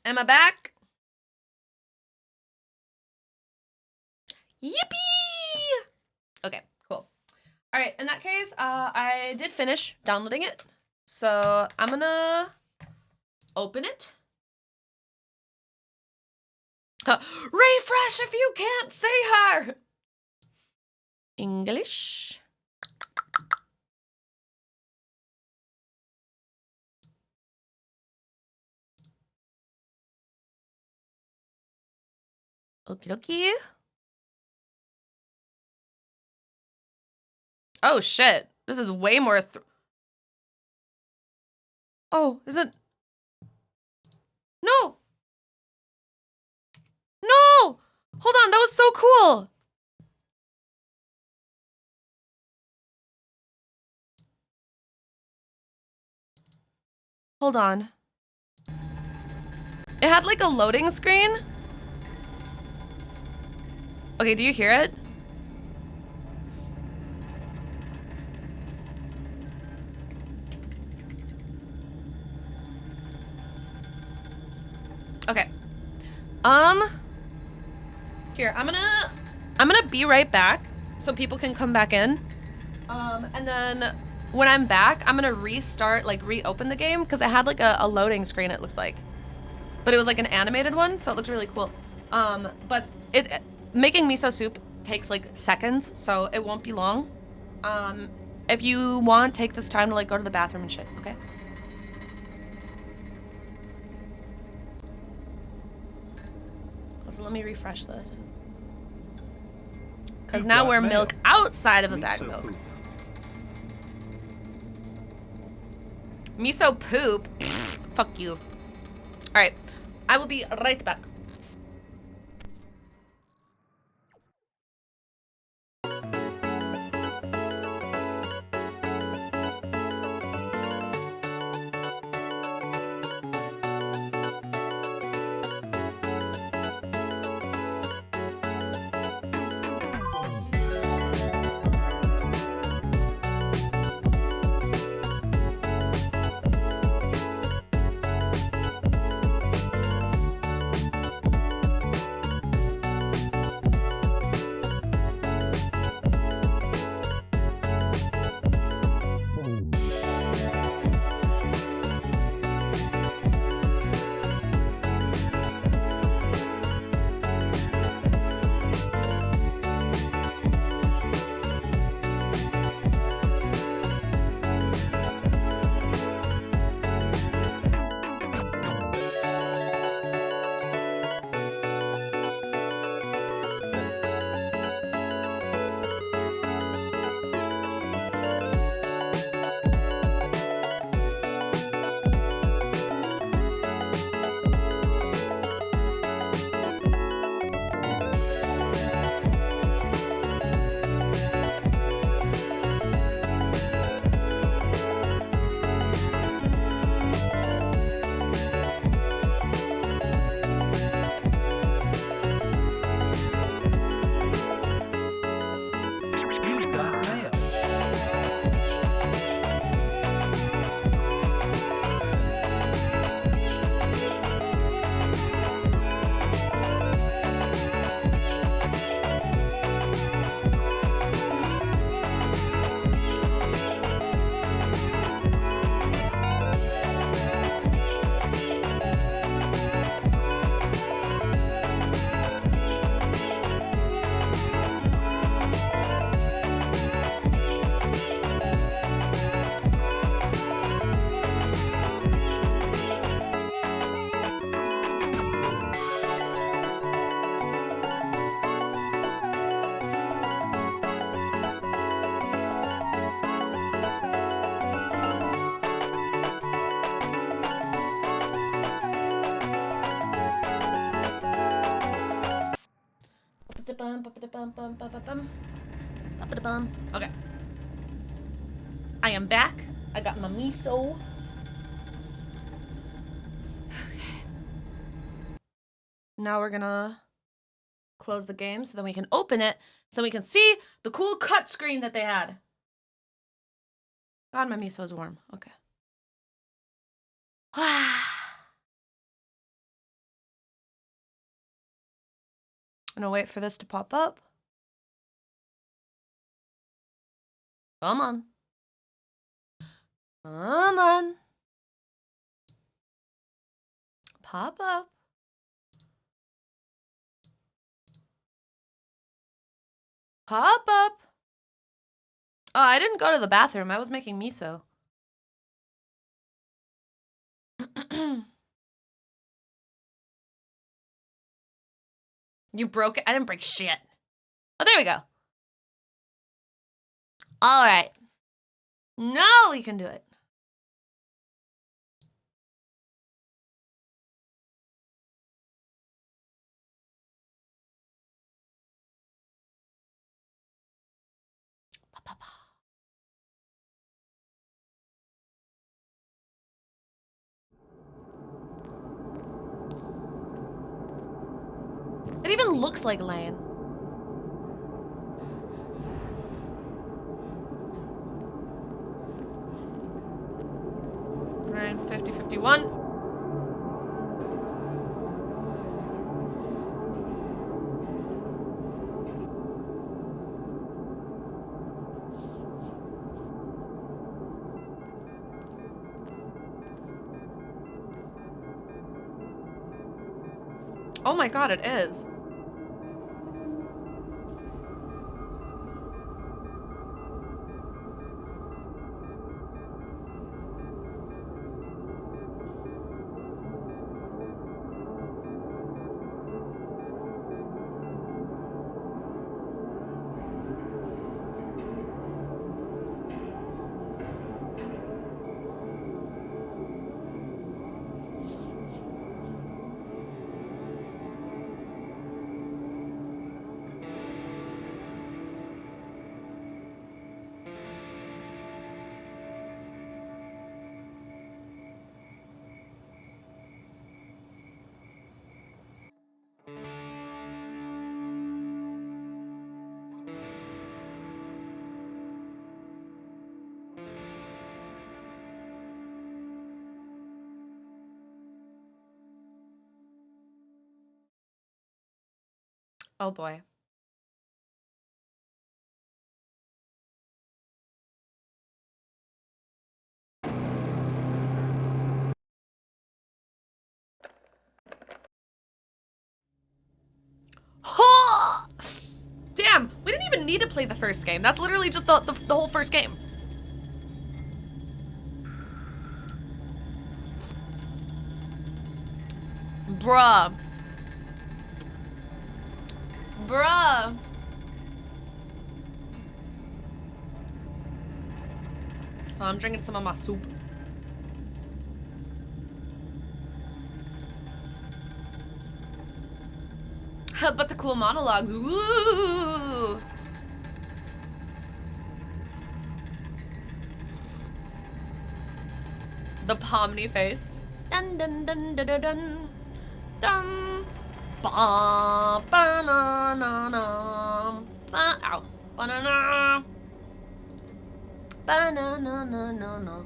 Am I back? Yippee! Okay, cool. All right, in that case, I did finish downloading it. So I'm gonna open it. Refresh if you can't see her! English. Okie dokie. Oh shit, this is way more oh, is it? No! No! Hold on, that was so cool! Hold on. It had like a loading screen. Okay, do you hear it? Okay. Here, I'm gonna be right back so people can come back in. And then when I'm back, I'm gonna restart, like reopen the game because it had like a loading screen, it looked like. But it was like an animated one, so it looked really cool. But making miso soup takes like seconds, so it won't be long. If you want, take this time to like go to the bathroom and shit, okay? So let me refresh this. Because now we're milk outside of a bag of milk. Miso poop? Fuck you. Alright, I will be right back. Okay. I am back. I got my miso. Okay. Now we're gonna close the game so then we can open it so we can see the cool cut screen that they had. God, my miso is warm. Okay. gonna wait for this to pop up. Come on. Come on. Pop up. Pop up. Oh, I didn't go to the bathroom. I was making miso. You broke it? I didn't break shit. Oh, there we go. All right. Now we can do it. It even looks like Lane. Right, 50, 51. Oh my god, it is. Oh boy. Damn, we didn't even need to play the first game. That's literally just the whole first game. Bruh. Bruh. Oh, I'm drinking some of my soup. But the cool monologues, ooh. The Pomni face. Dun dun dun dun dun dun. Dun. Ba ba na na na. Ba ow. Ba na na. Ba na na na na na.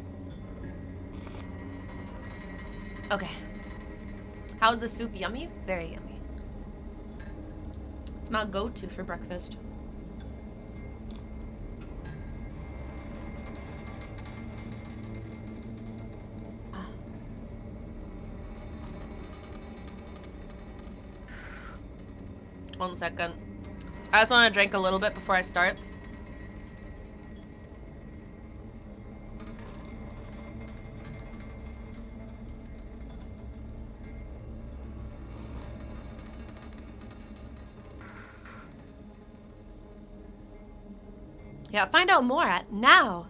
Okay. How's the soup? Yummy? Very yummy. It's my go-to for breakfast. One second. I just want to drink a little bit before I start. Yeah, find out more at now.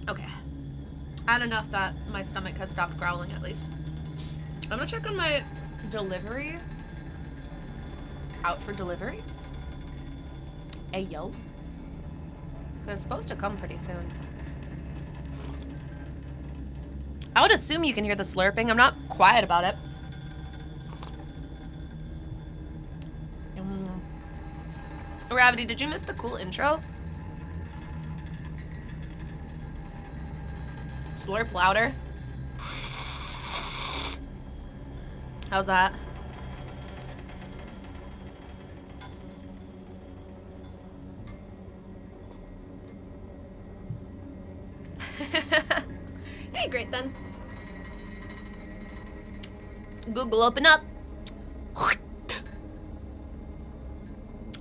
Okay. I had enough that my stomach has stopped growling at least. I'm gonna check on my delivery. Out for delivery? Ayo. Cause it's supposed to come pretty soon. I would assume you can hear the slurping. I'm not quiet about it. Gravity, did you miss the cool intro? Slurp louder. How's that? Hey, great then. Google, open up.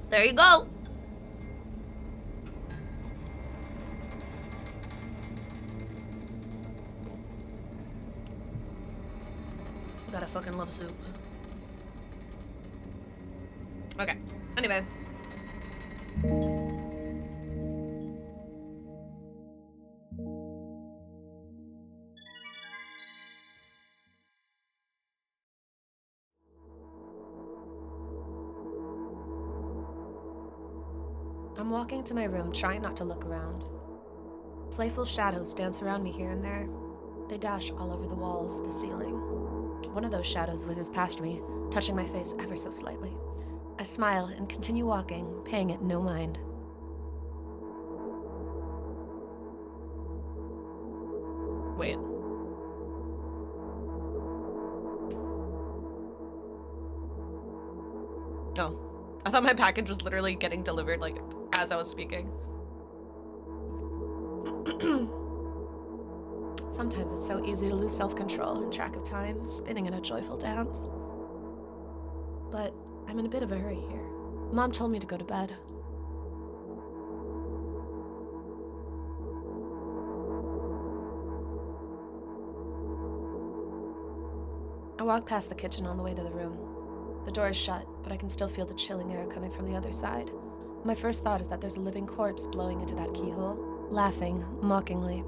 There you go. Gotta fucking love soup. Okay, anyway. I'm walking to my room, trying not to look around. Playful shadows dance around me here and there. They dash all over the walls, the ceiling. One of those shadows whizzes past me, touching my face ever so slightly. I smile and continue walking, paying it no mind. Wait. Oh. I thought my package was literally getting delivered, like, as I was speaking. Sometimes it's so easy to lose self-control and track of time, spinning in a joyful dance. But I'm in a bit of a hurry here. Mom told me to go to bed. I walk past the kitchen on the way to the room. The door is shut, but I can still feel the chilling air coming from the other side. My first thought is that there's a living corpse blowing into that keyhole, laughing mockingly.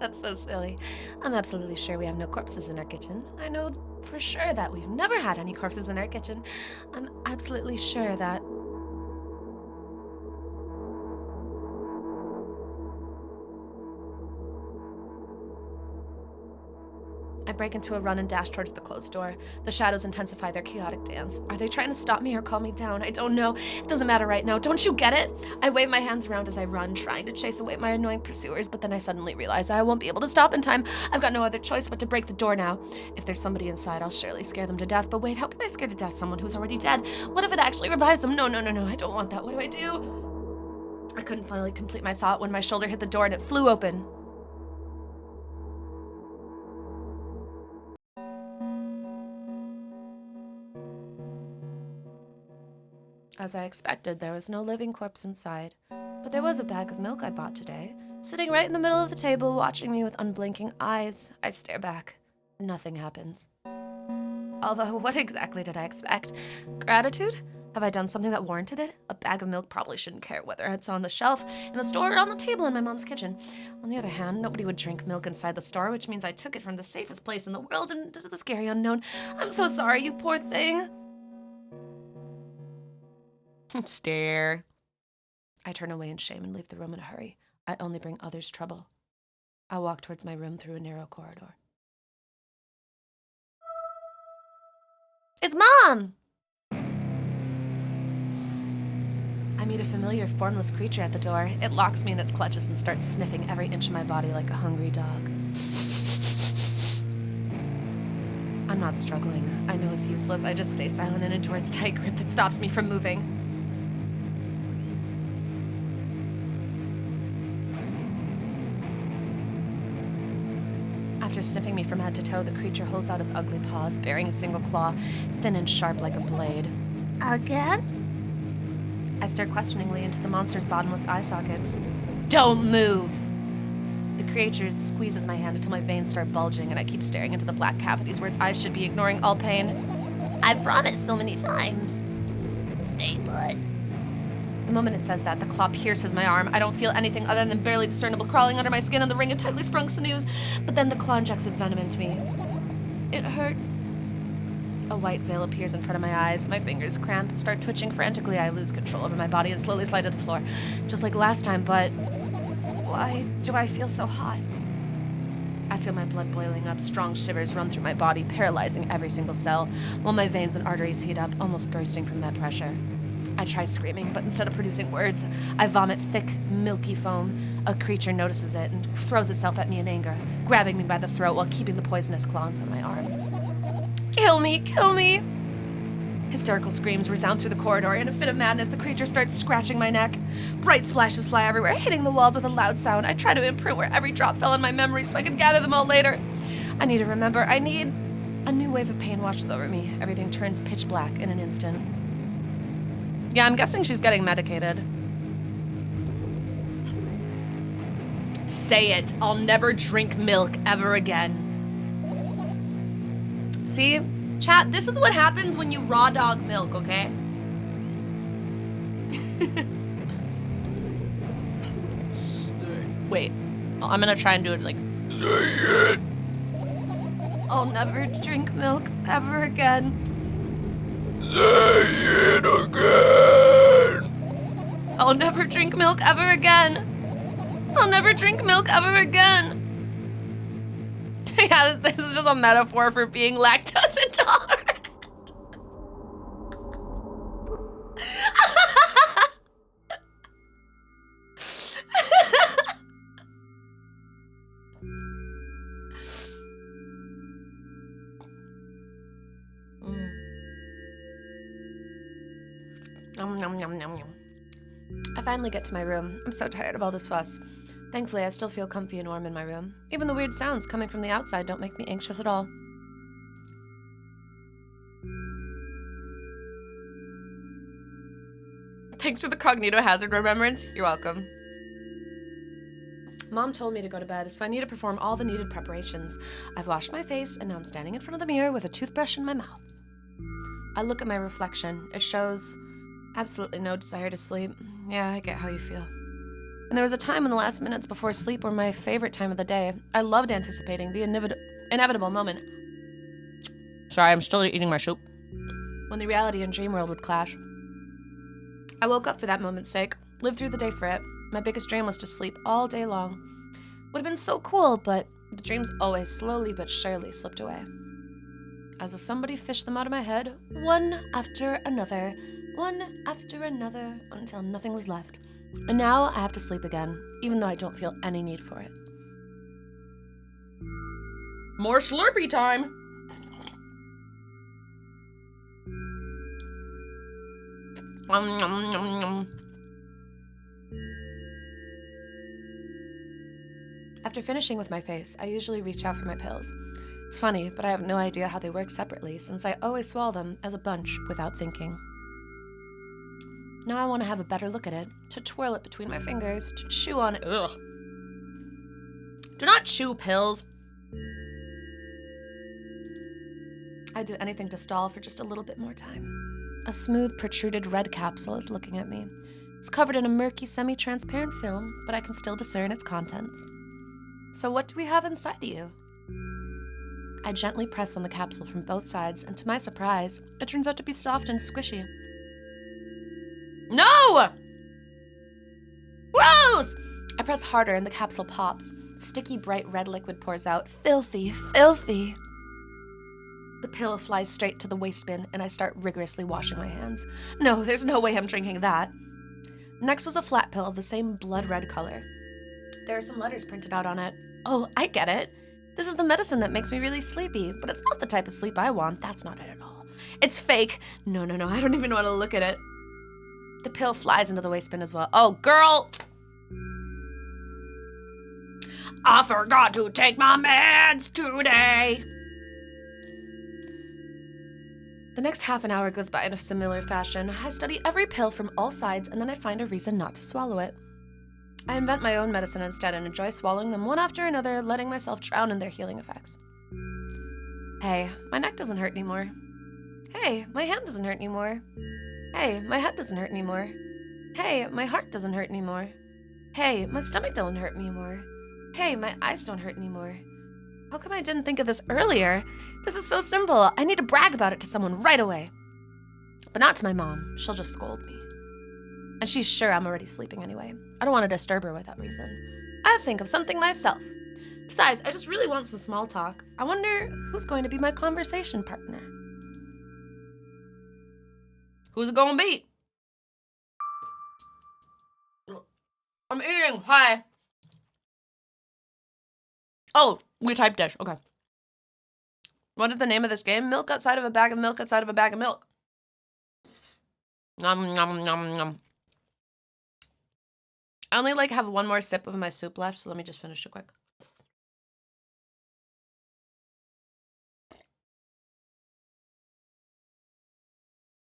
That's so silly. I'm absolutely sure we have no corpses in our kitchen. I know for sure that we've never had any corpses in our kitchen. I'm absolutely sure that... I break into a run and dash towards the closed door. The shadows intensify their chaotic dance. Are they trying to stop me or calm me down? I don't know. It doesn't matter right now. Don't you get it? I wave my hands around as I run, trying to chase away my annoying pursuers, but then I suddenly realize I won't be able to stop in time. I've got no other choice but to break the door now. If there's somebody inside, I'll surely scare them to death. But wait, how can I scare to death someone who's already dead? What if it actually revives them? No, I don't want that. What do I do? I couldn't finally complete my thought when my shoulder hit the door and it flew open. As I expected, there was no living corpse inside, but there was a bag of milk I bought today, sitting right in the middle of the table, watching me with unblinking eyes. I stare back. Nothing happens. Although, what exactly did I expect? Gratitude? Have I done something that warranted it? A bag of milk probably shouldn't care whether it's on the shelf, in a store, or on the table in my mom's kitchen. On the other hand, nobody would drink milk inside the store, which means I took it from the safest place in the world into the scary unknown. I'm so sorry, you poor thing. Stare. I turn away in shame and leave the room in a hurry. I only bring others trouble. I walk towards my room through a narrow corridor. It's Mom! I meet a familiar, formless creature at the door. It locks me in its clutches and starts sniffing every inch of my body like a hungry dog. I'm not struggling. I know it's useless. I just stay silent and endure its tight grip that stops me from moving. After sniffing me from head to toe, the creature holds out its ugly paws, bearing a single claw, thin and sharp like a blade. Again? I stare questioningly into the monster's bottomless eye sockets. Don't move! The creature squeezes my hand until my veins start bulging, and I keep staring into the black cavities where its eyes should be, ignoring all pain. I've promised so many times. Stay put. The moment it says that, the claw pierces my arm. I don't feel anything other than barely discernible crawling under my skin and the ring of tightly sprung sinews, but then the claw injects its venom into me. It hurts. A white veil appears in front of my eyes. My fingers cramp and start twitching frantically. I lose control over my body and slowly slide to the floor, just like last time, but why do I feel so hot? I feel my blood boiling up. Strong shivers run through my body, paralyzing every single cell, while my veins and arteries heat up, almost bursting from that pressure. I try screaming, but instead of producing words, I vomit thick, milky foam. A creature notices it and throws itself at me in anger, grabbing me by the throat while keeping the poisonous claws on my arm. Kill me! Kill me! Hysterical screams resound through the corridor. In a fit of madness, the creature starts scratching my neck. Bright splashes fly everywhere, hitting the walls with a loud sound. I try to imprint where every drop fell in my memory so I can gather them all later. I need to remember. A new wave of pain washes over me. Everything turns pitch black in an instant. Yeah, I'm guessing she's getting medicated. Say it. I'll never drink milk ever again. See? Chat, this is what happens when you raw dog milk, okay? Wait, I'm gonna try and do it like... Say it. I'll never drink milk ever again. Say it again. I'll never drink milk ever again. I'll never drink milk ever again. Yeah, this is just a metaphor for being lactose intolerant. Nom, nom, nom, nom, nom. I finally get to my room. I'm so tired of all this fuss. Thankfully, I still feel comfy and warm in my room. Even the weird sounds coming from the outside don't make me anxious at all. Thanks for the cognito-hazard remembrance. You're welcome. Mom told me to go to bed, so I need to perform all the needed preparations. I've washed my face, and now I'm standing in front of the mirror with a toothbrush in my mouth. I look at my reflection. It shows absolutely no desire to sleep. Yeah, I get how you feel. And there was a time in the last minutes before sleep were my favorite time of the day. I loved anticipating the inevitable moment. Sorry, I'm still eating my soup. When the reality and dream world would clash. I woke up for that moment's sake, lived through the day for it. My biggest dream was to sleep all day long. Would have been so cool, but the dreams always slowly but surely slipped away. As if somebody fished them out of my head, one after another, until nothing was left. And now I have to sleep again, even though I don't feel any need for it. More Slurpee time! After finishing with my face, I usually reach out for my pills. It's funny, but I have no idea how they work separately since I always swallow them as a bunch without thinking. Now I want to have a better look at it, to twirl it between my fingers, to chew on it. Ugh. Do not chew pills. I'd do anything to stall for just a little bit more time. A smooth, protruded red capsule is looking at me. It's covered in a murky, semi-transparent film, but I can still discern its contents. So what do we have inside of you? I gently press on the capsule from both sides, and to my surprise, it turns out to be soft and squishy. No! Gross! I press harder and the capsule pops. Sticky, bright red liquid pours out. Filthy, filthy. The pill flies straight to the waste bin, and I start rigorously washing my hands. No, there's no way I'm drinking that. Next was a flat pill of the same blood red color. There are some letters printed out on it. Oh, I get it. This is the medicine that makes me really sleepy, but it's not the type of sleep I want. That's not it at all. It's fake. No, I don't even want to look at it. The pill flies into the waste bin as well. Oh, girl! I forgot to take my meds today. The next half an hour goes by in a similar fashion. I study every pill from all sides, and then I find a reason not to swallow it. I invent my own medicine instead and enjoy swallowing them one after another, letting myself drown in their healing effects. Hey, my neck doesn't hurt anymore. Hey, my hand doesn't hurt anymore. Hey, my head doesn't hurt anymore. Hey, my heart doesn't hurt anymore. Hey, my stomach don't hurt anymore. Hey, my eyes don't hurt anymore. How come I didn't think of this earlier? This is so simple. I need to brag about it to someone right away. But not to my mom. She'll just scold me. And she's sure I'm already sleeping anyway. I don't want to disturb her with that reason. I'll think of something myself. Besides, I just really want some small talk. I wonder who's going to be my conversation partner. Who's it gonna be? I'm eating. Hi. Oh, we typed dish. Okay. What is the name of this game? Milk outside of a bag of milk outside of a bag of milk. Nom, nom, nom, nom. I only like have one more sip of my soup left, so let me just finish it quick.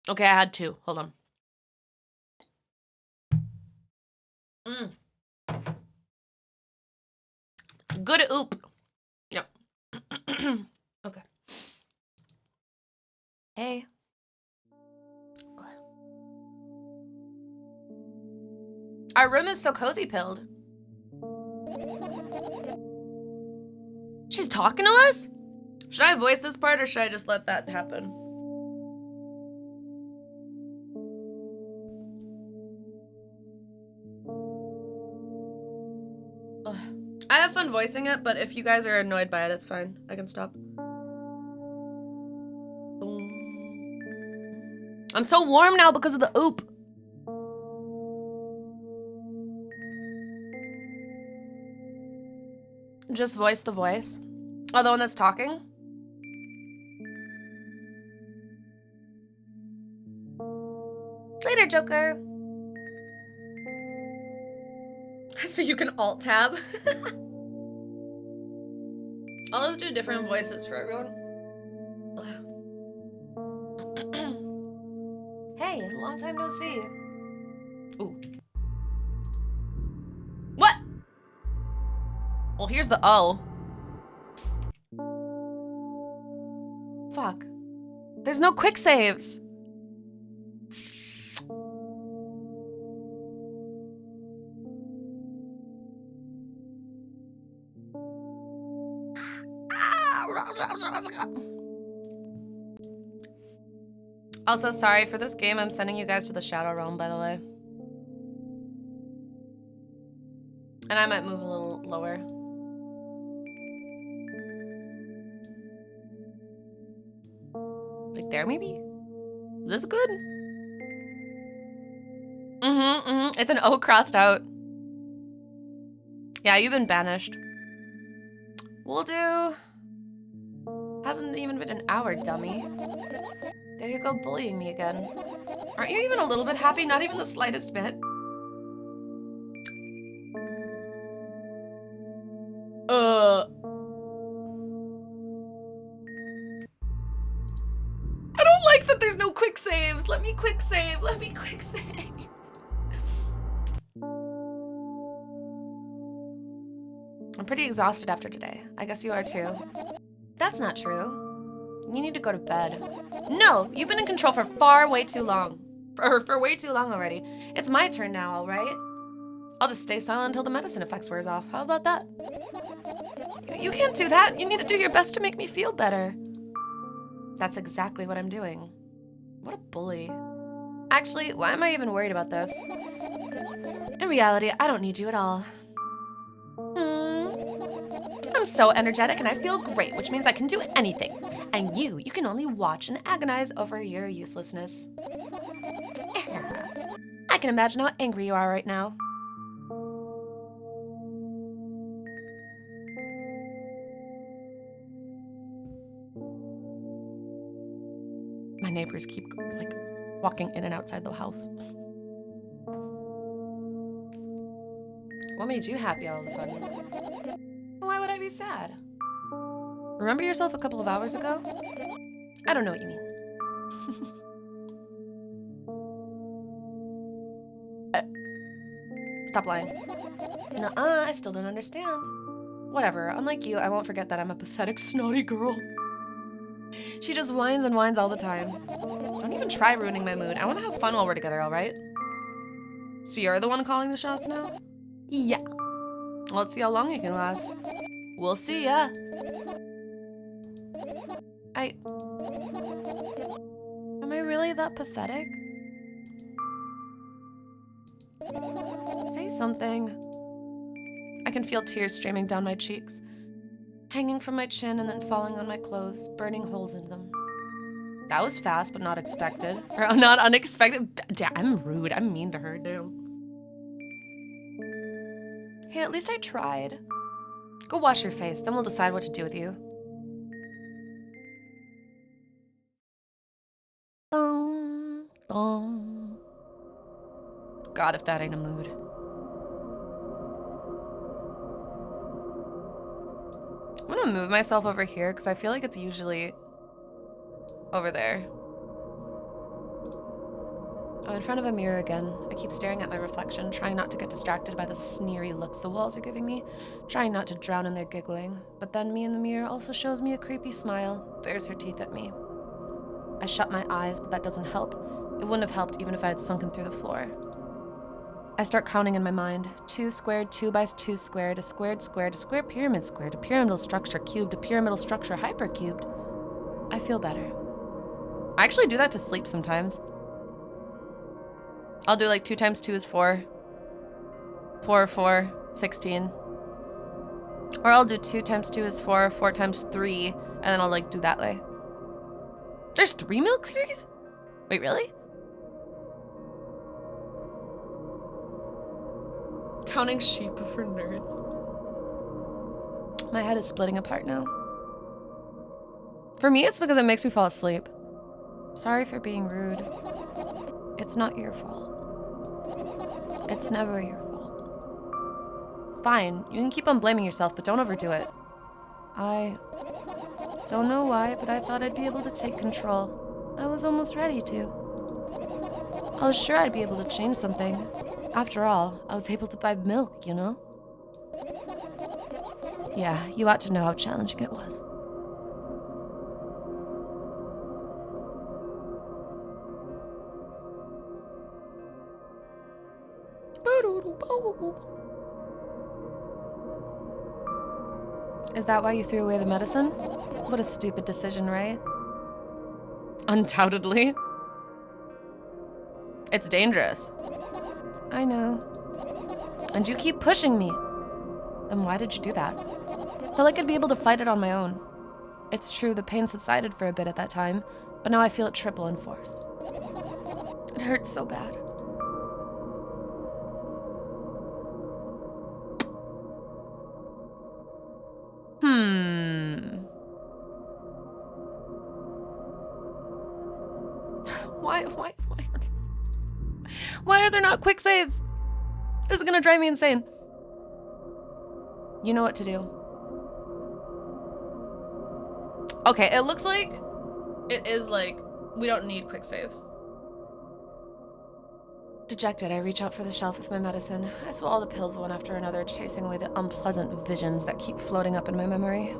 Okay, I had two. Hold on. Good oop. Yep. Okay. Hey. Our room is so cozy pilled. She's talking to us? Should I voice this part or should I just let that happen? Ugh. I have fun voicing it, but if you guys are annoyed by it, it's fine. I can stop. I'm so warm now because of the oop. Just voice the voice. Oh, the one that's talking? Later, Joker. So you can alt-tab? I'll just do different voices for everyone. Hey, long time no see. Ooh. What? Well, here's the O. Fuck. There's no quick saves. Also, sorry for this game. I'm sending you guys to the Shadow Realm, by the way. And I might move a little lower. Like there, maybe? This is good. It's an O crossed out. Yeah, you've been banished. We'll do... Hasn't even been an hour, dummy. There you go, bullying me again. Aren't you even a little bit happy? Not even the slightest bit. I don't like that there's no quick saves. Let me quick save. Let me quick save. I'm pretty exhausted after today. I guess you are too. That's not true. You need to go to bed. No, you've been in control for way too long. For way too long already. It's my turn now, all right? I'll just stay silent until the medicine effects wears off. How about that? You can't do that. You need to do your best to make me feel better. That's exactly what I'm doing. What a bully. Actually, why am I even worried about this? In reality, I don't need you at all. I'm so energetic and I feel great, which means I can do anything. And you can only watch and agonize over your uselessness. I can imagine how angry you are right now. My neighbors keep, like, walking in and outside the house. What made you happy all of a sudden? Why would I be sad? Remember yourself a couple of hours ago? I don't know what you mean. Stop lying. Nuh-uh, I still don't understand. Whatever, unlike you, I won't forget that I'm a pathetic, snotty girl. She just whines and whines all the time. Don't even try ruining my mood. I want to have fun while we're together, all right? So you're the one calling the shots now? Yeah. Well, let's see how long you can last. We'll see, yeah. Am I really that pathetic? Say something. I can feel tears streaming down my cheeks, hanging from my chin and then falling on my clothes, burning holes in them. That was fast, but not expected. Or not unexpected. I'm rude. I'm mean to her, dude. Hey, at least I tried. Go wash your face, then we'll decide what to do with you. Dun, dun. God, if that ain't a mood. I'm gonna move myself over here because I feel like it's usually over there. I'm in front of a mirror again. I keep staring at my reflection, trying not to get distracted by the sneery looks the walls are giving me, trying not to drown in their giggling. But then me in the mirror also shows me a creepy smile, bares her teeth at me. I shut my eyes, but that doesn't help. It wouldn't have helped even if I had sunken through the floor. I start counting in my mind. 2 squared, 2 by 2 squared, a squared squared, a square pyramid squared, a pyramidal structure cubed, a pyramidal structure hypercubed. I feel better. I actually do that to sleep sometimes. I'll do like 2 times 2 is 4. 4, 4, 16. Or I'll do 2 times 2 is 4, 4 times 3, and then I'll like do that way. There's 3 milk series? Wait, really? Counting sheep for nerds. My head is splitting apart now. For me, it's because it makes me fall asleep. Sorry for being rude. It's not your fault. It's never your fault. Fine, you can keep on blaming yourself, but don't overdo it. I don't know why, but I thought I'd be able to take control. I was almost ready to. I was sure I'd be able to change something. After all, I was able to buy milk, you know? Yeah, you ought to know how challenging it was. Is that why you threw away the medicine? What a stupid decision, right? Undoubtedly. It's dangerous. I know. And you keep pushing me. Then why did you do that? Felt like I'd be able to fight it on my own. It's true, the pain subsided for a bit at that time, but now I feel it triple in force. It hurts so bad. Why are there not quick saves? This is gonna drive me insane. You know what to do. Okay, it looks like it is like we don't need quick saves. Dejected, I reach out for the shelf with my medicine. I swallow the pills one after another, chasing away the unpleasant visions that keep floating up in my memory.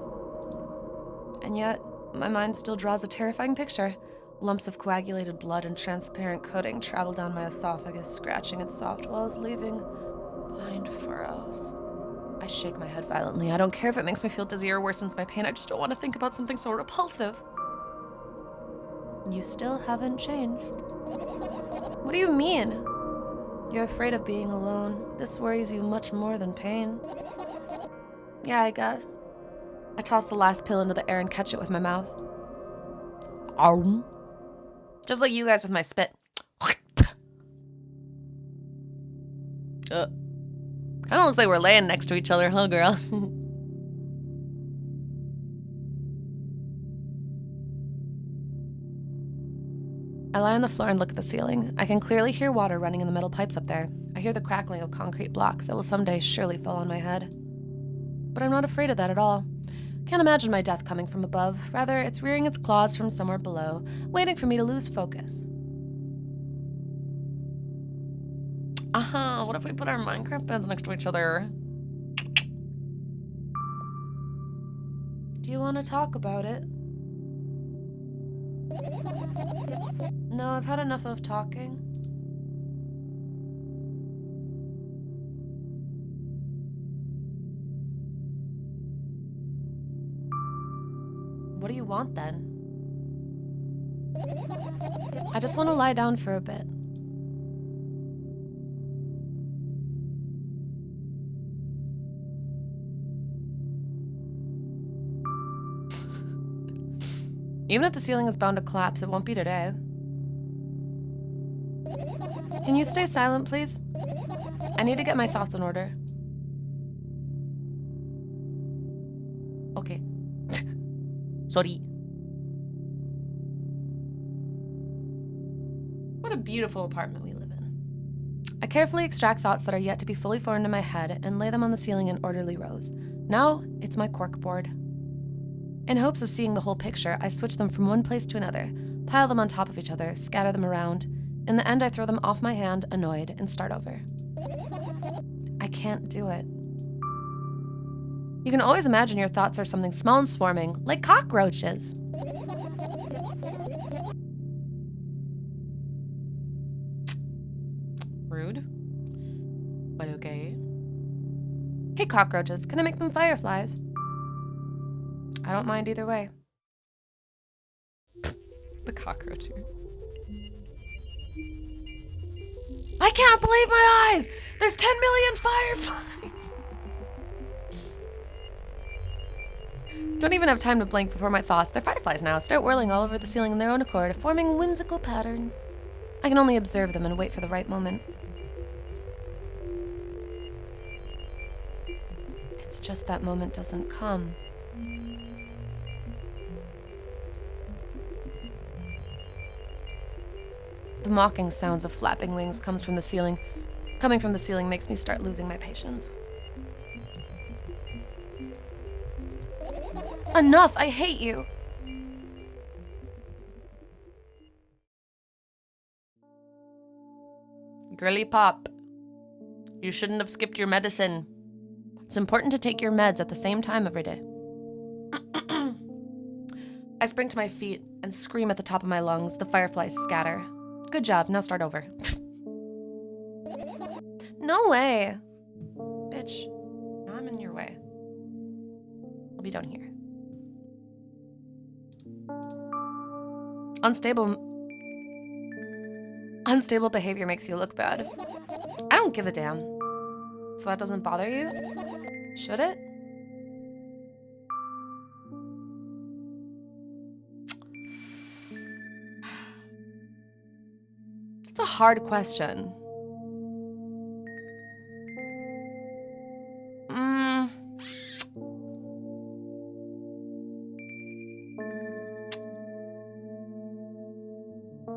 And yet, my mind still draws a terrifying picture. Lumps of coagulated blood and transparent coating travel down my esophagus, scratching its soft walls, leaving behind furrows. I shake my head violently. I don't care if it makes me feel dizzy or worsens my pain. I just don't want to think about something so repulsive. You still haven't changed. What do you mean? You're afraid of being alone. This worries you much more than pain. Yeah, I guess. I toss the last pill into the air and catch it with my mouth. Just like you guys with my spit. Kind of looks like we're laying next to each other, huh, girl? I lie on the floor and look at the ceiling. I can clearly hear water running in the metal pipes up there. I hear the crackling of concrete blocks that will someday surely fall on my head. But I'm not afraid of that at all. Can't imagine my death coming from above. Rather, it's rearing its claws from somewhere below, waiting for me to lose focus. What if we put our Minecraft beds next to each other? Do you want to talk about it? No, I've had enough of talking. What do you want then? I just want to lie down for a bit. Even if the ceiling is bound to collapse, it won't be today. Can you stay silent, please? I need to get my thoughts in order. Okay. Sorry. What a beautiful apartment we live in. I carefully extract thoughts that are yet to be fully formed in my head and lay them on the ceiling in orderly rows. Now, it's my corkboard. In hopes of seeing the whole picture, I switch them from one place to another, pile them on top of each other, scatter them around. In the end, I throw them off my hand, annoyed, and start over. I can't do it. You can always imagine your thoughts are something small and swarming, like cockroaches. Rude. But okay. Hey, cockroaches, can I make them fireflies? I don't mind either way. The cockroach here. I can't believe my eyes! There's 10 million fireflies! Don't even have time to blink before my thoughts, they're fireflies now, start whirling all over the ceiling in their own accord, forming whimsical patterns. I can only observe them and wait for the right moment. It's just that moment doesn't come. The mocking sounds of flapping wings coming from the ceiling makes me start losing my patience. Enough! I hate you! Girly Pop, you shouldn't have skipped your medicine. It's important to take your meds at the same time every day. I spring to my feet and scream at the top of my lungs. The fireflies scatter. Good job, now start over. No way. Bitch, now I'm in your way. I'll be down here. Unstable behavior makes you look bad. I don't give a damn. So that doesn't bother you? Should it? It's a hard question.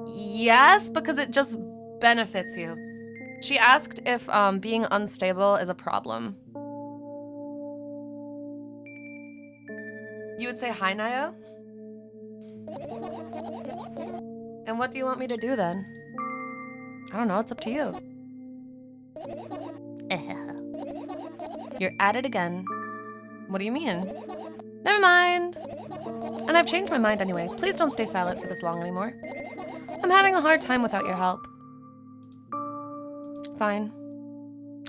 Yes, because it just benefits you. She asked if being unstable is a problem. You would say hi, Naiyo? And what do you want me to do then? I don't know, it's up to you. You're at it again. What do you mean? Never mind. And I've changed my mind anyway. Please don't stay silent for this long anymore. I'm having a hard time without your help. Fine.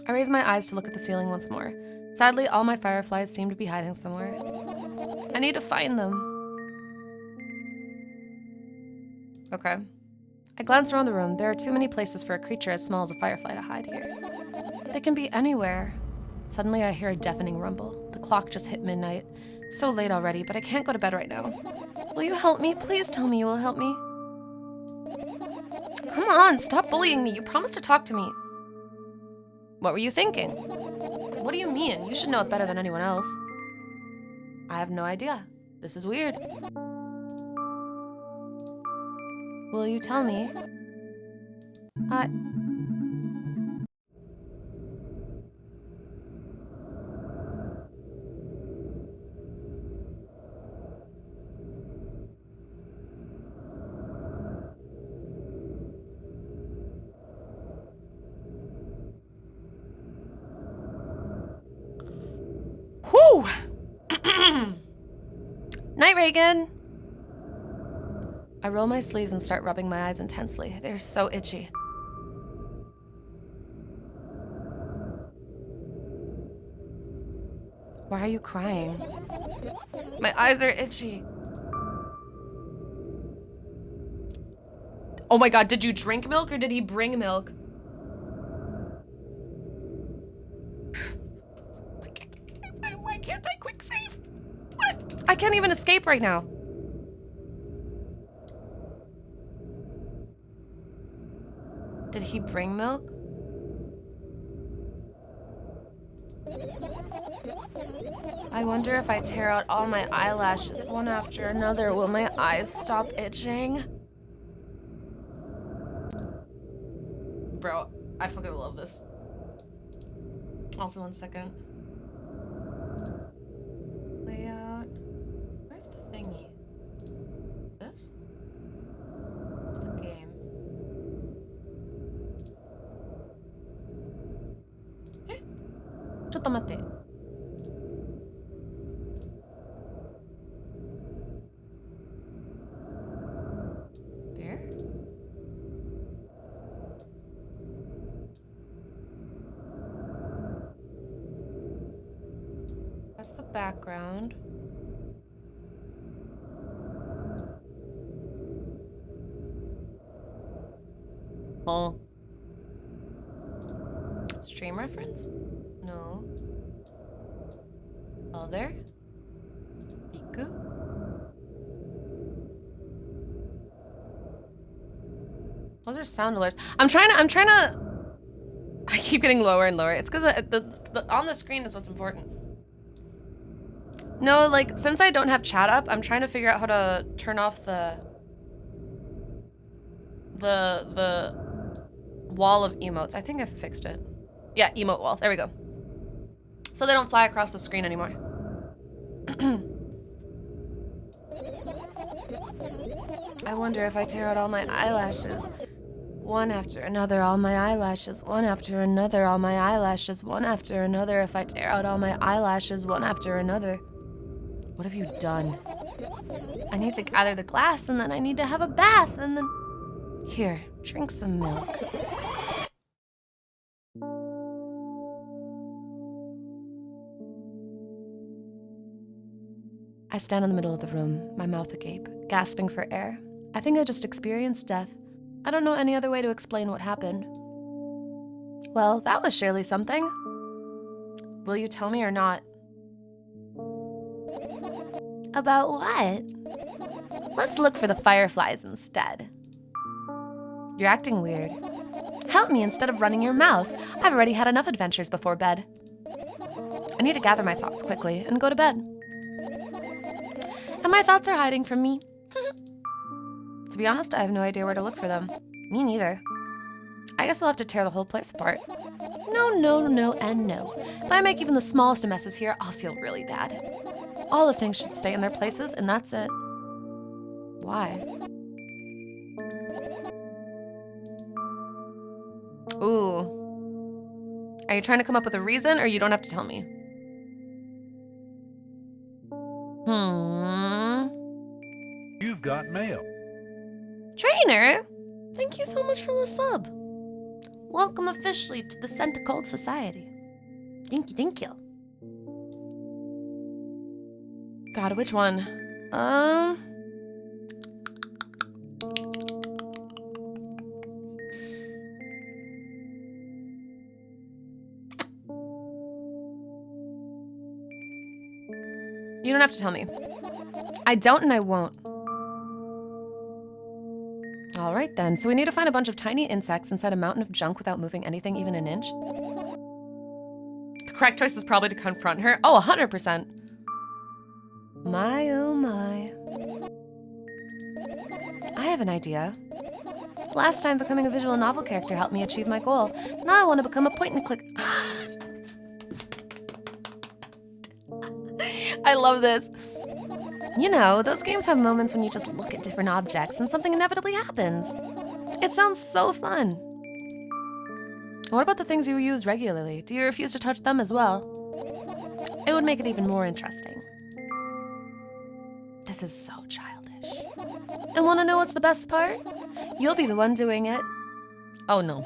I raise my eyes to look at the ceiling once more. Sadly, all my fireflies seem to be hiding somewhere. I need to find them. Okay. I glance around the room. There are too many places for a creature as small as a firefly to hide here. They can be anywhere. Suddenly, I hear a deafening rumble. The clock just hit midnight. It's so late already, but I can't go to bed right now. Will you help me? Please tell me you will help me. Come on, stop bullying me. You promised to talk to me. What were you thinking? What do you mean? You should know it better than anyone else. I have no idea. This is weird. Will you tell me? Whew! Night, Reagan! I roll my sleeves and start rubbing my eyes intensely. They're so itchy. Why are you crying? My eyes are itchy. Oh my god, did you drink milk or did he bring milk? Why can't I quick save? What? I can't even escape right now. Did he bring milk? I wonder if I tear out all my eyelashes one after another, will my eyes stop itching? Bro, I fucking love this. Also, 1 second. Layout. Where's the thingy? This? It's the game. Eh? ちょっと待って。There? That's the background. Oh. Stream reference? No. Other? Biku? Those are sound alerts. I'm trying to. I keep getting lower and lower. It's because the on the screen is what's important. No, like, since I don't have chat up, I'm trying to figure out how to turn off the wall of emotes. I think I fixed it. Yeah, emote wall. There we go. So they don't fly across the screen anymore. I wonder if I tear out all my eyelashes. One after another, all my eyelashes. One after another, all my eyelashes. One after another, if I tear out all my eyelashes. One after another. What have you done? I need to gather the glass, and then I need to have a bath, and then... Here, drink some milk. I stand in the middle of the room, my mouth agape, gasping for air. I think I just experienced death. I don't know any other way to explain what happened. Well, that was surely something. Will you tell me or not? About what? Let's look for the fireflies instead. You're acting weird. Help me instead of running your mouth. I've already had enough adventures before bed. I need to gather my thoughts quickly and go to bed. And my thoughts are hiding from me. To be honest, I have no idea where to look for them. Me neither. I guess I'll have to tear the whole place apart. No, and no. If I make even the smallest of messes here, I'll feel really bad. All the things should stay in their places, and that's it. Why? Ooh. Are you trying to come up with a reason, or you don't have to tell me? You've got mail. Trainer! Thank you so much for the sub. Welcome officially to the Centipede Society. Thank you. God, which one? You don't have to tell me. I don't and I won't. All right then, so we need to find a bunch of tiny insects inside a mountain of junk without moving anything even an inch. The correct choice is probably to confront her. Oh, 100%. My, oh my. I have an idea. Last time becoming a visual novel character helped me achieve my goal. Now I want to become a point and click. I love this. You know, those games have moments when you just look at different objects and something inevitably happens. It sounds so fun. What about the things you use regularly? Do you refuse to touch them as well? It would make it even more interesting. This is so childish. And want to know what's the best part? You'll be the one doing it. Oh no.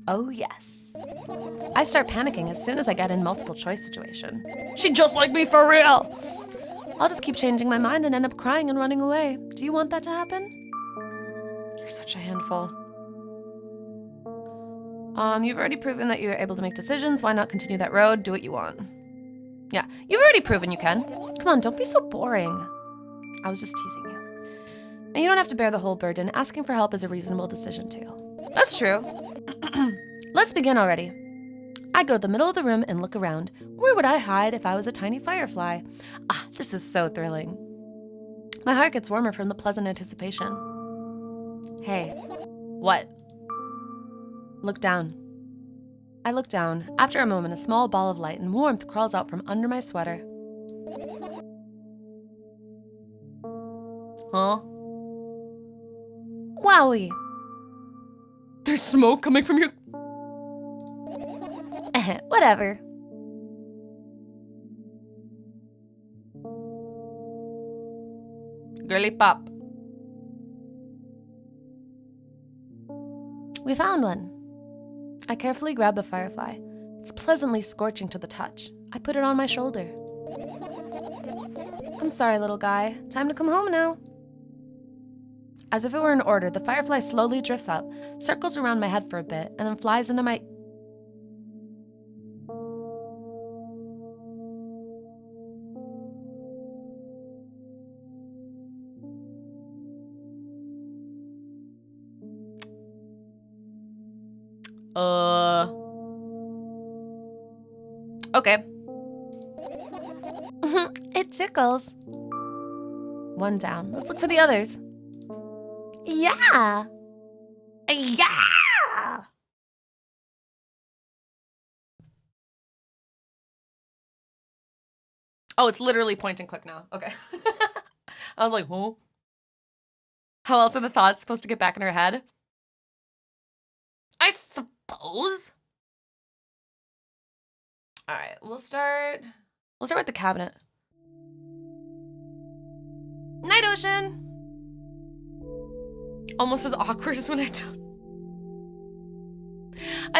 Oh yes. I start panicking as soon as I get in multiple choice situation. She just like me for real. I'll just keep changing my mind and end up crying and running away. Do you want that to happen? You're such a handful. You've already proven that you're able to make decisions. Why not continue that road? Do what you want. Yeah, you've already proven you can. Come on, don't be so boring. I was just teasing you. And you don't have to bear the whole burden. Asking for help is a reasonable decision too. That's true. Let's begin already. I go to the middle of the room and look around. Where would I hide if I was a tiny firefly? Ah, this is so thrilling. My heart gets warmer from the pleasant anticipation. Hey, what? Look down. I look down. After a moment, a small ball of light and warmth crawls out from under my sweater. Huh? Wowie! There's smoke coming from your... Whatever. Girly pop. We found one. I carefully grab the firefly. It's pleasantly scorching to the touch. I put it on my shoulder. I'm sorry, little guy. Time to come home now. As if it were an order, the firefly slowly drifts up, circles around my head for a bit, and then flies into my... Okay. It tickles. One down. Let's look for the others. Yeah. Yeah. Oh, it's literally point and click now. Okay. I was like, whoa. How else are the thoughts supposed to get back in her head? I suppose. All right, we'll start with the cabinet. Night Ocean. Almost as awkward as when I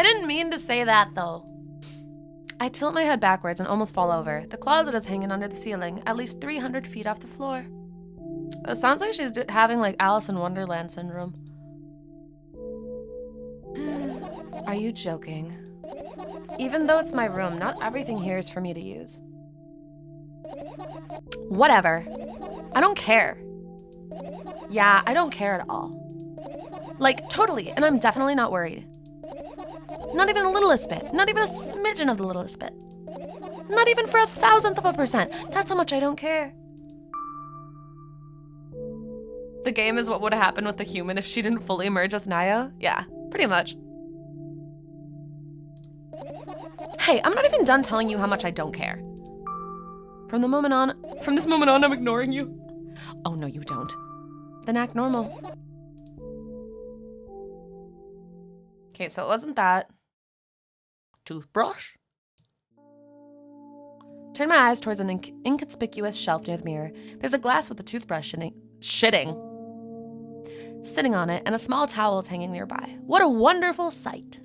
didn't mean to say that though. I tilt my head backwards and almost fall over. The closet is hanging under the ceiling, at least 300 feet off the floor. It sounds like she's having like Alice in Wonderland syndrome. Are you joking? Even though it's my room, not everything here is for me to use. Whatever. I don't care. Yeah, I don't care at all. Like, totally, and I'm definitely not worried. Not even a littlest bit. Not even a smidgen of the littlest bit. Not even for 1,000%. That's how much I don't care. The game is what would have happened with the human if she didn't fully merge with Naiyo? Yeah, pretty much. Hey, I'm not even done telling you how much I don't care. From this moment on, I'm ignoring you. Oh, no, you don't. Then act normal. Okay, so it wasn't that. Toothbrush? Turn my eyes towards an inconspicuous shelf near the mirror. There's a glass with a toothbrush sitting on it, and a small towel is hanging nearby. What a wonderful sight.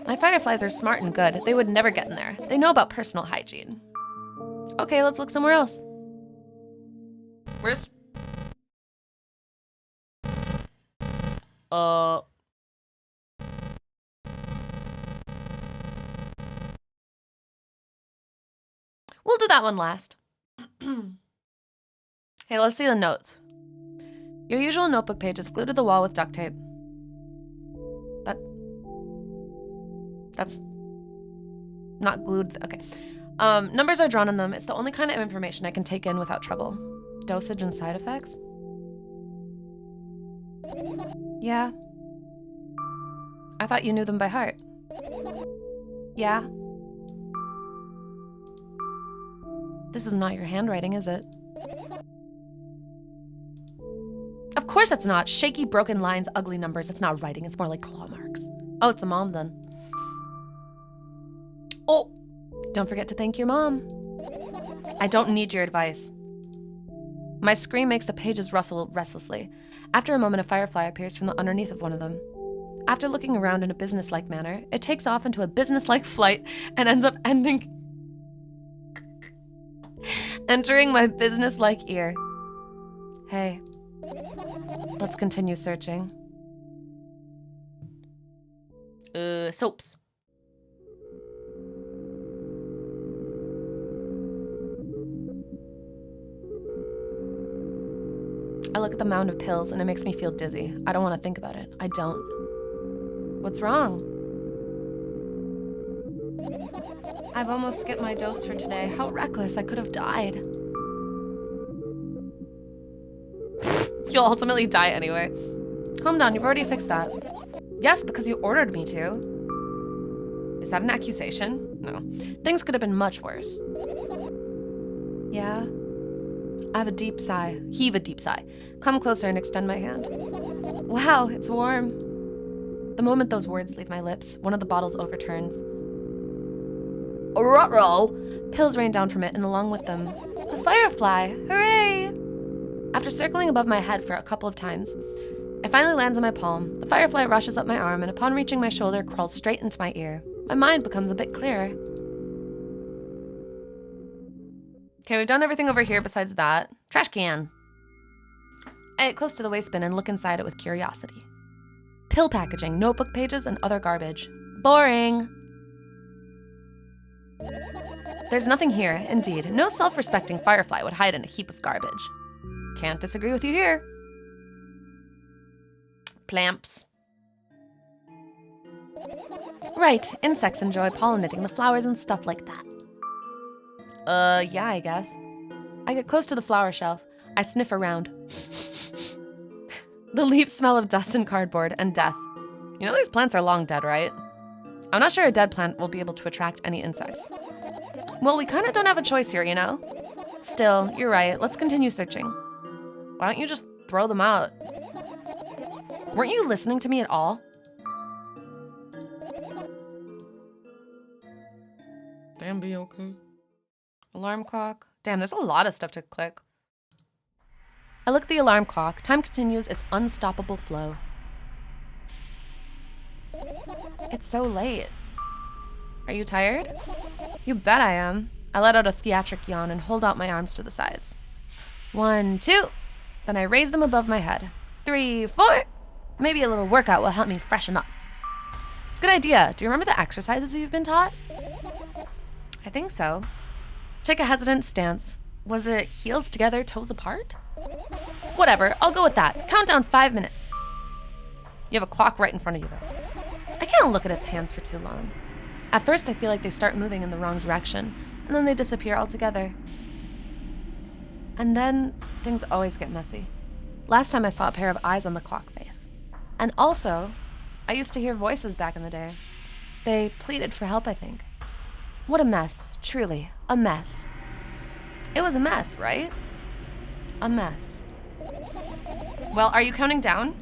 My fireflies are smart and good. They would never get in there. They know about personal hygiene. Okay, let's look somewhere else. Where's... We'll do that one last. Hey, let's see the notes. Your usual notebook page is glued to the wall with duct tape. That's not glued. Okay. Numbers are drawn on them. It's the only kind of information I can take in without trouble. Dosage and side effects? Yeah. I thought you knew them by heart. Yeah. This is not your handwriting, is it? Of course it's not. Shaky, broken lines, ugly numbers. It's not writing. It's more like claw marks. Oh, it's the mom then. Oh, don't forget to thank your mom. I don't need your advice. My scream makes the pages rustle restlessly. After a moment, a firefly appears from the underneath of one of them. After looking around in a businesslike manner, it takes off into a businesslike flight and ends up entering my businesslike ear. Hey, let's continue searching. Soaps. I look at the mound of pills and it makes me feel dizzy. I don't want to think about it. I don't. What's wrong? I've almost skipped my dose for today. How reckless, I could have died. You'll ultimately die anyway. Calm down, you've already fixed that. Yes, because you ordered me to. Is that an accusation? No. Things could have been much worse. Yeah? I have a deep sigh. Heave a deep sigh. Come closer and extend my hand. Wow, it's warm. The moment those words leave my lips, one of the bottles overturns. Ruh-roh! Pills rain down from it, and along with them, a firefly. Hooray! After circling above my head for a couple of times, it finally lands on my palm. The firefly rushes up my arm, and upon reaching my shoulder, crawls straight into my ear. My mind becomes a bit clearer. Okay, we've done everything over here besides that. Trash can. I get close to the waste bin and look inside it with curiosity. Pill packaging, notebook pages, and other garbage. Boring. There's nothing here, indeed. No self-respecting firefly would hide in a heap of garbage. Can't disagree with you here. Plamps. Right, insects enjoy pollinating the flowers and stuff like that. Yeah, I guess. I get close to the flower shelf. I sniff around. The leaves smell of dust and cardboard and death. You know these plants are long dead, right? I'm not sure a dead plant will be able to attract any insects. Well, we kind of don't have a choice here, you know? Still, you're right. Let's continue searching. Why don't you just throw them out? Weren't you listening to me at all? Damn, be okay. Alarm clock. Damn, there's a lot of stuff to click. I look at the alarm clock. Time continues its unstoppable flow. It's so late. Are you tired? You bet I am. I let out a theatric yawn and hold out my arms to the sides. 1, 2. Then I raise them above my head. 3, 4. Maybe a little workout will help me freshen up. Good idea. Do you remember the exercises you've been taught? I think so. Take a hesitant stance. Was it heels together, toes apart? Whatever, I'll go with that. Count down 5 minutes. You have a clock right in front of you, though. I can't look at its hands for too long. At first, I feel like they start moving in the wrong direction, and then they disappear altogether. And then, things always get messy. Last time I saw a pair of eyes on the clock face. And also, I used to hear voices back in the day. They pleaded for help, I think. What a mess, truly, a mess. It was a mess, right? A mess. Well, are you counting down?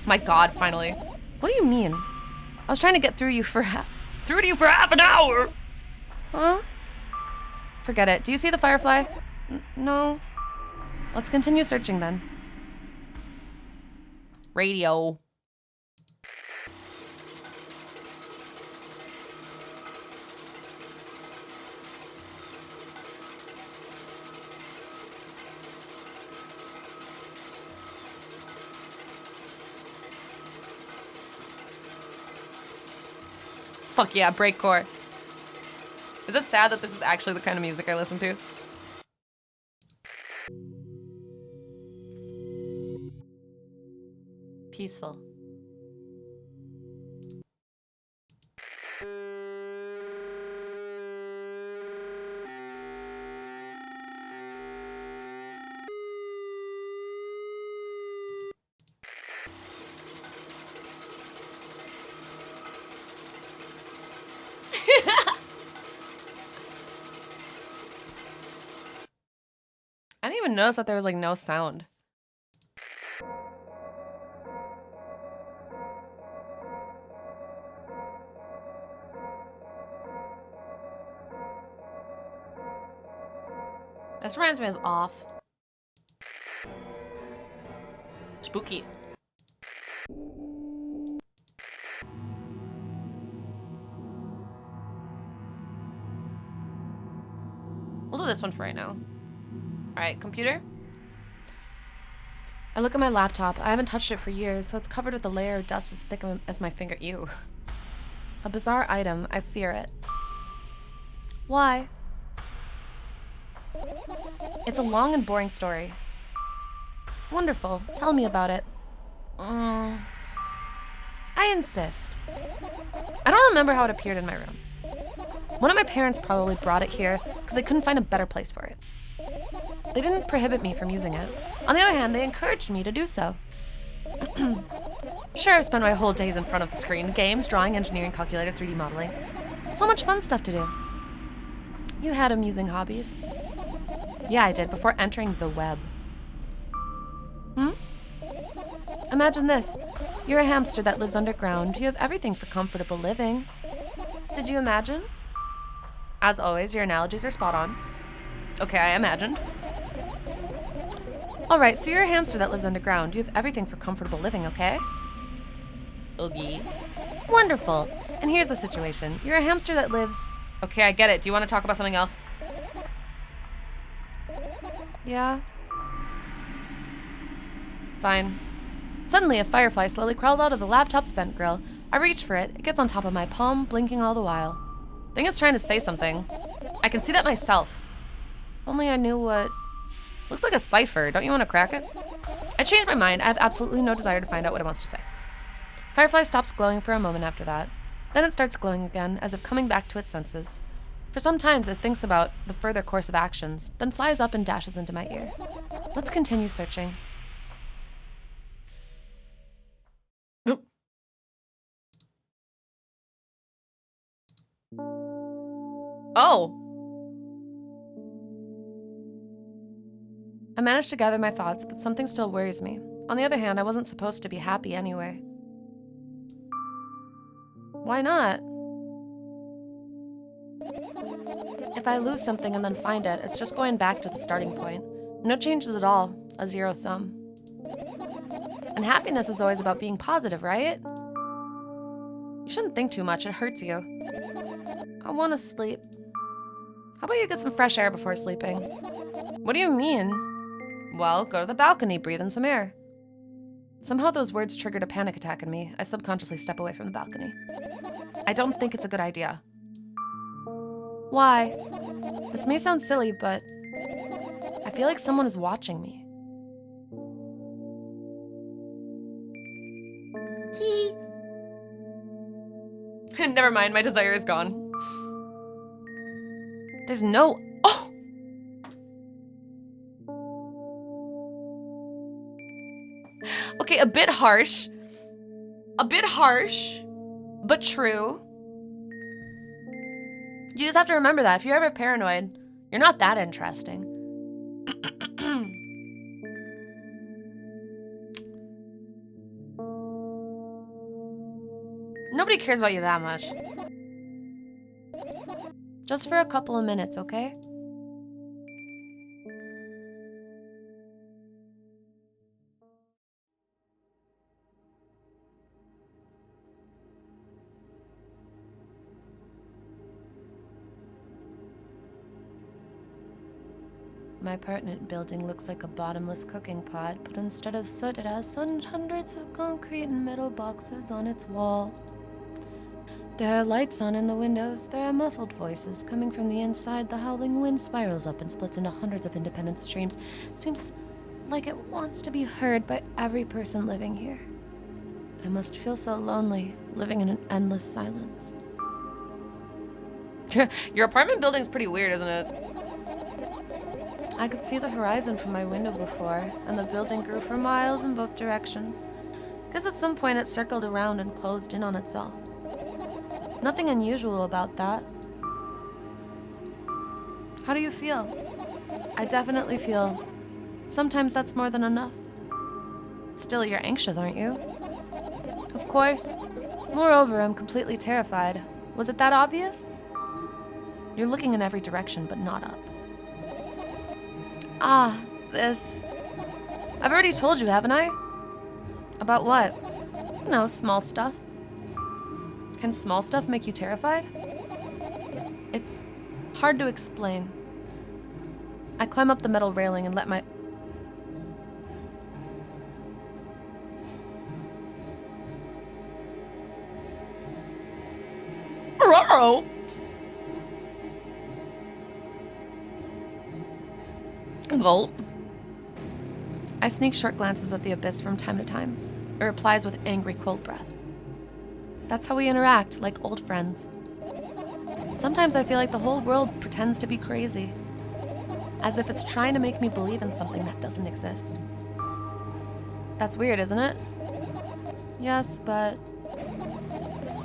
My God, finally. What do you mean? I was trying to get through to you for half an hour. Huh? Forget it. Do you see the firefly? No. Let's continue searching then. Radio. Fuck yeah, breakcore. Is it sad that this is actually the kind of music I listen to? Peaceful. I didn't even notice that there was like no sound. This reminds me of Off. Spooky. We'll do this one for right now. All right, computer. I look at my laptop. I haven't touched it for years, so it's covered with a layer of dust as thick as my finger. Ew. A bizarre item. I fear it. Why? It's a long and boring story. Wonderful. Tell me about it. I insist. I don't remember how it appeared in my room. One of my parents probably brought it here because they couldn't find a better place for it. They didn't prohibit me from using it. On the other hand, they encouraged me to do so. Sure, I've spent my whole days in front of the screen. Games, drawing, engineering, calculator, 3D modeling. So much fun stuff to do. You had amusing hobbies. Yeah, I did, before entering the web. Imagine this. You're a hamster that lives underground. You have everything for comfortable living. Did you imagine? As always, your analogies are spot on. Okay, I imagined. All right, so you're a hamster that lives underground. You have everything for comfortable living, okay? Okay. Wonderful. And here's the situation. You're a hamster that lives... Okay, I get it. Do you want to talk about something else? Yeah. Fine. Suddenly, a firefly slowly crawls out of the laptop's vent grill. I reach for it. It gets on top of my palm, blinking all the while. I think it's trying to say something. I can see that myself. Only I knew what... Looks like a cipher. Don't you want to crack it? I changed my mind. I have absolutely no desire to find out what it wants to say. Firefly stops glowing for a moment after that. Then it starts glowing again, as if coming back to its senses. For some time, it thinks about the further course of actions, then flies up and dashes into my ear. Let's continue searching. Oh! I managed to gather my thoughts, but something still worries me. On the other hand, I wasn't supposed to be happy anyway. Why not? If I lose something and then find it, it's just going back to the starting point. No changes at all, a zero sum. And happiness is always about being positive, right? You shouldn't think too much, it hurts you. I want to sleep. How about you get some fresh air before sleeping? What do you mean? Well, go to the balcony, breathe in some air. Somehow those words triggered a panic attack in me. I subconsciously step away from the balcony. I don't think it's a good idea. Why? This may sound silly, but I feel like someone is watching me. Never mind, my desire is gone. There's no... Oh! Okay, a bit harsh. A bit harsh, but true. You just have to remember that. If you're ever paranoid, you're not that interesting. Nobody cares about you that much. Just for a couple of minutes, okay? My apartment building looks like a bottomless cooking pot, but instead of soot, it has hundreds of concrete and metal boxes on its wall. There are lights on in the windows. There are muffled voices coming from the inside. The howling wind spirals up and splits into hundreds of independent streams. Seems like it wants to be heard by every person living here. I must feel so lonely, living in an endless silence. Your apartment building's pretty weird, isn't it? I could see the horizon from my window before, and the building grew for miles in both directions. Guess at some point it circled around and closed in on itself. Nothing unusual about that. How do you feel? I definitely feel sometimes that's more than enough. Still, you're anxious, aren't you? Of course. Moreover, I'm completely terrified. Was it that obvious? You're looking in every direction, but not up. Ah, this... I've already told you, haven't I? About what? You know, small stuff. Can small stuff make you terrified? It's hard to explain. I climb up the metal railing and let my... Uh-oh! Gulp. I sneak short glances at the abyss from time to time. It replies with angry, cold breath. That's how we interact, like old friends. Sometimes I feel like the whole world pretends to be crazy, as if it's trying to make me believe in something that doesn't exist. That's weird, isn't it? Yes, but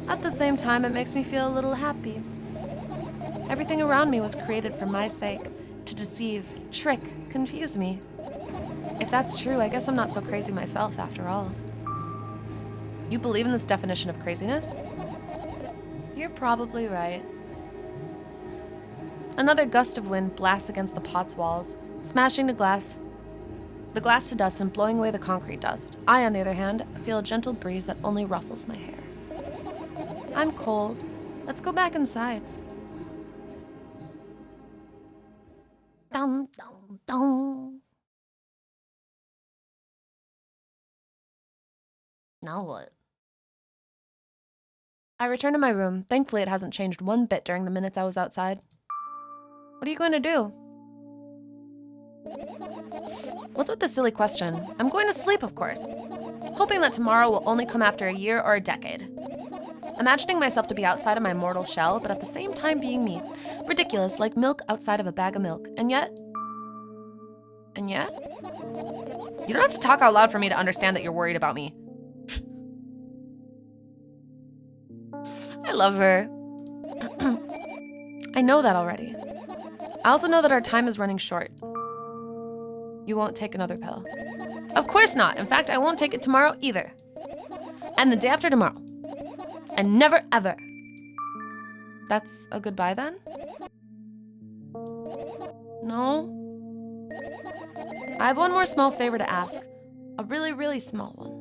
at the same time, it makes me feel a little happy. Everything around me was created for my sake, to deceive, trick, confuse me. If that's true, I guess I'm not so crazy myself after all. You believe in this definition of craziness? You're probably right. Another gust of wind blasts against the pot's walls, smashing the glass to dust and blowing away the concrete dust. I, on the other hand, feel a gentle breeze that only ruffles my hair. I'm cold. Let's go back inside. Dum, dum, dum. Now what? I return to my room. Thankfully, it hasn't changed one bit during the minutes I was outside. What are you going to do? What's with this silly question? I'm going to sleep, of course. Hoping that tomorrow will only come after a year or a decade. Imagining myself to be outside of my mortal shell, but at the same time being me. Ridiculous, like milk outside of a bag of milk. And yet? You don't have to talk out loud for me to understand that you're worried about me. I love her. I know that already. I also know that our time is running short. You won't take another pill. Of course not. In fact, I won't take it tomorrow either. And the day after tomorrow. And never ever. That's a goodbye then? No? I have one more small favor to ask. A really, really small one.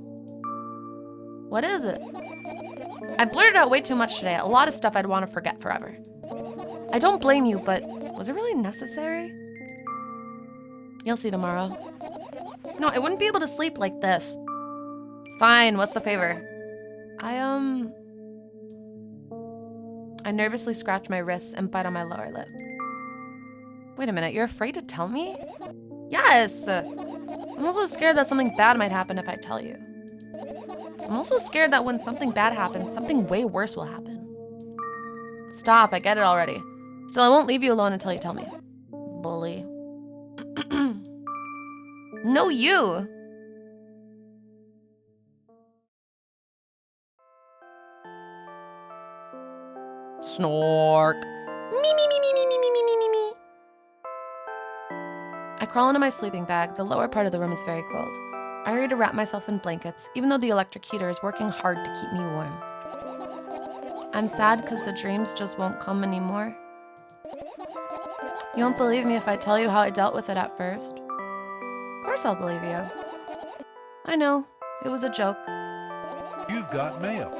What is it? I blurted out way too much today. A lot of stuff I'd want to forget forever. I don't blame you, but was it really necessary? You'll see tomorrow. No, I wouldn't be able to sleep like this. Fine, what's the favor? I nervously scratch my wrists and bite on my lower lip. Wait a minute, you're afraid to tell me? Yes! I'm also scared that something bad might happen if I tell you. I'm also scared that when something bad happens, something way worse will happen. Stop, I get it already. Still, I won't leave you alone until you tell me. Bully. No, you! Snork. Me, me, me, me, me, me, me, me, me, me. I crawl into my sleeping bag. The lower part of the room is very cold. I hurry to wrap myself in blankets, even though the electric heater is working hard to keep me warm. I'm sad because the dreams just won't come anymore. You won't believe me if I tell you how I dealt with it at first. Of course I'll believe you. I know, it was a joke. You've got mail.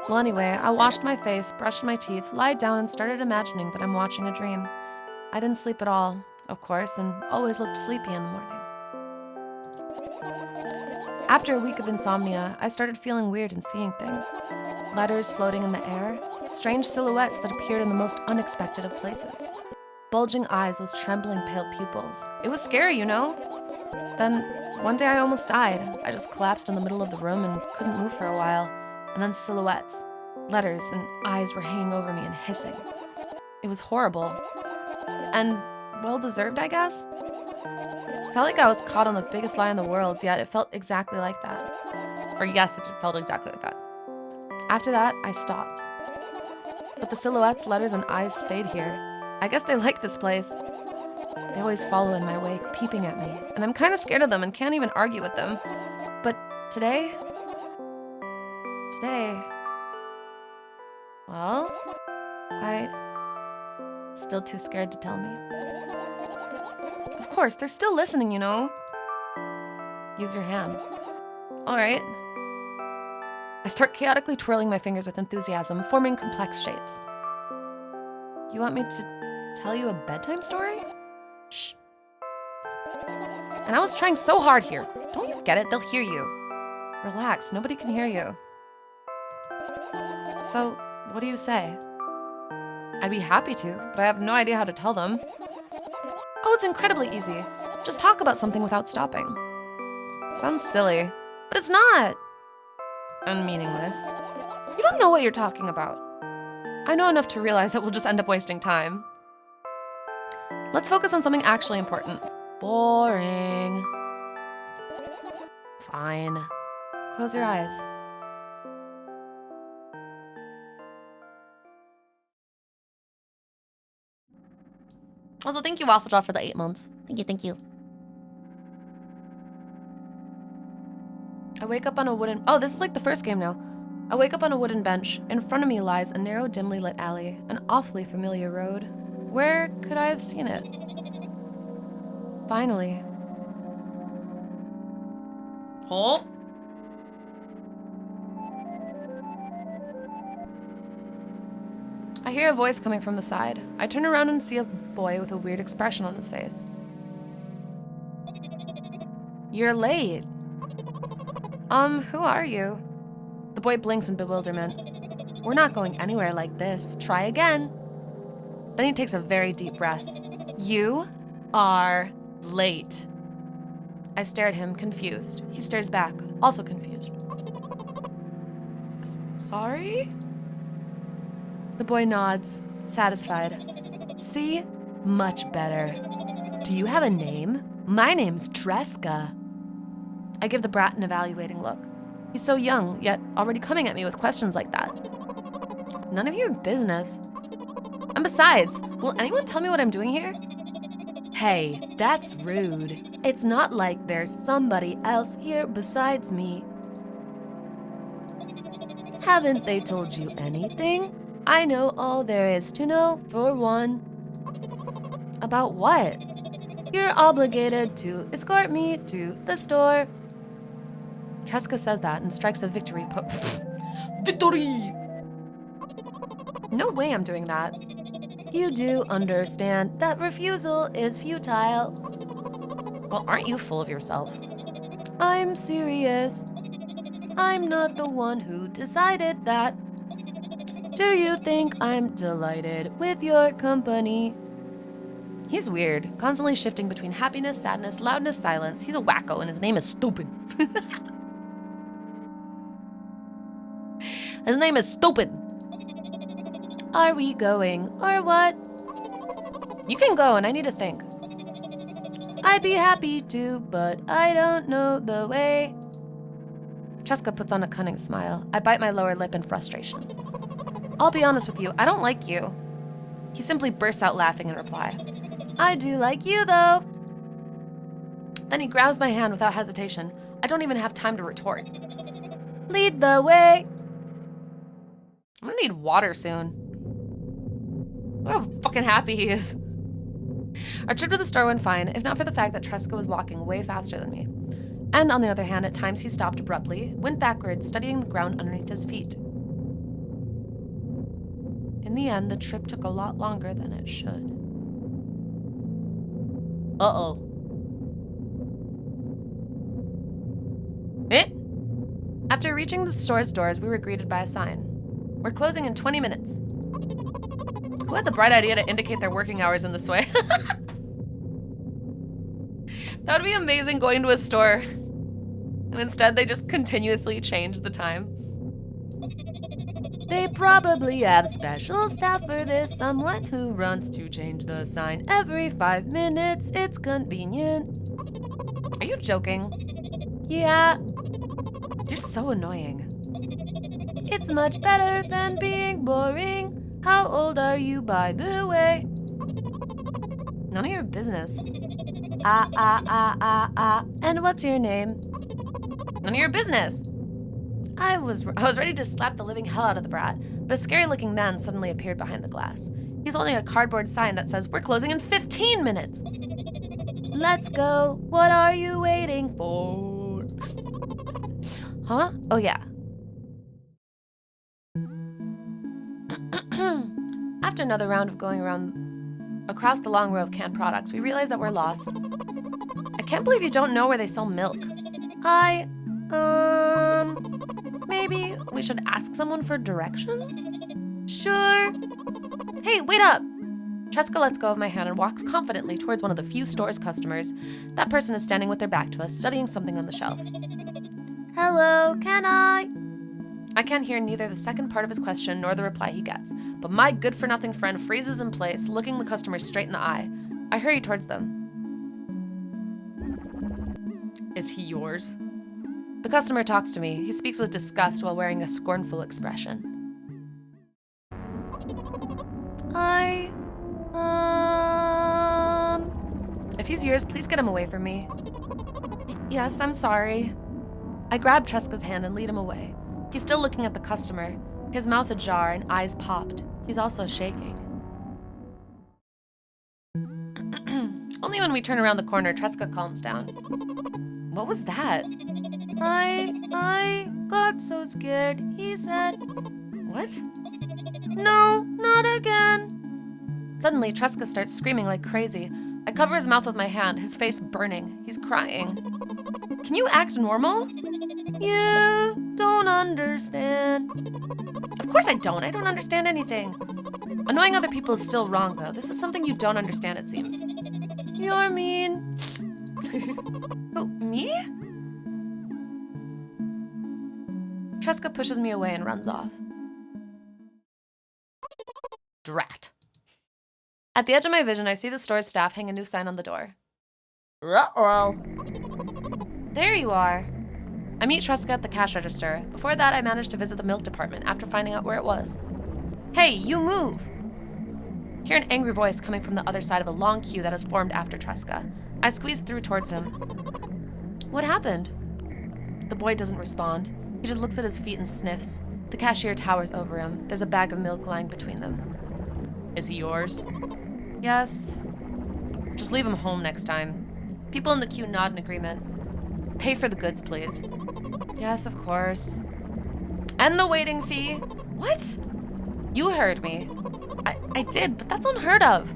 Well, anyway, I washed my face, brushed my teeth, lied down, and started imagining that I'm watching a dream. I didn't sleep at all, of course, and always looked sleepy in the morning. After a week of insomnia, I started feeling weird and seeing things. Letters floating in the air, strange silhouettes that appeared in the most unexpected of places. Bulging eyes with trembling pale pupils. It was scary, you know? Then, one day I almost died. I just collapsed in the middle of the room and couldn't move for a while. And then silhouettes, letters, and eyes were hanging over me and hissing. It was horrible. And well-deserved, I guess? Felt like I was caught on the biggest lie in the world, yet it felt exactly like that. Or yes, it felt exactly like that. After that, I stopped. But the silhouettes, letters, and eyes stayed here. I guess they like this place. They always follow in my wake, peeping at me, and I'm kind of scared of them and can't even argue with them. But today, well, still too scared to tell me. Of course, they're still listening, you know. Use your hand. All right. I start chaotically twirling my fingers with enthusiasm, forming complex shapes. You want me to tell you a bedtime story? Shh. And I was trying so hard here. Don't you get it? They'll hear you. Relax, nobody can hear you. So, what do you say? I'd be happy to, but I have no idea how to tell them. Oh, it's incredibly easy. Just talk about something without stopping. Sounds silly. But it's not. And meaningless. You don't know what you're talking about. I know enough to realize that we'll just end up wasting time. Let's focus on something actually important. Boring. Fine. Close your eyes. Also, thank you, Waffle Jaw, for the 8 months. Thank you. I wake up on a wooden... Oh, this is like the first game now. I wake up on a wooden bench. In front of me lies a narrow, dimly lit alley. An awfully familiar road. Where could I have seen it? Finally. Halt. I hear a voice coming from the side. I turn around and see a boy with a weird expression on his face. You're late. Who are you? The boy blinks in bewilderment. We're not going anywhere like this. Try again. Then he takes a very deep breath. You are late. I stare at him, confused. He stares back, also confused. Sorry? The boy nods, satisfied. See? Much better. Do you have a name? My name's Tresca. I give the brat an evaluating look. He's so young, yet already coming at me with questions like that. None of your business. And besides, will anyone tell me what I'm doing here? Hey, that's rude. It's not like there's somebody else here besides me. Haven't they told you anything? I know all there is to know, for one. About what? You're obligated to escort me to the store. Tresca says that and strikes a victory pose. Victory! No way I'm doing that. You do understand that refusal is futile. Well, aren't you full of yourself? I'm serious. I'm not the one who decided that. Do you think I'm delighted with your company? He's weird, constantly shifting between happiness, sadness, loudness, silence. He's a wacko and his name is stupid. His name is stupid. Are we going or what? You can go and I need to think. I'd be happy to, but I don't know the way. Tresca puts on a cunning smile. I bite my lower lip in frustration. I'll be honest with you, I don't like you. He simply bursts out laughing in reply. I do like you, though. Then he grabs my hand without hesitation. I don't even have time to retort. Lead the way. I'm gonna need water soon. Look how fucking happy he is. Our trip to the store went fine, if not for the fact that Tresca was walking way faster than me. And on the other hand, at times he stopped abruptly, went backwards, studying the ground underneath his feet. In the end, the trip took a lot longer than it should. Uh-oh. Eh? After reaching the store's doors, we were greeted by a sign. We're closing in 20 minutes. Who had the bright idea to indicate their working hours in this way? That would be amazing, going to a store and instead they just continuously change the time. They probably have special staff for this, someone who runs to change the sign every 5 minutes. It's convenient. Are you joking? Yeah. You're so annoying. It's much better than being boring. How old are you, by the way? None of your business. And what's your name? None of your business. I was ready to slap the living hell out of the brat, but a scary-looking man suddenly appeared behind the glass. He's holding a cardboard sign that says, "We're closing in 15 minutes." Let's go. What are you waiting for? Huh? Oh, yeah. After another round of going around across the long row of canned products, we realize that we're lost. I can't believe you don't know where they sell milk. Maybe we should ask someone for directions? Sure. Hey, wait up! Tresca lets go of my hand and walks confidently towards one of the few store's customers. That person is standing with their back to us, studying something on the shelf. Hello, can I? I can't hear neither the second part of his question nor the reply he gets, but my good-for-nothing friend freezes in place, looking the customer straight in the eye. I hurry towards them. Is he yours? The customer talks to me. He speaks with disgust while wearing a scornful expression. If he's yours, please get him away from me. Yes, I'm sorry. I grab Tresca's hand and lead him away. He's still looking at the customer, his mouth ajar and eyes popped. He's also shaking. Only when we turn around the corner, Tresca calms down. What was that? I got so scared, he said. What? No, not again. Suddenly, Tresca starts screaming like crazy. I cover his mouth with my hand, his face burning. He's crying. Can you act normal? You don't understand. Of course I don't. I don't understand anything. Annoying other people is still wrong, though. This is something you don't understand, it seems. You're mean. Who, me? Tresca pushes me away and runs off. Drat. At the edge of my vision, I see the store's staff hang a new sign on the door. Ruh-roh. There you are. I meet Tresca at the cash register. Before that, I managed to visit the milk department after finding out where it was. Hey, you move! Hear an angry voice coming from the other side of a long queue that has formed after Tresca. I squeeze through towards him. What happened? The boy doesn't respond. He just looks at his feet and sniffs. The cashier towers over him. There's a bag of milk lying between them. Is he yours? Yes. Just leave him home next time. People in the queue nod in agreement. Pay for the goods, please. Yes, of course. And the waiting fee. What? You heard me. I did, but that's unheard of.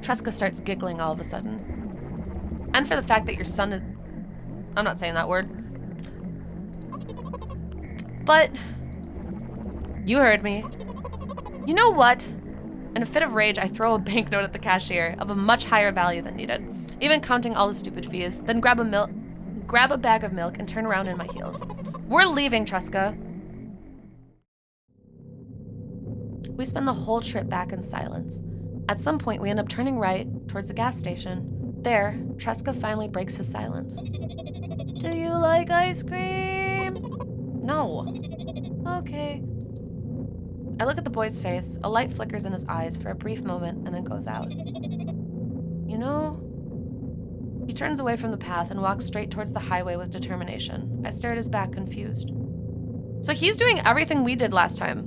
Tresca starts giggling all of a sudden. And for the fact that your son is... I'm not saying that word. But... You heard me. You know what? In a fit of rage, I throw a banknote at the cashier of a much higher value than needed, even counting all the stupid fees, then grab a bag of milk and turn around in my heels. We're leaving, Tresca. We spend the whole trip back in silence. At some point, we end up turning right towards the gas station. There, Tresca finally breaks his silence. Do you like ice cream? No. Okay. I look at the boy's face. A light flickers in his eyes for a brief moment and then goes out. You know... He turns away from the path and walks straight towards the highway with determination. I stare at his back, confused. So he's doing everything we did last time.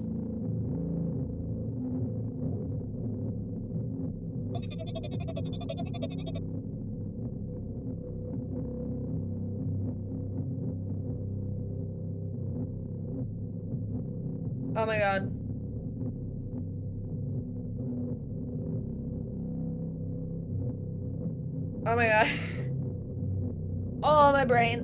Oh my god. Oh my god. Oh, my brain.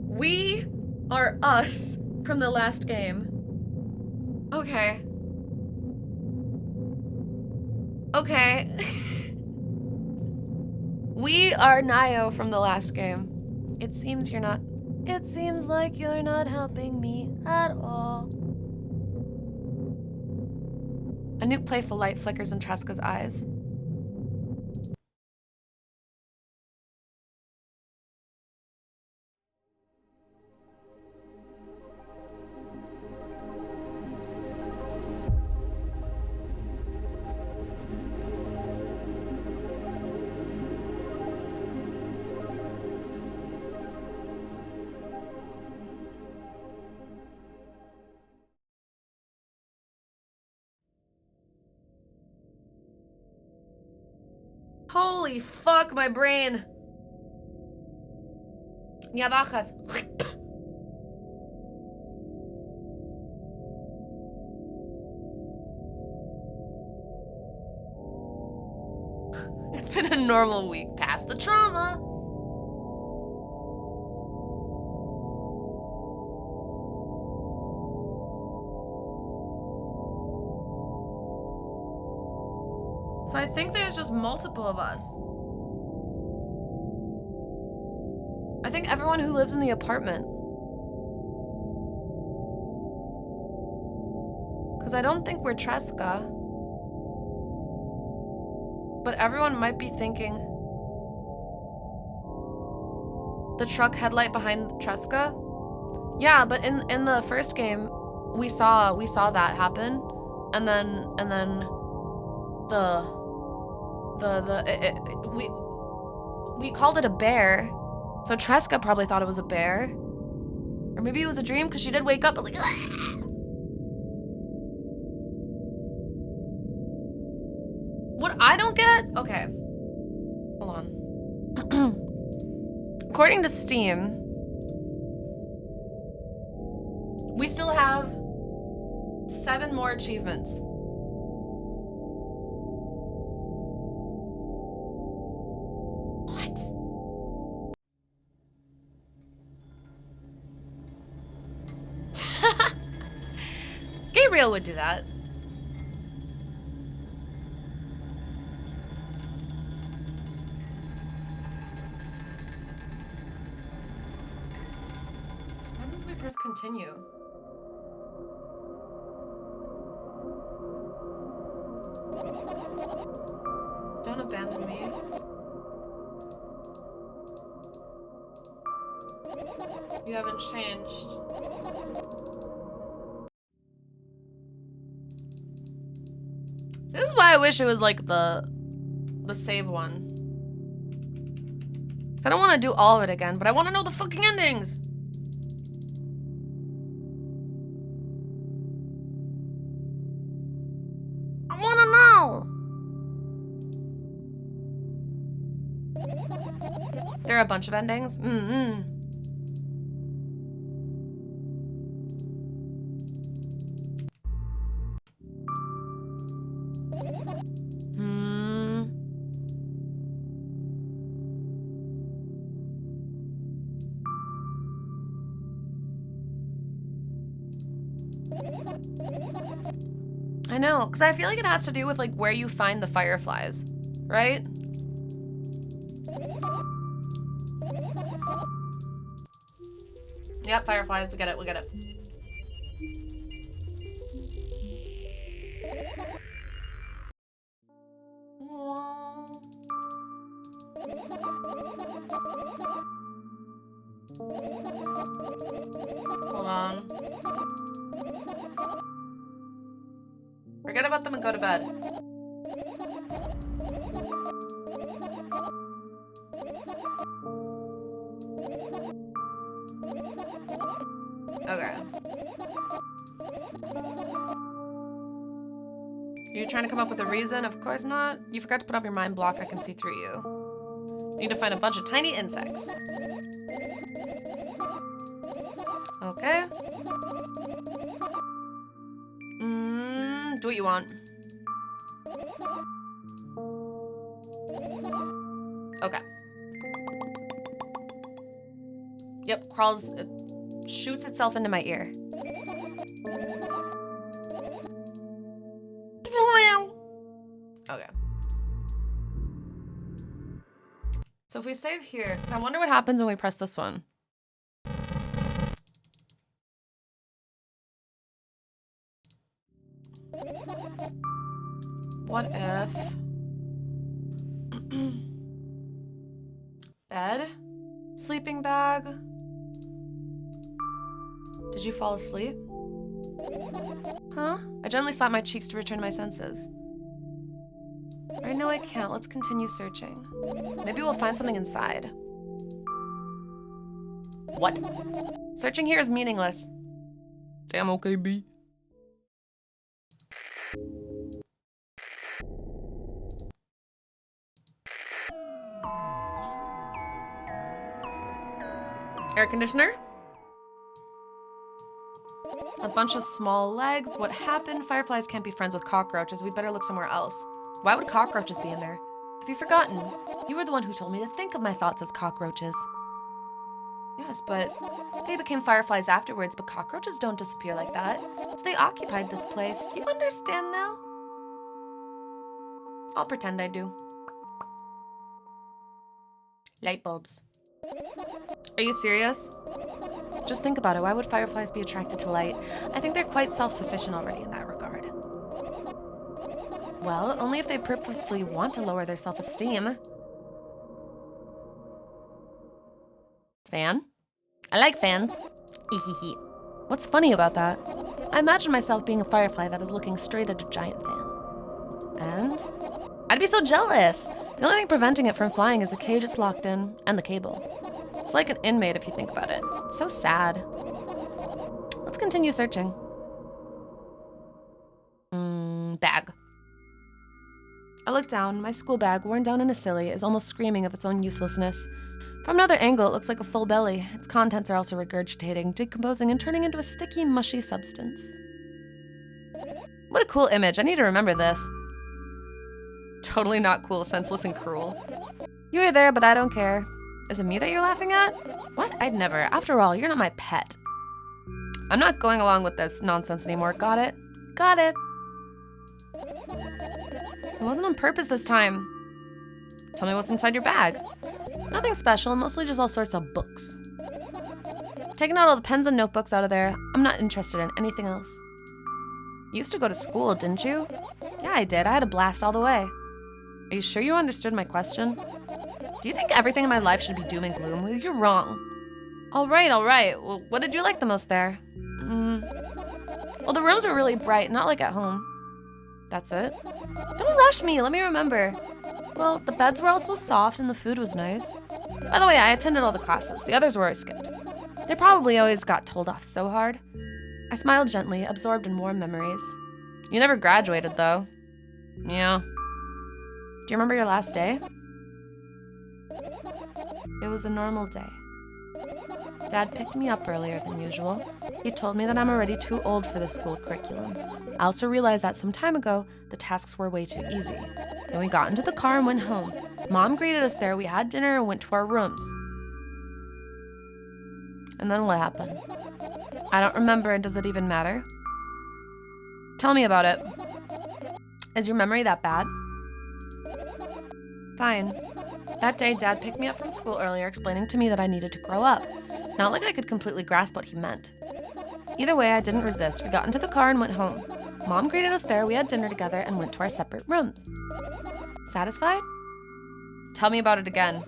We are us from the last game. Okay. Okay. We are Naiyo from the last game. It seems like you're not helping me at all. A new playful light flickers in Tresca's eyes. Holy fuck, my brain. Nyabajas. It's been a normal week past the trauma. So I think there's just multiple of us. I think everyone who lives in the apartment. Because I don't think we're Tresca. But everyone might be thinking the truck headlight behind Tresca. Yeah, but in the first game, we saw that happen, and then we called it a bear, so Tresca probably thought it was a bear, or maybe it was a dream because she did wake up but like. What I don't get, okay, hold on. According to Steam, we still have 7 more achievements. What? Gabriel would do that. What happens if we press continue? Don't abandon me. You haven't changed. This is why I wish it was like the save one. 'Cause I don't want to do all of it again, but I want to know the fucking endings. I want to know. There are a bunch of endings. I know, because I feel like it has to do with like where you find the fireflies, right? Yep, fireflies, we get it, we get it. Hold on. Forget about them and go to bed. Okay. You're trying to come up with a reason? Of course not. You forgot to put up your mind block. I can see through you. Need to find a bunch of tiny insects. Okay. Do what you want. Okay. Yep, crawls, it shoots itself into my ear. Okay. So if we save here, because I wonder what happens when we press this one. What if... Bed? Sleeping bag? Did you fall asleep? Huh? I gently slapped my cheeks to return to my senses. Right now I can't. Let's continue searching. Maybe we'll find something inside. What? Searching here is meaningless. Damn, okay, B. Air conditioner? A bunch of small legs. What happened? Fireflies can't be friends with cockroaches. We'd better look somewhere else. Why would cockroaches be in there? Have you forgotten? You were the one who told me to think of my thoughts as cockroaches. Yes, but they became fireflies afterwards, but cockroaches don't disappear like that. So they occupied this place. Do you understand now? I'll pretend I do. Light bulbs. Are you serious? Just think about it. Why would fireflies be attracted to light? I think they're quite self-sufficient already in that regard. Well, only if they purposefully want to lower their self-esteem. Fan? I like fans. What's funny about that? I imagine myself being a firefly that is looking straight at a giant fan. And? I'd be so jealous! The only thing preventing it from flying is a cage it's locked in, and the cable. It's like an inmate if you think about it. It's so sad. Let's continue searching. Bag. I look down. My school bag, worn down and silly, is almost screaming of its own uselessness. From another angle, it looks like a full belly. Its contents are also regurgitating, decomposing, and turning into a sticky, mushy substance. What a cool image. I need to remember this. Totally not cool, senseless, and cruel. You were there, but I don't care. Is it me that you're laughing at? What? I'd never. After all, you're not my pet. I'm not going along with this nonsense anymore. Got it? Got it. It wasn't on purpose this time. Tell me what's inside your bag. Nothing special, mostly just all sorts of books. Taking out all the pens and notebooks out of there. I'm not interested in anything else. You used to go to school, didn't you? Yeah, I did. I had a blast all the way. Are you sure you understood my question? Do you think everything in my life should be doom and gloom? Well, you're wrong. All right. Well, what did you like the most there? Well, the rooms were really bright, not like at home. That's it? Don't rush me, let me remember. Well, the beds were also soft and the food was nice. By the way, I attended all the classes. The others were I skipped. They probably always got told off so hard. I smiled gently, absorbed in warm memories. You never graduated, though. Yeah. Do you remember your last day? It was a normal day. Dad picked me up earlier than usual. He told me that I'm already too old for the school curriculum. I also realized that some time ago, the tasks were way too easy. Then we got into the car and went home. Mom greeted us there, we had dinner and went to our rooms. And then what happened? I don't remember, and does it even matter? Tell me about it. Is your memory that bad? Fine. That day, Dad picked me up from school earlier, explaining to me that I needed to grow up. It's not like I could completely grasp what he meant. Either way, I didn't resist. We got into the car and went home. Mom greeted us there, we had dinner together, and went to our separate rooms. Satisfied? Tell me about it again.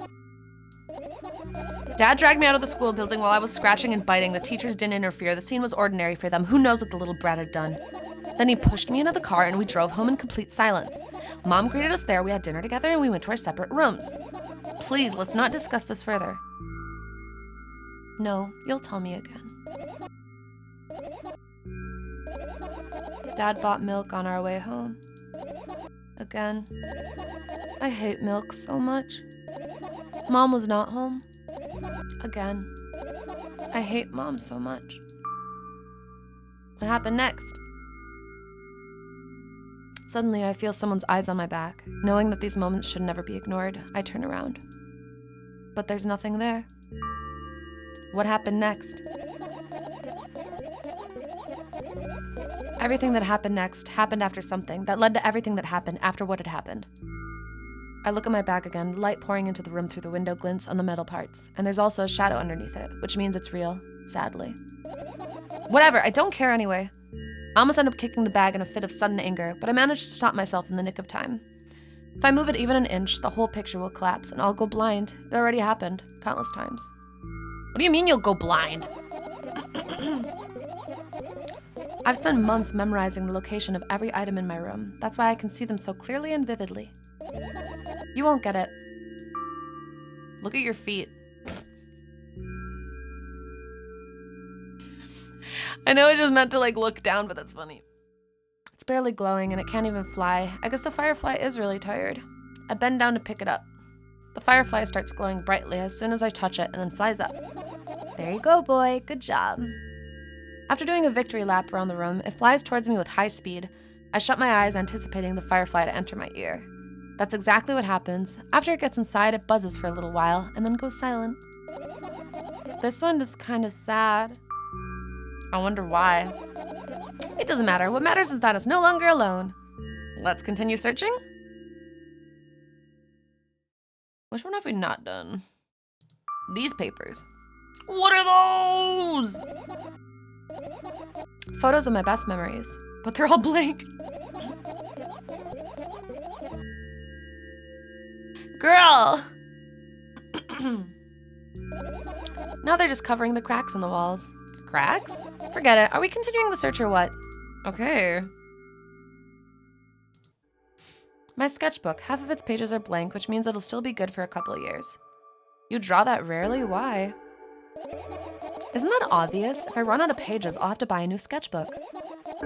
Dad dragged me out of the school building while I was scratching and biting. The teachers didn't interfere. The scene was ordinary for them. Who knows what the little brat had done? Then he pushed me into the car and we drove home in complete silence. Mom greeted us there, we had dinner together, and we went to our separate rooms. Please, let's not discuss this further. No, you'll tell me again. Dad bought milk on our way home. Again. I hate milk so much. Mom was not home. Again. I hate Mom so much. What happened next? Suddenly, I feel someone's eyes on my back. Knowing that these moments should never be ignored, I turn around. But there's nothing there. What happened next? Everything that happened next happened after something that led to everything that happened after what had happened. I look at my back again, light pouring into the room through the window glints on the metal parts, and there's also a shadow underneath it, which means it's real, sadly. Whatever, I don't care anyway. I almost end up kicking the bag in a fit of sudden anger, but I managed to stop myself in the nick of time. If I move it even an inch, the whole picture will collapse and I'll go blind. It already happened, countless times. What do you mean you'll go blind? I've spent months memorizing the location of every item in my room. That's why I can see them so clearly and vividly. You won't get it. Look at your feet. I know I just meant to look down, but that's funny. It's barely glowing and it can't even fly. I guess the firefly is really tired. I bend down to pick it up. The firefly starts glowing brightly as soon as I touch it and then flies up. There you go, boy. Good job. After doing a victory lap around the room, it flies towards me with high speed. I shut my eyes, anticipating the firefly to enter my ear. That's exactly what happens. After it gets inside, it buzzes for a little while and then goes silent. This one is kind of sad. I wonder why. It doesn't matter. What matters is that it's no longer alone. Let's continue searching? Which one have we not done? These papers. What are those? Photos of my best memories, but they're all blank. Girl! Now they're just covering the cracks in the walls. Cracks? Forget it. Are we continuing the search or what? Okay. My sketchbook. Half of its pages are blank, which means it'll still be good for a couple of years. You draw that rarely? Why? Isn't that obvious? If I run out of pages, I'll have to buy a new sketchbook.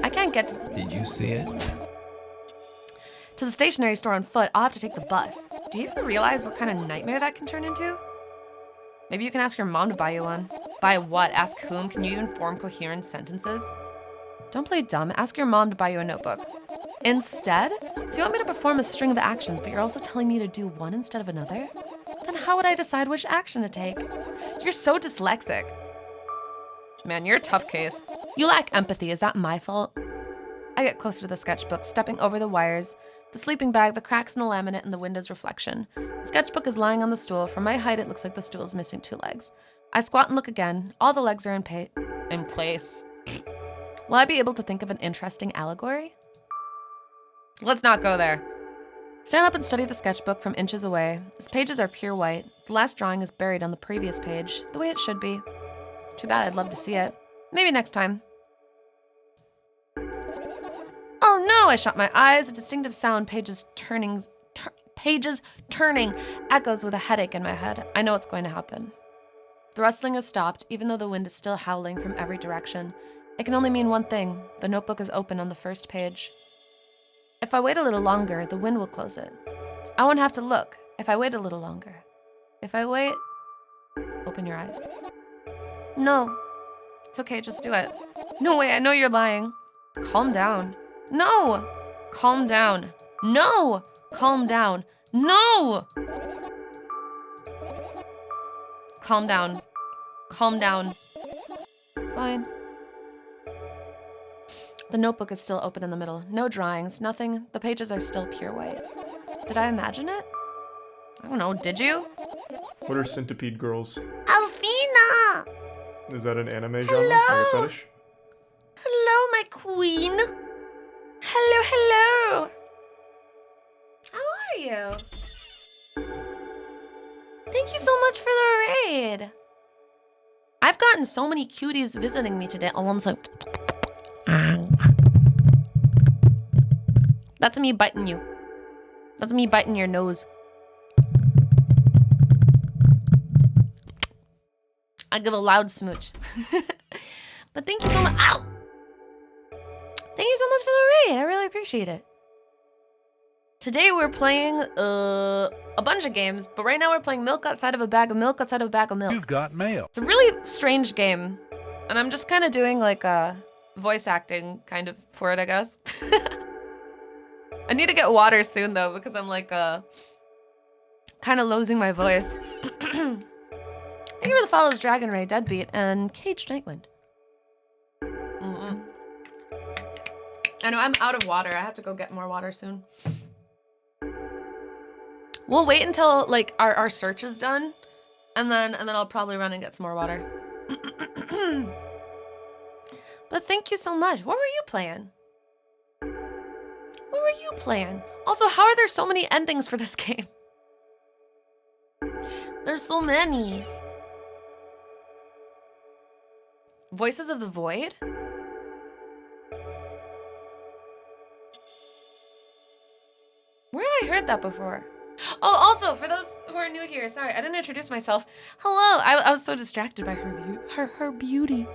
I can't get to... Did you see it? To the stationery store on foot, I'll have to take the bus. Do you even realize what kind of nightmare that can turn into? Maybe you can ask your mom to buy you one. Buy what? Ask whom? Can you even form coherent sentences? Don't play dumb. Ask your mom to buy you a notebook. Instead? So you want me to perform a string of actions, but you're also telling me to do one instead of another? Then how would I decide which action to take? You're so dyslexic. Man, you're a tough case. You lack empathy. Is that my fault? I get closer to the sketchbook, stepping over the wires, the sleeping bag, the cracks in the laminate, and the window's reflection. The sketchbook is lying on the stool. From my height, it looks like the stool is missing 2 legs. I squat and look again. All the legs are in place. Will I be able to think of an interesting allegory? Let's not go there. Stand up and study the sketchbook from inches away. Its pages are pure white. The last drawing is buried on the previous page, the way it should be. Too bad, I'd love to see it. Maybe next time. Oh no, I shut my eyes. A distinctive sound, pages turning, echoes with a headache in my head. I know what's going to happen. The rustling has stopped, even though the wind is still howling from every direction. It can only mean one thing. The notebook is open on the first page. If I wait a little longer, the wind will close it. I won't have to look. If I wait a little longer. If I wait... Open your eyes. No. It's okay, just do it. No way, I know you're lying. Calm down. No! Calm down. No! Calm down. No! Calm down. Calm down. Fine. The notebook is still open in the middle. No drawings, nothing. The pages are still pure white. Did I imagine it? I don't know, did you? What are centipede girls? Alfina! Is that an anime genre? Like a fetish? Hello, my queen. Hello, hello. How are you? Thank you so much for the raid. I've gotten so many cuties visiting me today. Oh, one's like... That's me biting you. That's me biting your nose. I give a loud smooch. But thank you so much. Ow! Thank you so much for the raid. I really appreciate it. Today we're playing a bunch of games, but right now we're playing milk outside of a bag of milk outside of a bag of milk. You've got mail. It's a really strange game, and I'm just kind of doing like a voice acting kind of for it, I guess. I need to get water soon though, because I'm like kind of losing my voice. Thank you for the follows, Dragon Ray, Deadbeat, and Caged Nightwind. I know I'm out of water. I have to go get more water soon. We'll wait until like our search is done, and then I'll probably run and get some more water. But thank you so much. What were you playing? What were you playing? Also, how are there so many endings for this game? There's so many. Voices of the Void? Where have I heard that before? Oh, also, for those who are new here, sorry, I didn't introduce myself. Hello, I was so distracted by her beauty.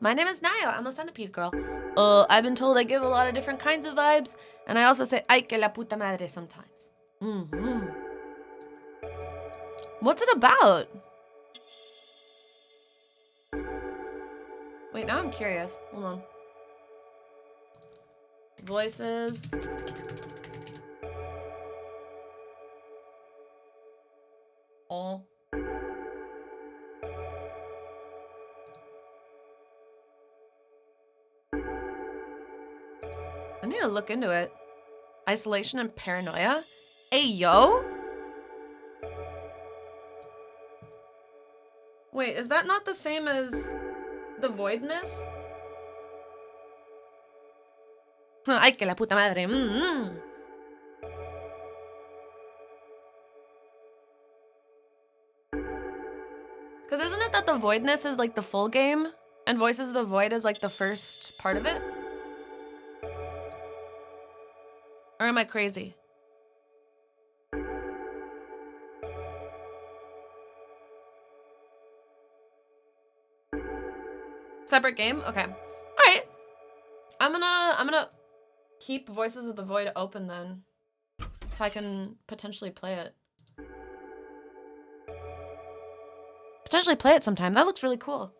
My name is Naiyo, I'm a centipede girl. I've been told I give a lot of different kinds of vibes, and I also say, ay que la puta madre sometimes. What's it about? Wait, now I'm curious. Hold on. Voices. All. I need to look into it. Isolation and paranoia? Ayo? Wait, is that not the same as the voidness? Ay, que la puta madre. Because isn't it that the voidness is like the full game? And Voices of the Void is like the first part of it? Or am I crazy? Separate game? Okay. Alright. I'm gonna keep Voices of the Void open then. So I can potentially play it. Potentially play it sometime. That looks really cool.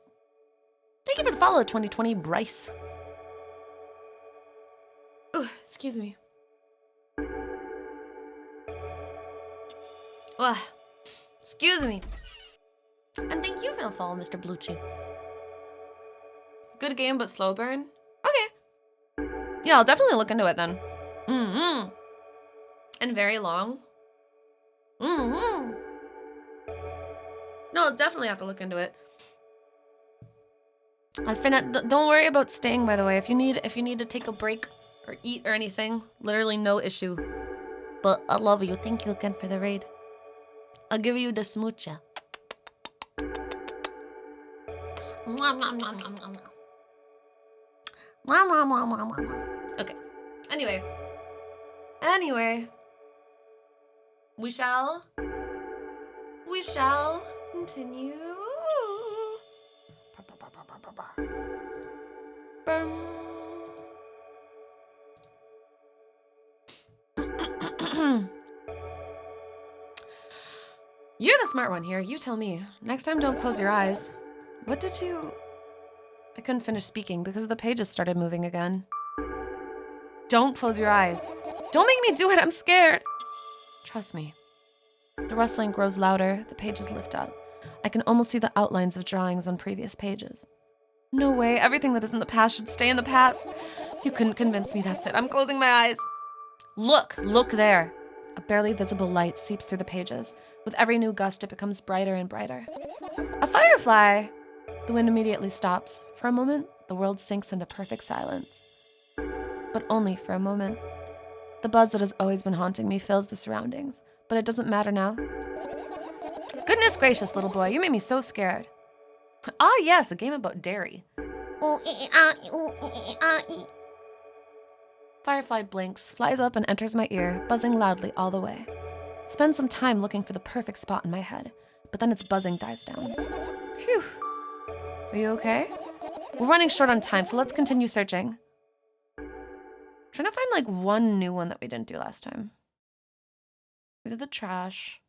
Thank you for the follow, 2020 Bryce. Ooh, excuse me. Ugh. Excuse me. And thank you for the follow, Mr. Bluetooth. Good game, but slow burn? Okay. Yeah, I'll definitely look into it then. And very long. No, I'll definitely have to look into it. Don't worry about staying, by the way. If you need to take a break or eat or anything, literally no issue. But I love you. Thank you again for the raid. I'll give you the smoocha. Okay. Anyway. We shall continue. You're the smart one here. You tell me. Next time, don't close your eyes. What did you... I couldn't finish speaking because the pages started moving again. Don't close your eyes. Don't make me do it. I'm scared. Trust me. The rustling grows louder. The pages lift up. I can almost see the outlines of drawings on previous pages. No way. Everything that is in the past should stay in the past. You couldn't convince me. That's it. I'm closing my eyes. Look there. A barely visible light seeps through the pages. With every new gust, it becomes brighter and brighter. A firefly! The wind immediately stops. For a moment, the world sinks into perfect silence. But only for a moment. The buzz that has always been haunting me fills the surroundings, but it doesn't matter now. Goodness gracious, little boy, you made me so scared. Ah, yes, a game about dairy. Firefly blinks, flies up and enters my ear, buzzing loudly all the way. Spend some time looking for the perfect spot in my head, but then its buzzing dies down. Phew. Are you okay? We're running short on time, so let's continue searching. Trying to find like one new one that we didn't do last time. We did the trash.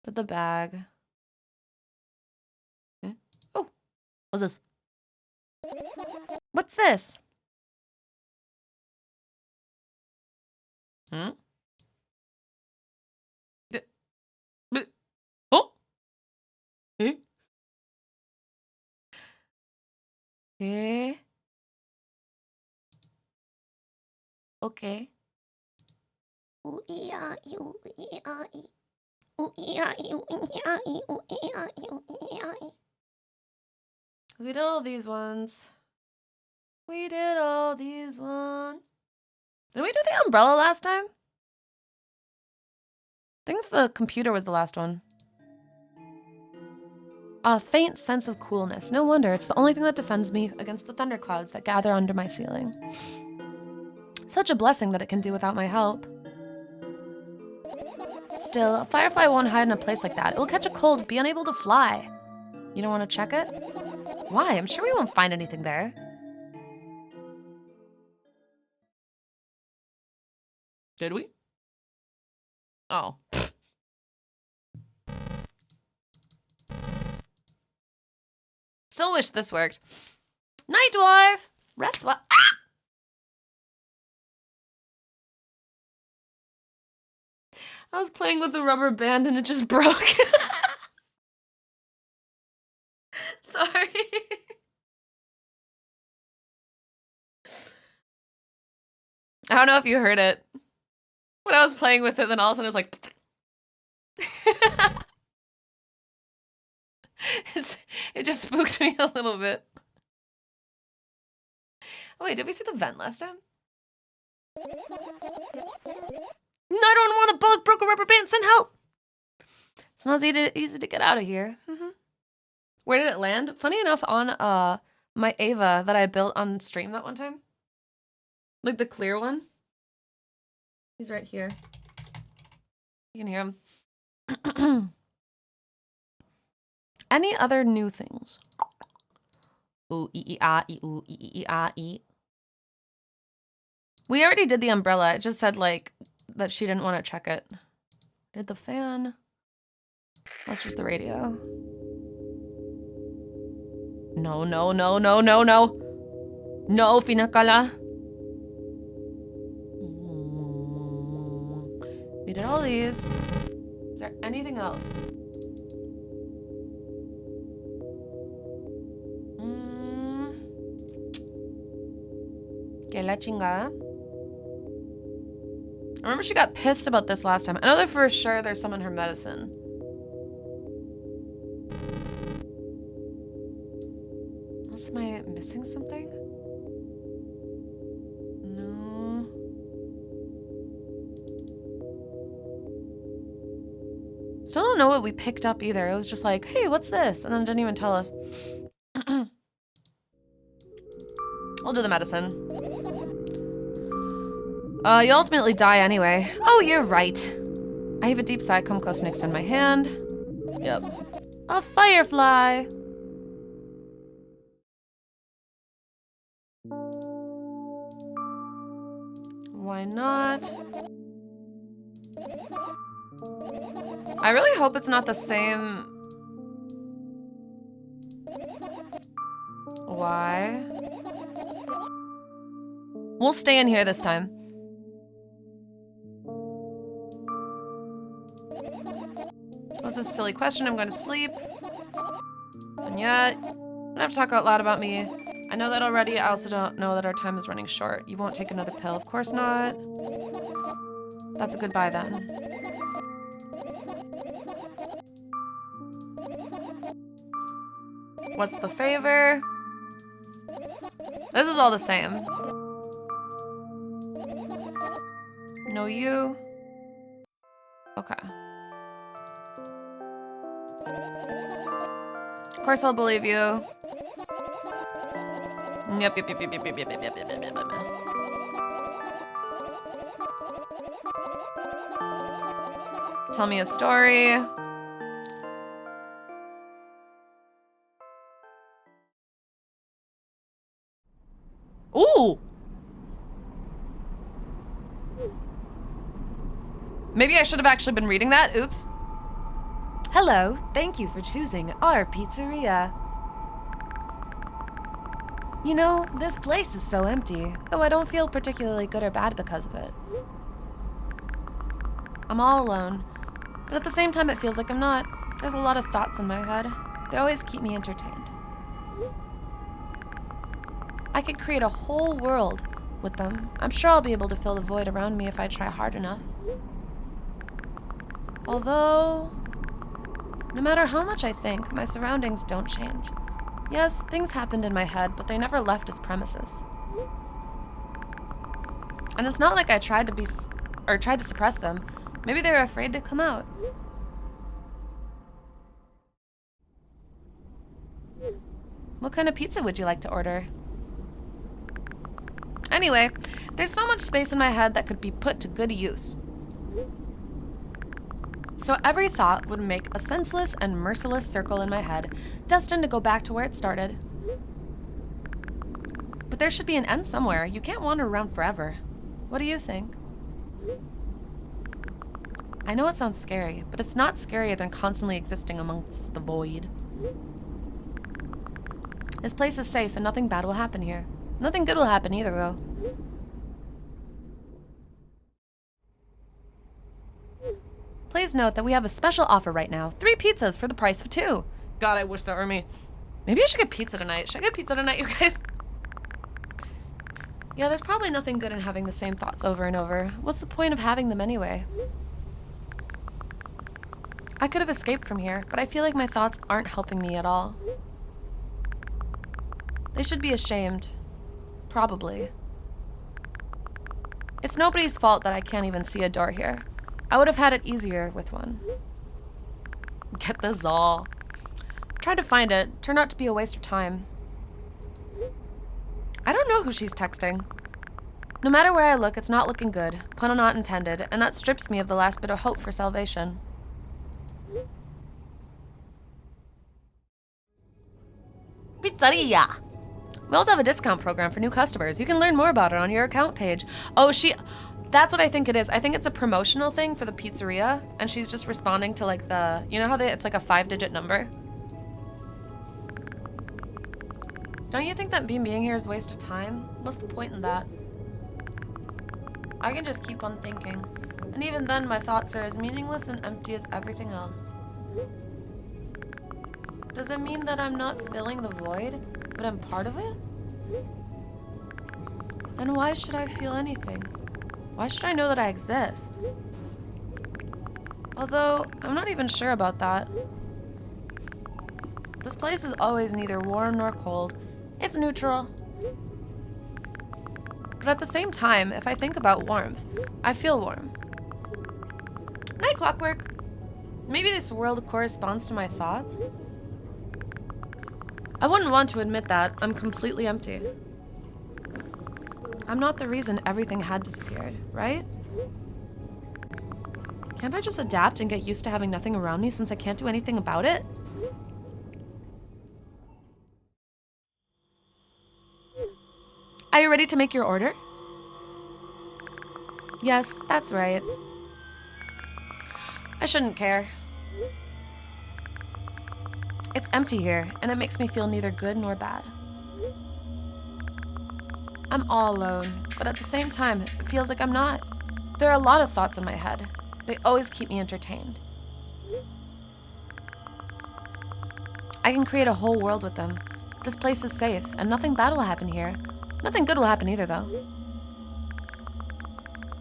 Did the bag. Eh? Oh, what's this? What's this? Hmm? Oh? Eh? Eh? Okay. We did all these ones. We did all these ones. Did we do the umbrella last time? I think the computer was the last one. A faint sense of coolness. No wonder, it's the only thing that defends me against the thunderclouds that gather under my ceiling. Such a blessing that it can do without my help. Still, a firefly won't hide in a place like that. It will catch a cold, be unable to fly. You don't want to check it? Why? I'm sure we won't find anything there. Did we? Oh. Still wish this worked. Night dwarf! Rest well. Ah! I was playing with the rubber band and it just broke. Sorry. I don't know if you heard it. When I was playing with it, then all of a sudden it was like... it just spooked me a little bit. Oh wait, did we see the vent last time? No, I don't want a bug, broke a rubber band, send help! It's not easy to get out of here. Where did it land? Funny enough, on my Ava that I built on stream that one time. Like the clear one. He's right here. You can hear him. Any other new things? Ooh, ah, ooh, ah, We already did the umbrella. It just said, like, that she didn't want to check it. Did the fan. That's just the radio. No, no, no, no, no, no. No, Finakala. We did all these. Is there anything else? Que la chinga. I remember she got pissed about this last time. I know that for sure there's some in her medicine. Unless am I missing something? No. Still don't know what we picked up either. It was just like, hey, what's this? And then didn't even tell us. We'll do the medicine. You ultimately die anyway. Oh, you're right. I heave a deep sigh, come close and extend my hand. Yep. A firefly. Why not? I really hope it's not the same. Why? We'll stay in here this time. What's this silly question? I'm going to sleep. And yet, I don't have to talk out loud about me. I know that already. I also don't know that our time is running short. You won't take another pill? Of course not. That's a goodbye then. What's the favor? This is all the same. No you. Okay. Of course I'll believe you. Yep. Tell me a story. Ooh! Maybe I should have actually been reading that. Oops. Hello, thank you for choosing our pizzeria. You know, this place is so empty, though I don't feel particularly good or bad because of it. I'm all alone, but at the same time it feels like I'm not. There's a lot of thoughts in my head. They always keep me entertained. I could create a whole world with them. I'm sure I'll be able to fill the void around me if I try hard enough. Although, no matter how much I think, my surroundings don't change. Yes, things happened in my head, but they never left its premises. And it's not like I tried to suppress them. Maybe they were afraid to come out. What kind of pizza would you like to order? Anyway, there's so much space in my head that could be put to good use. So every thought would make a senseless and merciless circle in my head, destined to go back to where it started. But there should be an end somewhere. You can't wander around forever. What do you think? I know it sounds scary, but it's not scarier than constantly existing amongst the void. This place is safe and nothing bad will happen here. Nothing good will happen either, though. Please note that we have a special offer right now. 3 pizzas for the price of 2. God, I wish that were me. Maybe I should get pizza tonight. Should I get pizza tonight, you guys? Yeah, there's probably nothing good in having the same thoughts over and over. What's the point of having them anyway? I could have escaped from here, but I feel like my thoughts aren't helping me at all. They should be ashamed. Probably. It's nobody's fault that I can't even see a door here. I would have had it easier with one. Get the Zol. Tried to find it. Turned out to be a waste of time. I don't know who she's texting. No matter where I look, it's not looking good. Pun not intended, and that strips me of the last bit of hope for salvation. Pizzeria! We also have a discount program for new customers. You can learn more about it on your account page. Oh, that's what I think it is. I think it's a promotional thing for the pizzeria, and she's just responding to like you know how it's like a 5-digit number? Don't you think that being here is a waste of time? What's the point in that? I can just keep on thinking. And even then, my thoughts are as meaningless and empty as everything else. Does it mean that I'm not filling the void, but I'm part of it? Then why should I feel anything? Why should I know that I exist? Although, I'm not even sure about that. This place is always neither warm nor cold. It's neutral. But at the same time, if I think about warmth, I feel warm. Night, Clockwork. Maybe this world corresponds to my thoughts? I wouldn't want to admit that. I'm completely empty. I'm not the reason everything had disappeared, right? Can't I just adapt and get used to having nothing around me since I can't do anything about it? Are you ready to make your order? Yes, that's right. I shouldn't care. It's empty here, and it makes me feel neither good nor bad. I'm all alone, but at the same time, it feels like I'm not. There are a lot of thoughts in my head. They always keep me entertained. I can create a whole world with them. This place is safe, and nothing bad will happen here. Nothing good will happen either, though.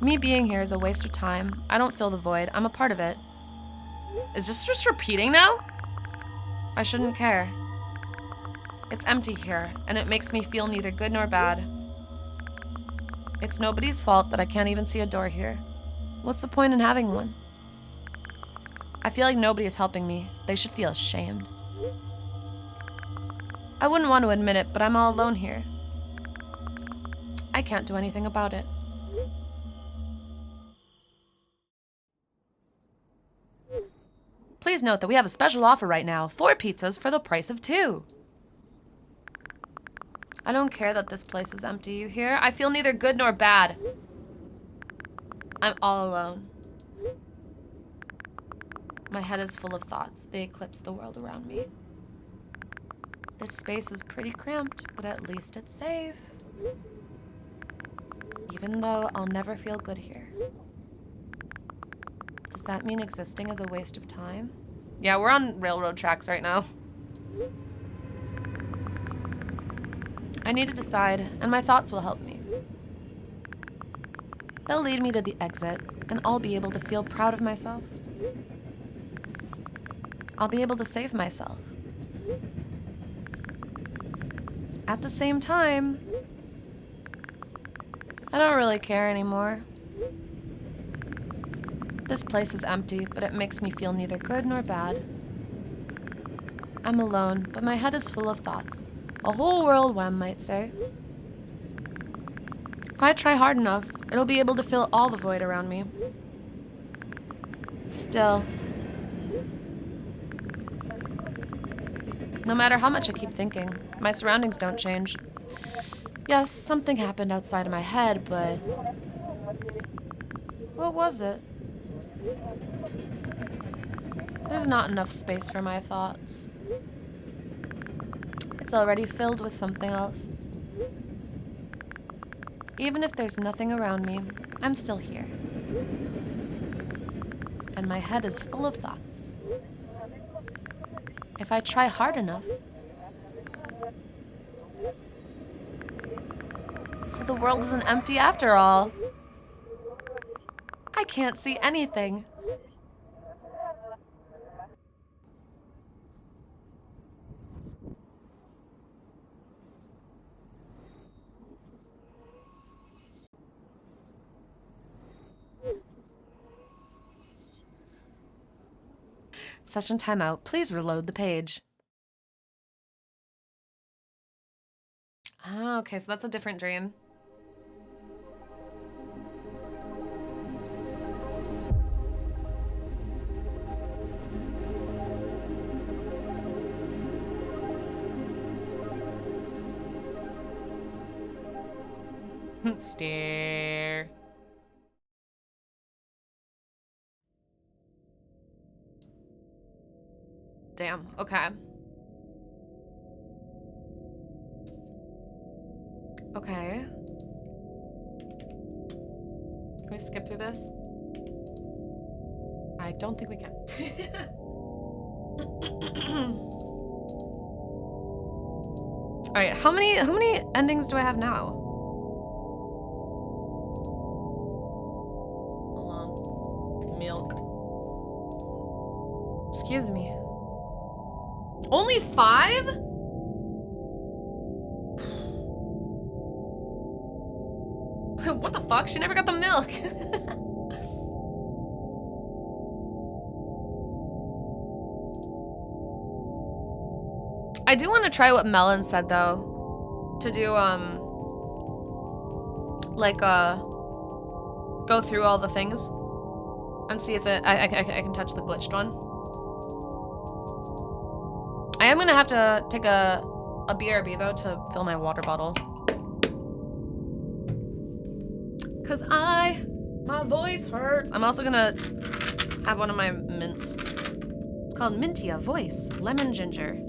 Me being here is a waste of time. I don't fill the void. I'm a part of it. Is this just repeating now? I shouldn't care. It's empty here, and it makes me feel neither good nor bad. It's nobody's fault that I can't even see a door here. What's the point in having one? I feel like nobody is helping me. They should feel ashamed. I wouldn't want to admit it, but I'm all alone here. I can't do anything about it. Please note that we have a special offer right now. 4 pizzas for the price of 2. I don't care that this place is empty, you hear? I feel neither good nor bad. I'm all alone. My head is full of thoughts. They eclipse the world around me. This space is pretty cramped, but at least it's safe. Even though I'll never feel good here. Does that mean existing is a waste of time? Yeah, we're on railroad tracks right now. I need to decide, and my thoughts will help me. They'll lead me to the exit, and I'll be able to feel proud of myself. I'll be able to save myself. At the same time, I don't really care anymore. This place is empty, but it makes me feel neither good nor bad. I'm alone, but my head is full of thoughts. A whole whirlwind, might say. If I try hard enough, it'll be able to fill all the void around me. Still, no matter how much I keep thinking, my surroundings don't change. Yes, something happened outside of my head, but what was it? There's not enough space for my thoughts. It's already filled with something else. Even if there's nothing around me, I'm still here. And my head is full of thoughts. If I try hard enough, So the world isn't empty after all. I can't see anything. Session timeout. Please reload the page. Ah, okay, so that's a different dream. Stare. Damn, okay. Okay. Can we skip through this? I don't think we can. All right, how many endings do I have now? Hold on. Milk. Excuse me. Only 5? What the fuck? She never got the milk. I do want to try what Melon said though. To do like go through all the things and see if I can touch the glitched one. I am gonna have to take a BRB though to fill my water bottle. Cause my voice hurts. I'm also gonna have one of my mints. It's called Mintia Voice, lemon ginger.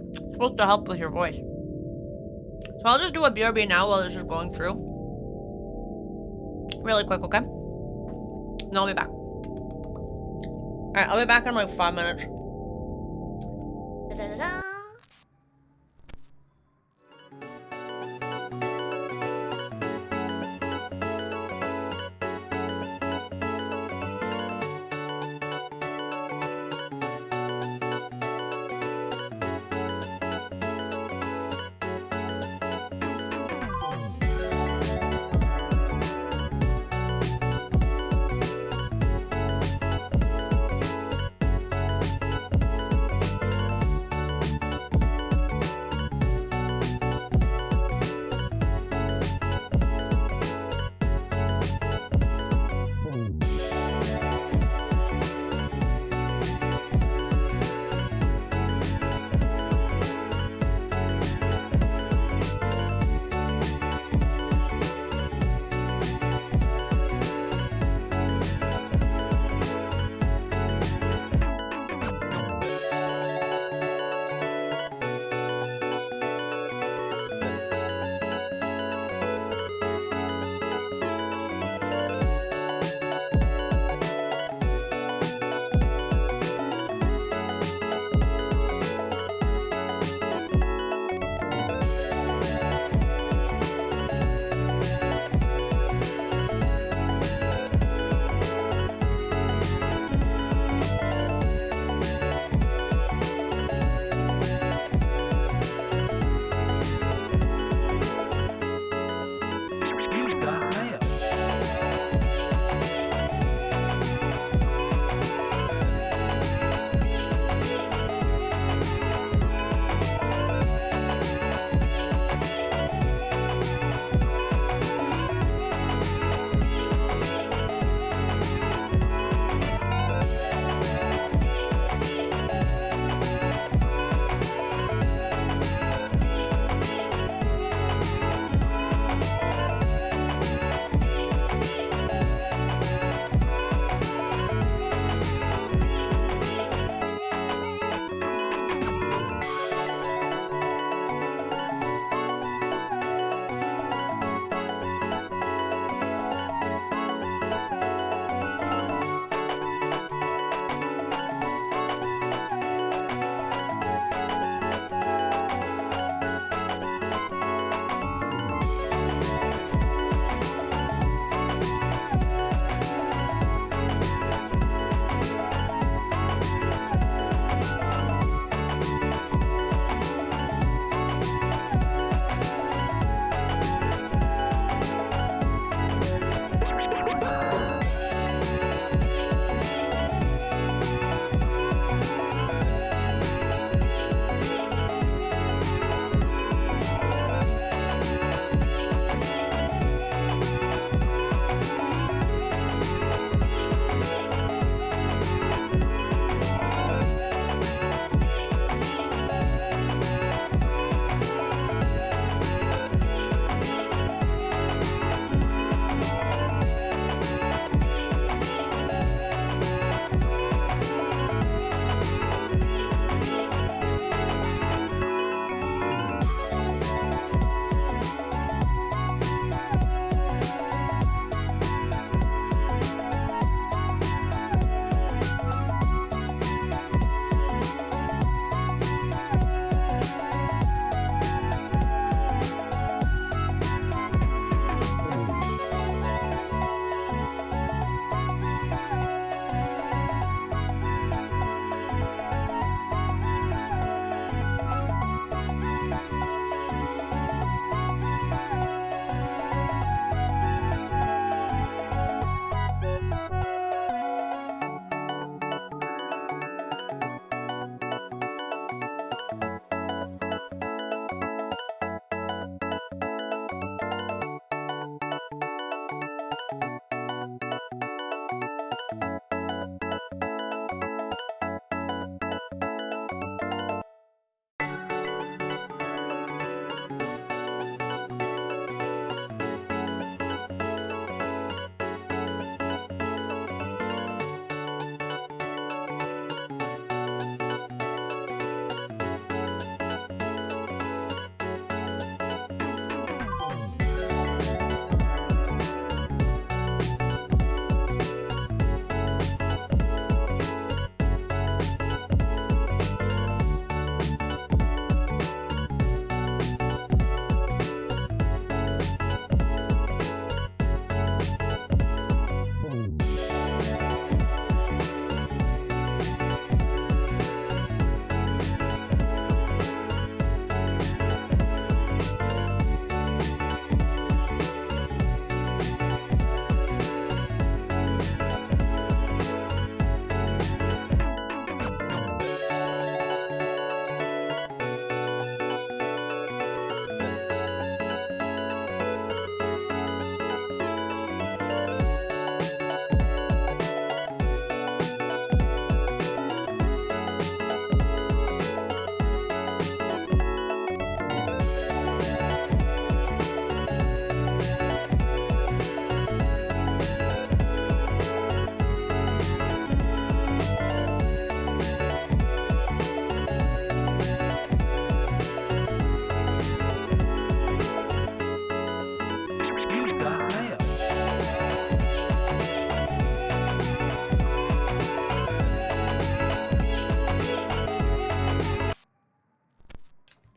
It's supposed to help with your voice. So I'll just do a BRB now while this is going through. Really quick, okay? And I'll be back. Alright, I'll be back in like 5 minutes. Da-da-da-da.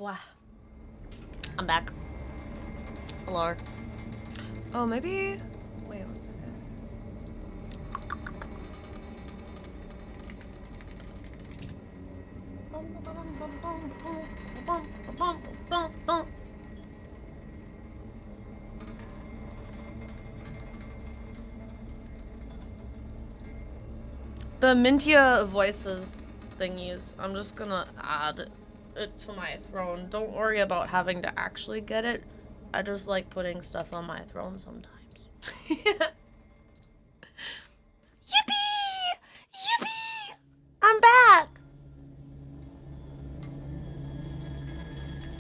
Wow. I'm back. Hello. Oh, maybe... Wait, one second. The Mintia voices thingies, I'm just gonna add it to my throne. Don't worry about having to actually get it. I just like putting stuff on my throne sometimes. Yippee! Yippee! I'm back!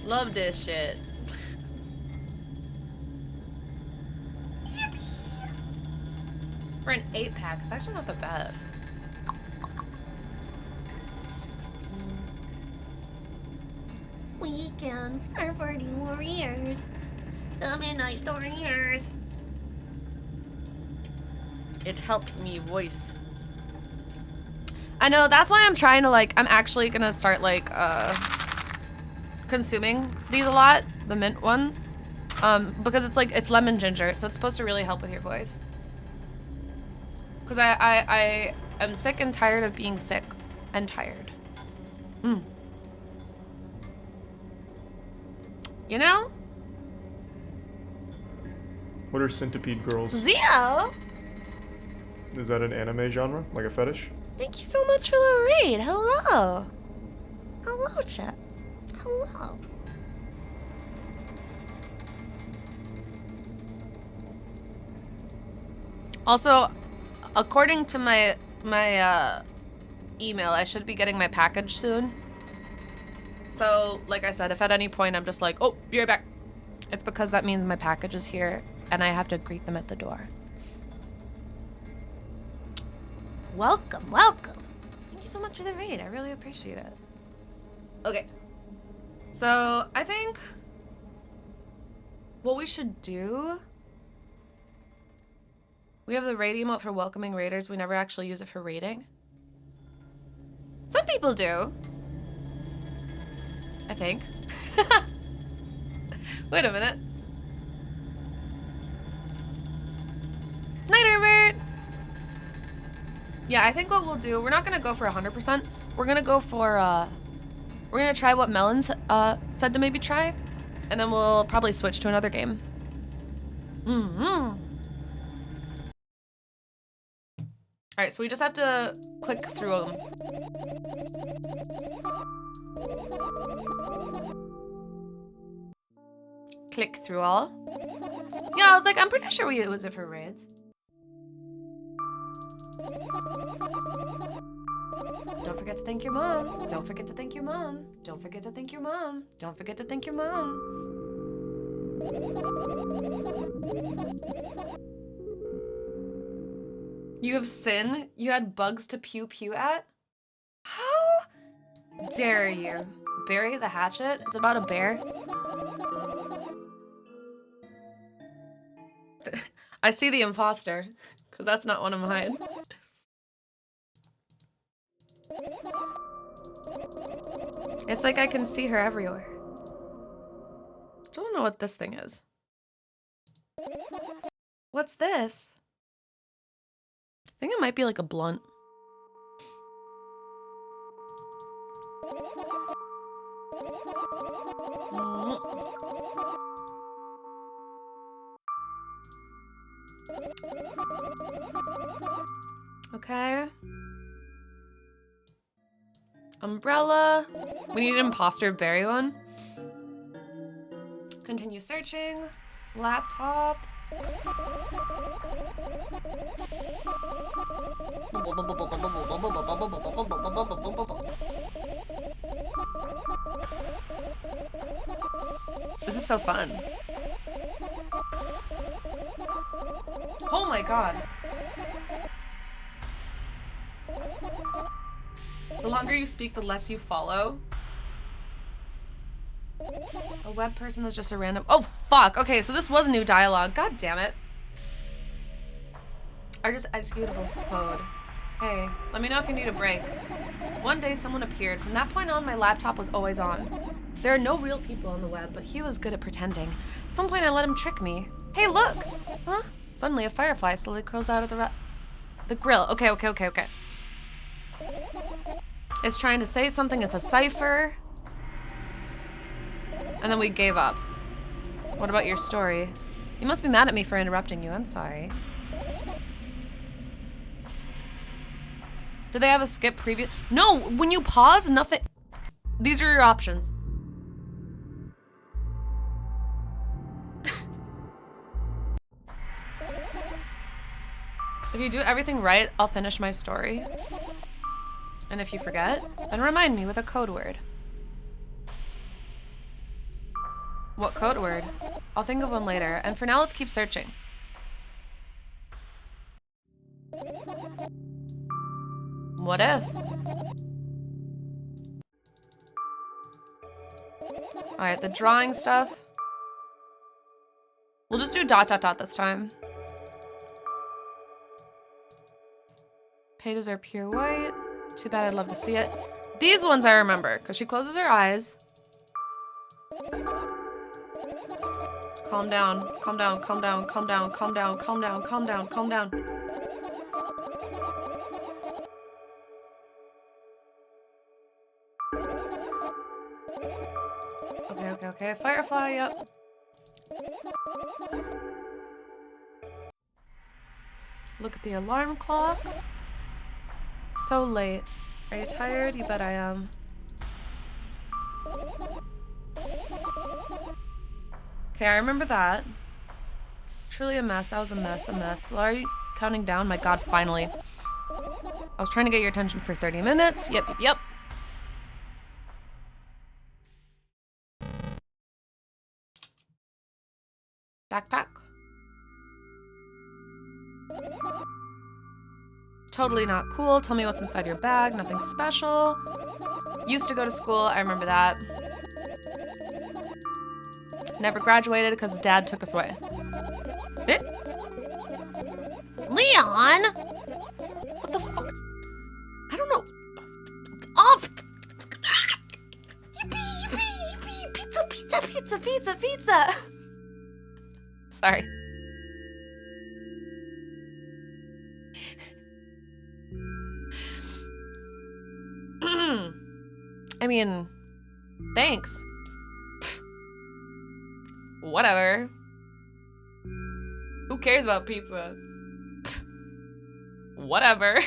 Love this shit. Yippee! For an 8-pack, it's actually not that bad. 16. Weekends are for the warriors. The midnight storyers. It helped me voice. I know, that's why I'm trying to like, I'm actually gonna start like, consuming these a lot, the mint ones. Because it's like, it's lemon ginger, so it's supposed to really help with your voice. Because I am sick and tired of being sick and tired. You know? What are centipede girls? Zio! Is that an anime genre? Like a fetish? Thank you so much for the raid. Hello. Hello, chat. Hello. Also, according to my email, I should be getting my package soon. So, like I said, if at any point I'm just like, oh, be right back, it's because that means my package is here and I have to greet them at the door. Welcome, welcome. Thank you so much for the raid. I really appreciate it. Okay. So, I think what we should do... We have the raid emote for welcoming raiders. We never actually use it for raiding. Some people do. I think. Wait a minute. Night, Herbert! Yeah, I think what we'll do, we're not gonna go for 100%. We're gonna go for, we're gonna try what Melons said to maybe try. And then we'll probably switch to another game. Alright, so we just have to click through them. Click through all. Yeah, I was like, I'm pretty sure we use it for raids. Don't forget to thank your mom. Don't forget to thank your mom. Don't forget to thank your mom. Don't forget to thank your mom. You have sin? You had bugs to pew pew at? How dare you? Bury the hatchet? It's about a bear? I see the imposter, because that's not one of mine. It's like I can see her everywhere. Still don't know what this thing is. What's this? I think it might be like a blunt. Okay. Umbrella. We need an imposter berry one. Continue searching. Laptop. This is so fun. Oh my god. The longer you speak, the less you follow. A web person is just a random— oh, fuck. Okay, so this was new dialogue. God damn it. Artist executable code. Hey, let me know if you need a break. One day someone appeared. From that point on, my laptop was always on. There are no real people on the web, but he was good at pretending. At some point I let him trick me. Hey, look! Huh? Suddenly a firefly slowly curls out of the grill. Okay. It's trying to say something, it's a cipher. And then we gave up. What about your story? You must be mad at me for interrupting you, I'm sorry. Do they have a skip previous? No, when you pause, nothing. These are your options. If you do everything right, I'll finish my story. And if you forget, then remind me with a code word. What code word? I'll think of one later, and for now, let's keep searching. What if? Alright, the drawing stuff. We'll just do ... this time. Pages are pure white. Too bad, I'd love to see it. These ones I remember, because she closes her eyes. Calm down, calm down, calm down, calm down, calm down, calm down, calm down, calm down. Okay. Firefly, yep. Look at the alarm clock. So late. Are you tired? You bet I am. Okay, I remember that. Truly a mess. I was a mess. Well, are you counting down? My god, finally. I was trying to get your attention for 30 minutes. Yep. Backpack. Totally not cool. Tell me what's inside your bag. Nothing special. Used to go to school. I remember that. Never graduated because dad took us away. Eh? Leon? What the fuck? I don't know. Oh! Yippee! Pizza! Sorry. I mean, thanks. Whatever. Who cares about pizza? Whatever.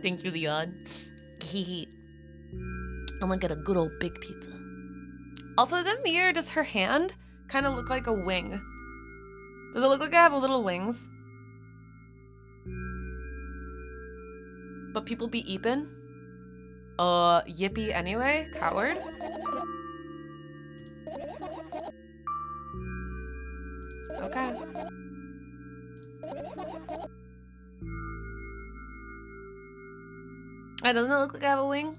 Thank you, Leon. I'm gonna get a good old big pizza. Also, is it me or does her hand kind of look like a wing? Does it look like I have little wings? But people be eepin'? Yippee anyway? Coward? Okay. Doesn't it look like I have a wing?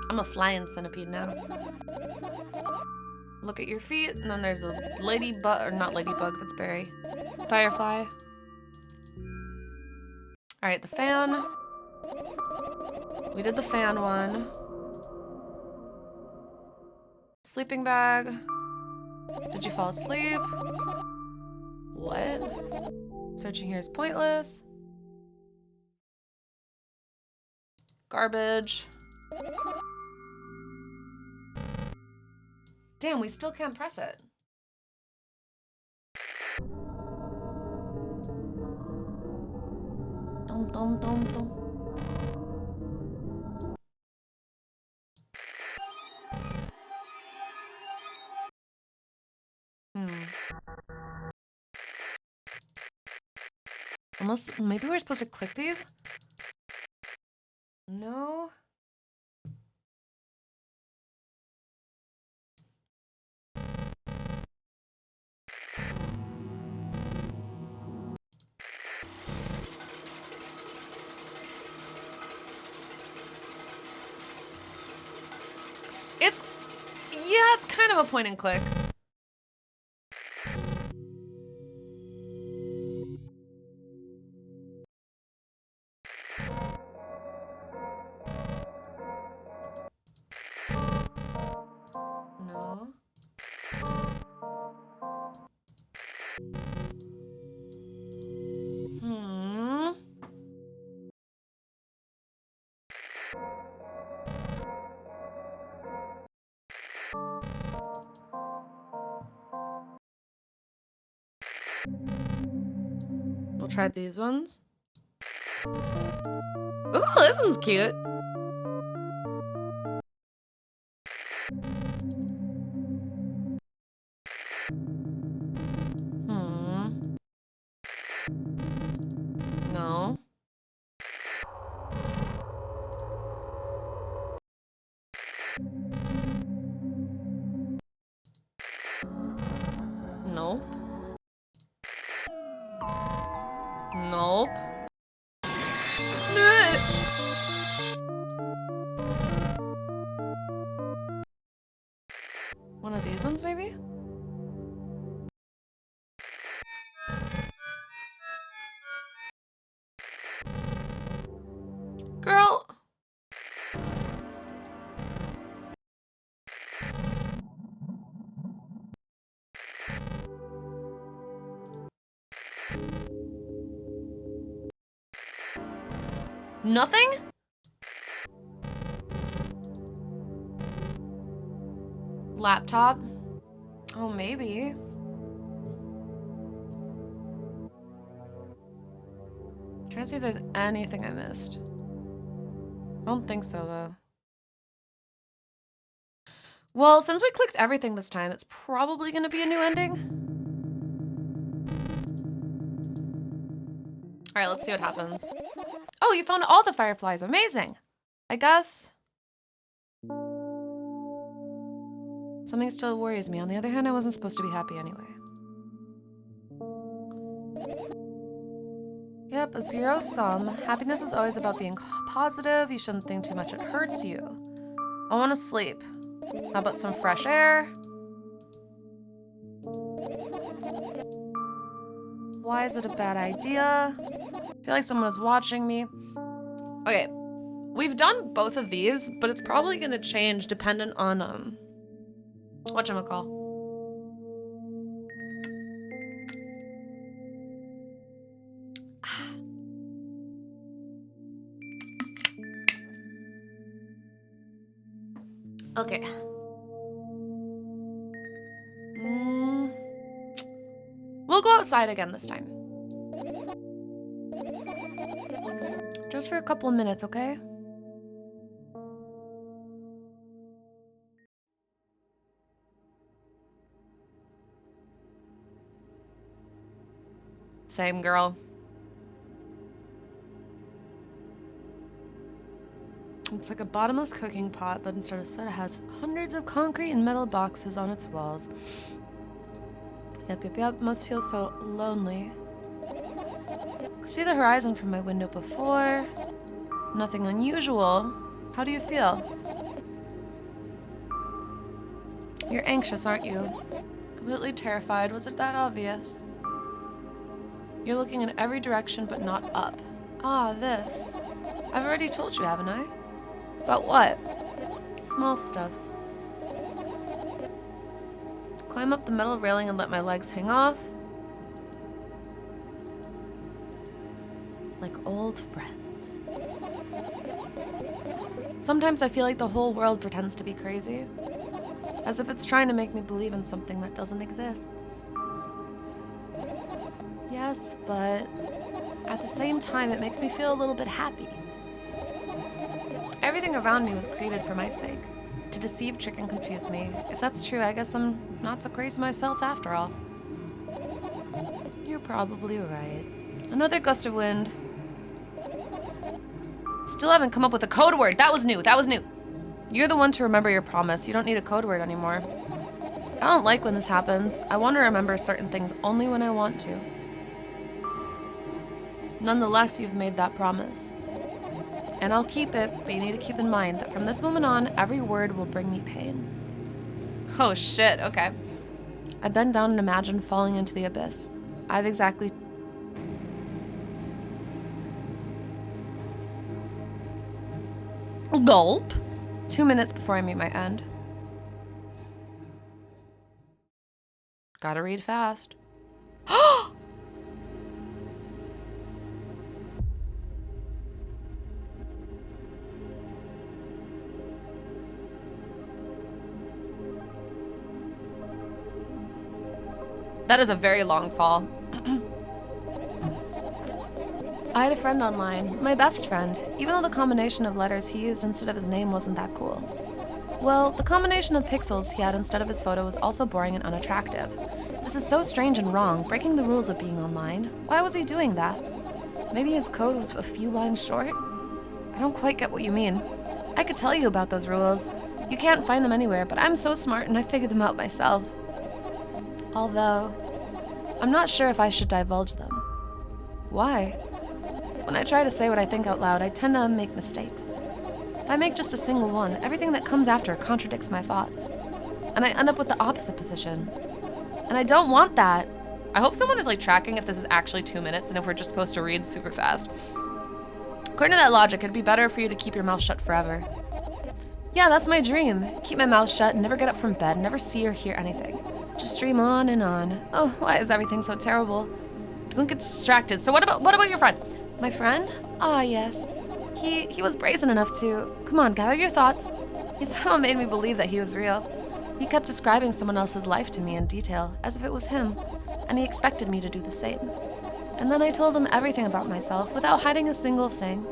I'm a flying centipede now. Look at your feet, and then there's a ladybug, or not ladybug, that's berry. Firefly. Alright, the fan. We did the fan one. Sleeping bag. Did you fall asleep? What? Searching here is pointless. Garbage. Damn, we still can't press it. Dum. Unless, maybe we're supposed to click these? No. It's kind of a point and click. We'll try these ones. Ooh, this one's cute. No. Nope. Nope. One of these ones, maybe? Girl! Nothing? Laptop? Oh, maybe. Trying to see if there's anything I missed. I don't think so, though. Well, since we clicked everything this time, it's probably gonna be a new ending. All right, let's see what happens. Oh, you found all the fireflies. Amazing. I guess. Something still worries me. On the other hand, I wasn't supposed to be happy anyway. Yep, a zero sum. Happiness is always about being positive. You shouldn't think too much. It hurts you. I want to sleep. How about some fresh air? Why is it a bad idea? I feel like someone is watching me. Okay, we've done both of these, but it's probably gonna change dependent on whatchamacall. Okay. We'll go outside again this time. Just for a couple of minutes, okay? Same, girl. Looks like a bottomless cooking pot, but instead of soda has hundreds of concrete and metal boxes on its walls. Yep. Must feel so lonely. Could see the horizon from my window before. Nothing unusual. How do you feel? You're anxious, aren't you? Completely terrified. Was it that obvious? You're looking in every direction, but not up. Ah, this. I've already told you, haven't I? About what? Small stuff. Climb up the metal railing and let my legs hang off. Like old friends. Sometimes I feel like the whole world pretends to be crazy. As if it's trying to make me believe in something that doesn't exist. Yes, but at the same time, it makes me feel a little bit happy. Everything around me was created for my sake. To deceive, trick, and confuse me. If that's true, I guess I'm not so crazy myself after all. You're probably right. Another gust of wind. Still haven't come up with a code word. That was new. You're the one to remember your promise. You don't need a code word anymore. I don't like when this happens. I want to remember certain things only when I want to. Nonetheless, you've made that promise. And I'll keep it, but you need to keep in mind that from this moment on, every word will bring me pain. Oh shit, okay. I bend down and imagine falling into the abyss. I've exactly... Gulp. 2 minutes before I meet my end. Gotta read fast. That is a very long fall. I had a friend online, my best friend, even though the combination of letters he used instead of his name wasn't that cool. Well, the combination of pixels he had instead of his photo was also boring and unattractive. This is so strange and wrong, breaking the rules of being online. Why was he doing that? Maybe his code was a few lines short? I don't quite get what you mean. I could tell you about those rules. You can't find them anywhere, but I'm so smart and I figured them out myself. Although, I'm not sure if I should divulge them. Why? When I try to say what I think out loud, I tend to make mistakes. If I make just a single one, everything that comes after contradicts my thoughts. And I end up with the opposite position. And I don't want that. I hope someone is like tracking if this is actually 2 minutes and if we're just supposed to read super fast. According to that logic, it'd be better for you to keep your mouth shut forever. Yeah, that's my dream. Keep my mouth shut and never get up from bed, never see or hear anything. Just dream on and on. Oh, why is everything so terrible? Don't get distracted. So what about your friend? My friend? Ah, yes. He was brazen enough to... Come on, gather your thoughts. He somehow made me believe that he was real. He kept describing someone else's life to me in detail, as if it was him, and he expected me to do the same. And then I told him everything about myself without hiding a single thing.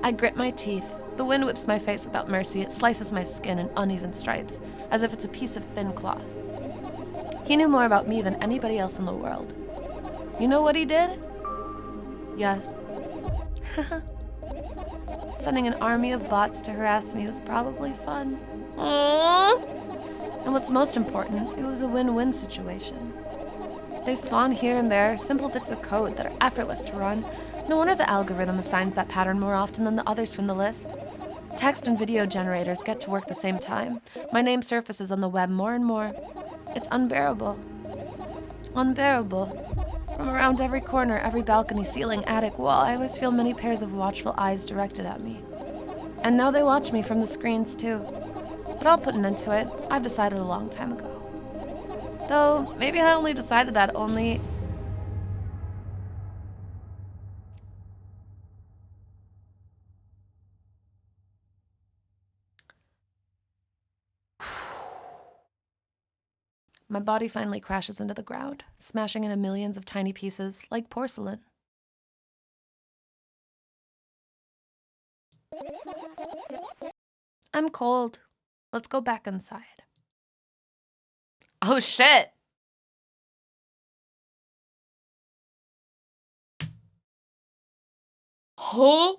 I grit my teeth. The wind whips my face without mercy. It slices my skin in uneven stripes, as if it's a piece of thin cloth. He knew more about me than anybody else in the world. You know what he did? Yes. Sending an army of bots to harass me was probably fun. Aww. And what's most important, it was a win-win situation. They spawn here and there, simple bits of code that are effortless to run. No wonder the algorithm assigns that pattern more often than the others from the list. Text and video generators get to work the same time. My name surfaces on the web more and more. It's unbearable. Unbearable. From around every corner, every balcony, ceiling, attic, wall, I always feel many pairs of watchful eyes directed at me. And now they watch me from the screens too. But I'll put an end to it. I've decided a long time ago. Though, maybe I only decided that only... My body finally crashes into the ground, smashing into millions of tiny pieces, like porcelain. I'm cold. Let's go back inside. Oh shit! Huh?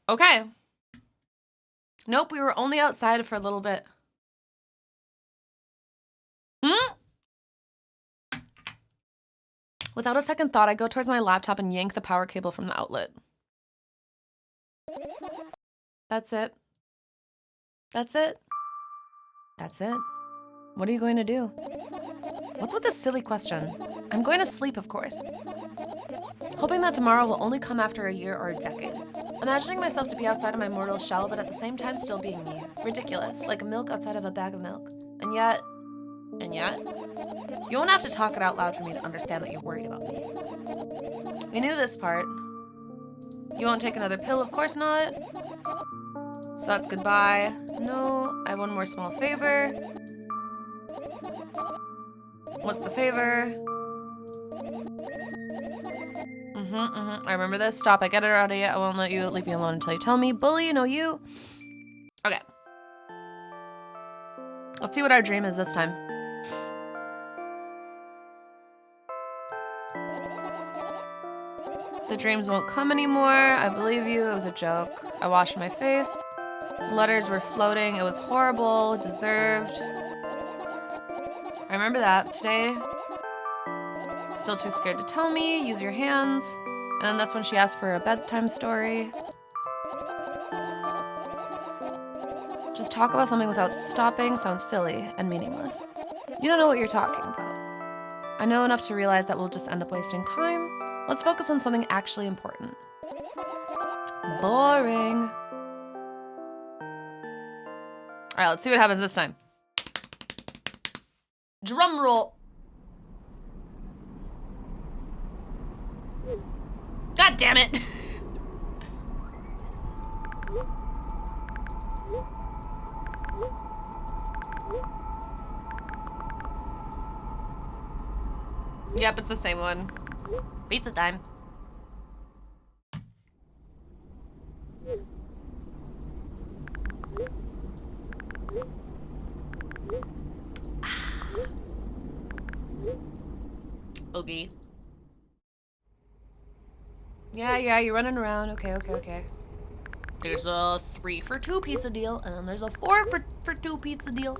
Okay. Nope, we were only outside for a little bit. Without a second thought, I go towards my laptop and yank the power cable from the outlet. That's it. That's it. That's it. What are you going to do? What's with this silly question? I'm going to sleep, of course. Hoping that tomorrow will only come after a year or a decade. Imagining myself to be outside of my mortal shell, but at the same time still being me. Ridiculous, like milk outside of a bag of milk. And yet, you won't have to talk it out loud for me to understand that you're worried about me. We knew this part. You won't take another pill, of course not. So that's goodbye. No, I have one more small favor. What's the favor? I remember this. Stop, I get it already. I won't let you leave me alone until you tell me. Bully, no you. Okay. Let's see what our dream is this time. The dreams won't come anymore. I believe you. It was a joke. I washed my face. Letters were floating. It was horrible. Deserved. I remember that. Today, still too scared to tell me. Use your hands. And then that's when she asked for a bedtime story. Just talk about something without stopping sounds silly and meaningless. You don't know what you're talking about. I know enough to realize that we'll just end up wasting time. Let's focus on something actually important. Boring. All right, let's see what happens this time. Drum roll. God damn it. Yep, it's the same one. Pizza time. Okay. Yeah, you're running around. Okay. There's a 3 for 2 pizza deal, and then there's a 4 for 2 pizza deal.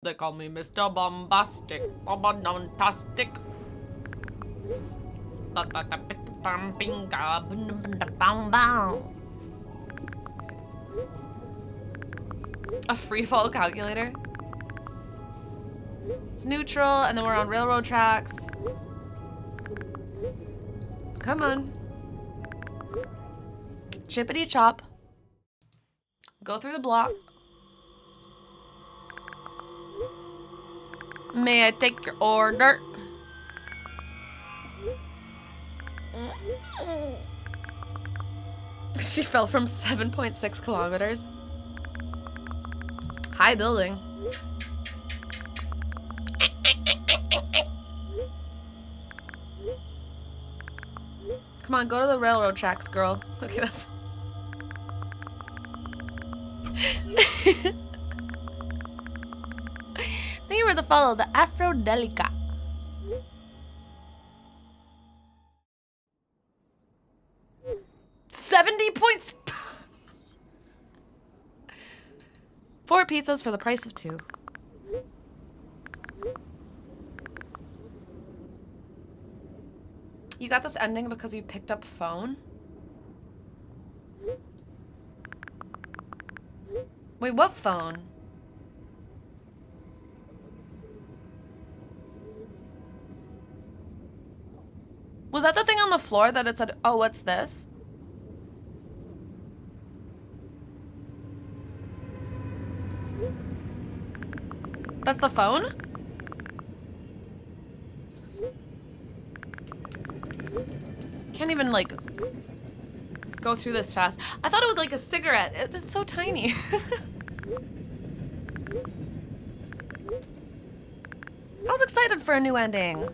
They call me Mr. Bombastic. Bombastic. A free fall calculator. It's neutral, and then we're on railroad tracks. Come on. Chippity chop. Go through the block. May I take your order? She fell from 7.6 kilometers. High building. Come on, go to the railroad tracks, girl. Look at us. Thank you for the follow, the Afrodelica. $70. 4 pizzas for the price of 2. You got this ending because you picked up phone? Wait, what phone? Was that the thing on the floor that it said, oh, what's this? That's the phone? Can't even, like, go through this fast. I thought it was like a cigarette. It's so tiny. I was excited for a new ending.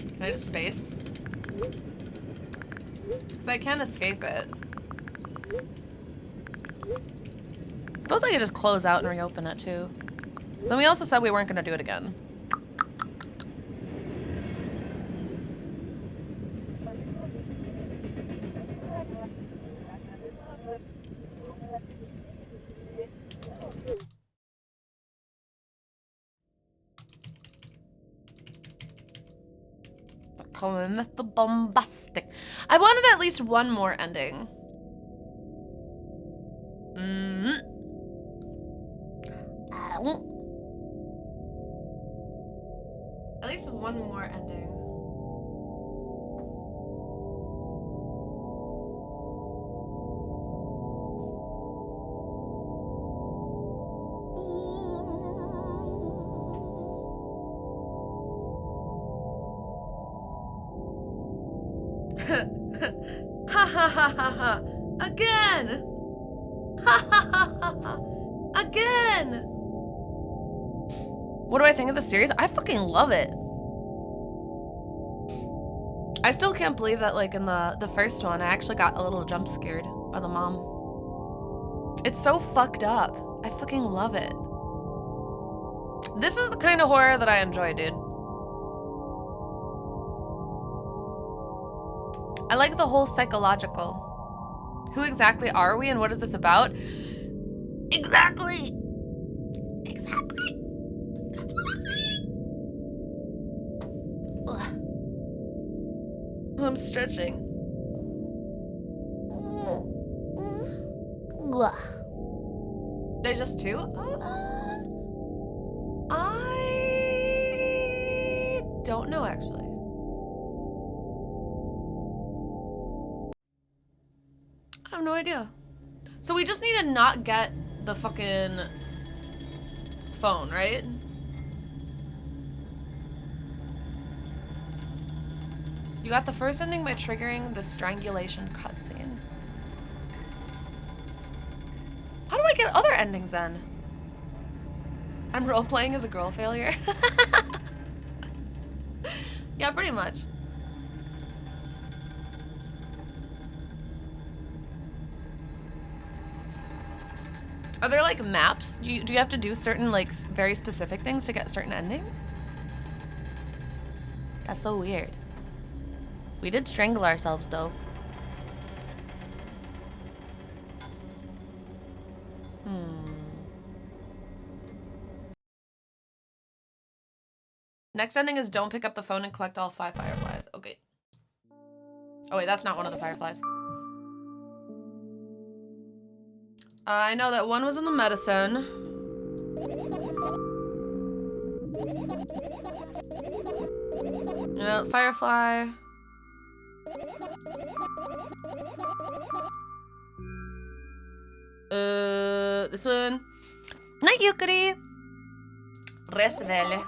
Can I just space? Because I can't escape it. Suppose I could just close out and reopen it too. Then we also said we weren't gonna do it again. Coming with the bombastic. I wanted at least one more ending. At least one more ending. Ha ha ha ha ha! Again! Ha ha ha ha ha! Again! What do I think of the series? I fucking love it. I still can't believe that, like, in the first one, I actually got a little jump scared by the mom. It's so fucked up. I fucking love it. This is the kind of horror that I enjoy, dude. I like the whole psychological. Who exactly are we and what is this about? Exactly! Exactly! That's what I'm saying! Ugh. I'm stretching. Ugh. There's just 2? I don't know, actually. idea. So we just need to not get the fucking phone, right? You got the first ending by triggering the strangulation cutscene. How do I get other endings then? I'm role-playing as a girl failure? Yeah, pretty much. Are there like maps? Do you have to do certain like very specific things to get certain endings? That's so weird. We did strangle ourselves though. Next ending is don't pick up the phone and collect all 5 fireflies. Okay. Oh wait, that's not one of the fireflies. I know that one was in the medicine. Firefly. This one. Night Yukari. Rest well.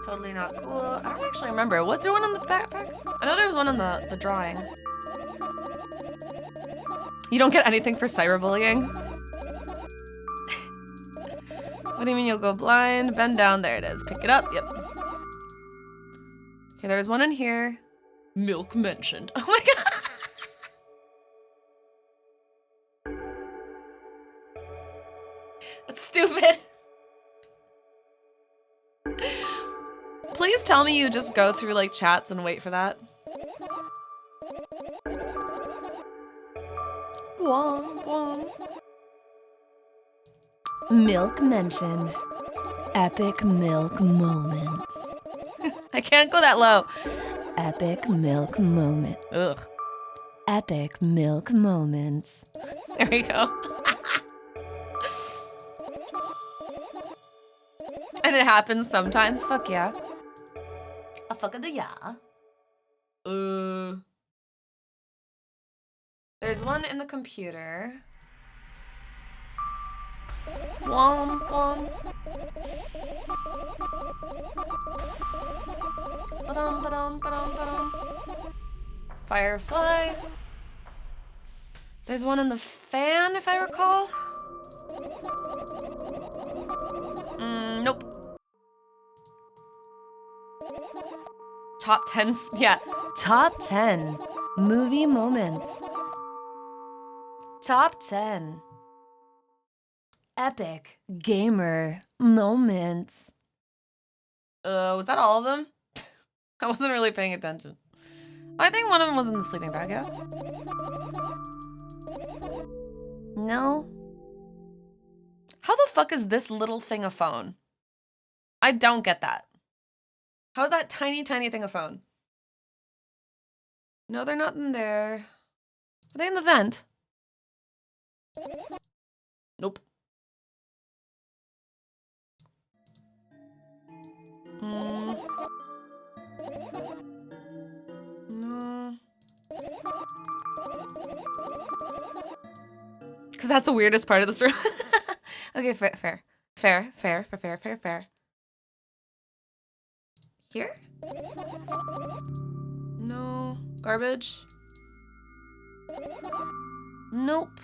Totally not cool. I don't actually remember. Was there one in the backpack? I know there was one in the drawing. You don't get anything for cyberbullying? What do you mean you'll go blind? Bend down. There it is. Pick it up. Yep. Okay, there's one in here. Milk mentioned. Oh my god. That's stupid. Please tell me you just go through like chats and wait for that. Guam, guam. Milk mentioned. Epic milk moments. I can't go that low. Epic milk moment. Ugh. Epic milk moments. There we go. And it happens sometimes. Fuck yeah. A fuck of the yeah. There's one in the computer. Womp womp. Ba-dum, ba-dum, ba-dum, ba-dum. Firefly. There's one in the fan, if I recall. Nope. Top 10, yeah. Top 10 movie moments. Top 10 epic gamer moments. Was that all of them? I wasn't really paying attention. I think one of them was in the sleeping bag, yeah? No. How the fuck is this little thing a phone? I don't get that. How is that tiny, tiny thing a phone? No, they're not in there. Are they in the vent? Nope. No. Because that's the weirdest part of the story. Okay, fair. Fair. Here? No. Garbage? Nope.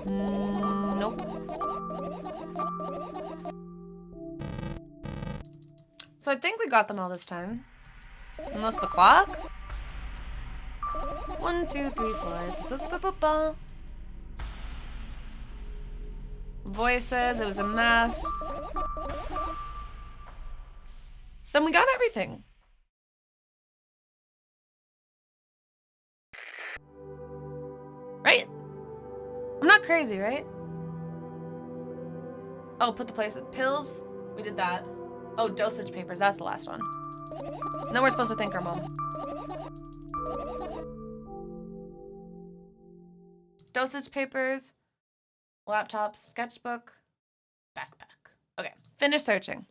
Nope. So I think we got them all this time. Unless the clock? 1, 2, 3, 4. Voices, it was a mess. Then we got everything. Right? I'm not crazy, right? Oh, put the place of pills. We did that. Oh, dosage papers, that's the last one. And then we're supposed to thank our mom. Dosage papers, laptop, sketchbook, backpack. Okay, finish searching.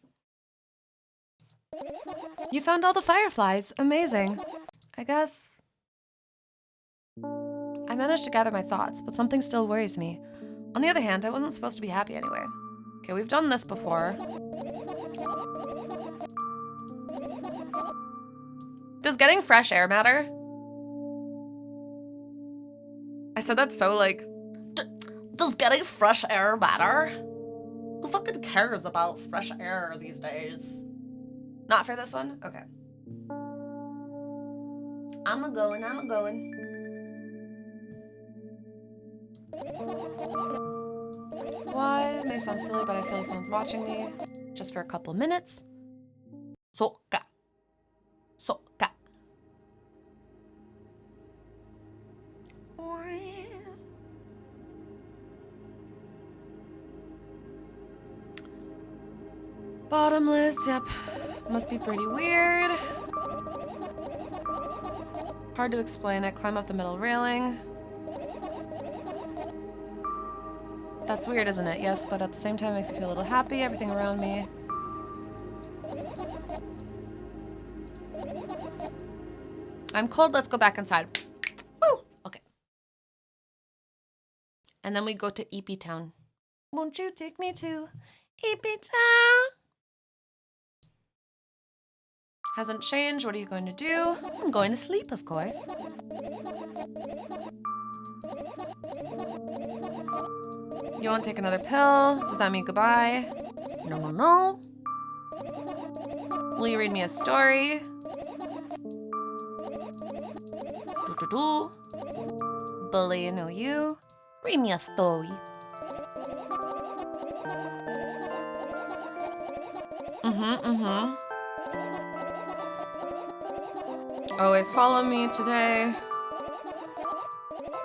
You found all the fireflies. Amazing. I guess... I managed to gather my thoughts, but something still worries me. On the other hand, I wasn't supposed to be happy anyway. Okay, we've done this before. Does getting fresh air matter? I said that so like... Does getting fresh air matter? Who fucking cares about fresh air these days? Not for this one? Okay. I'm a-going. Why? It may sound silly, but I feel like someone's watching me. Just for a couple minutes. Soka. Bottomless, yep. Must be pretty weird. Hard to explain. I climb up the middle railing. That's weird, isn't it? Yes, but at the same time, it makes me feel a little happy. Everything around me. I'm cold. Let's go back inside. Woo! Okay. And then we go to EP Town. Won't you take me to EP Town? Hasn't changed. What are you going to do? I'm going to sleep, of course. You won't take another pill? Does that mean goodbye? No. Will you read me a story? Bully, you know you. Read me a story. Always follow me today.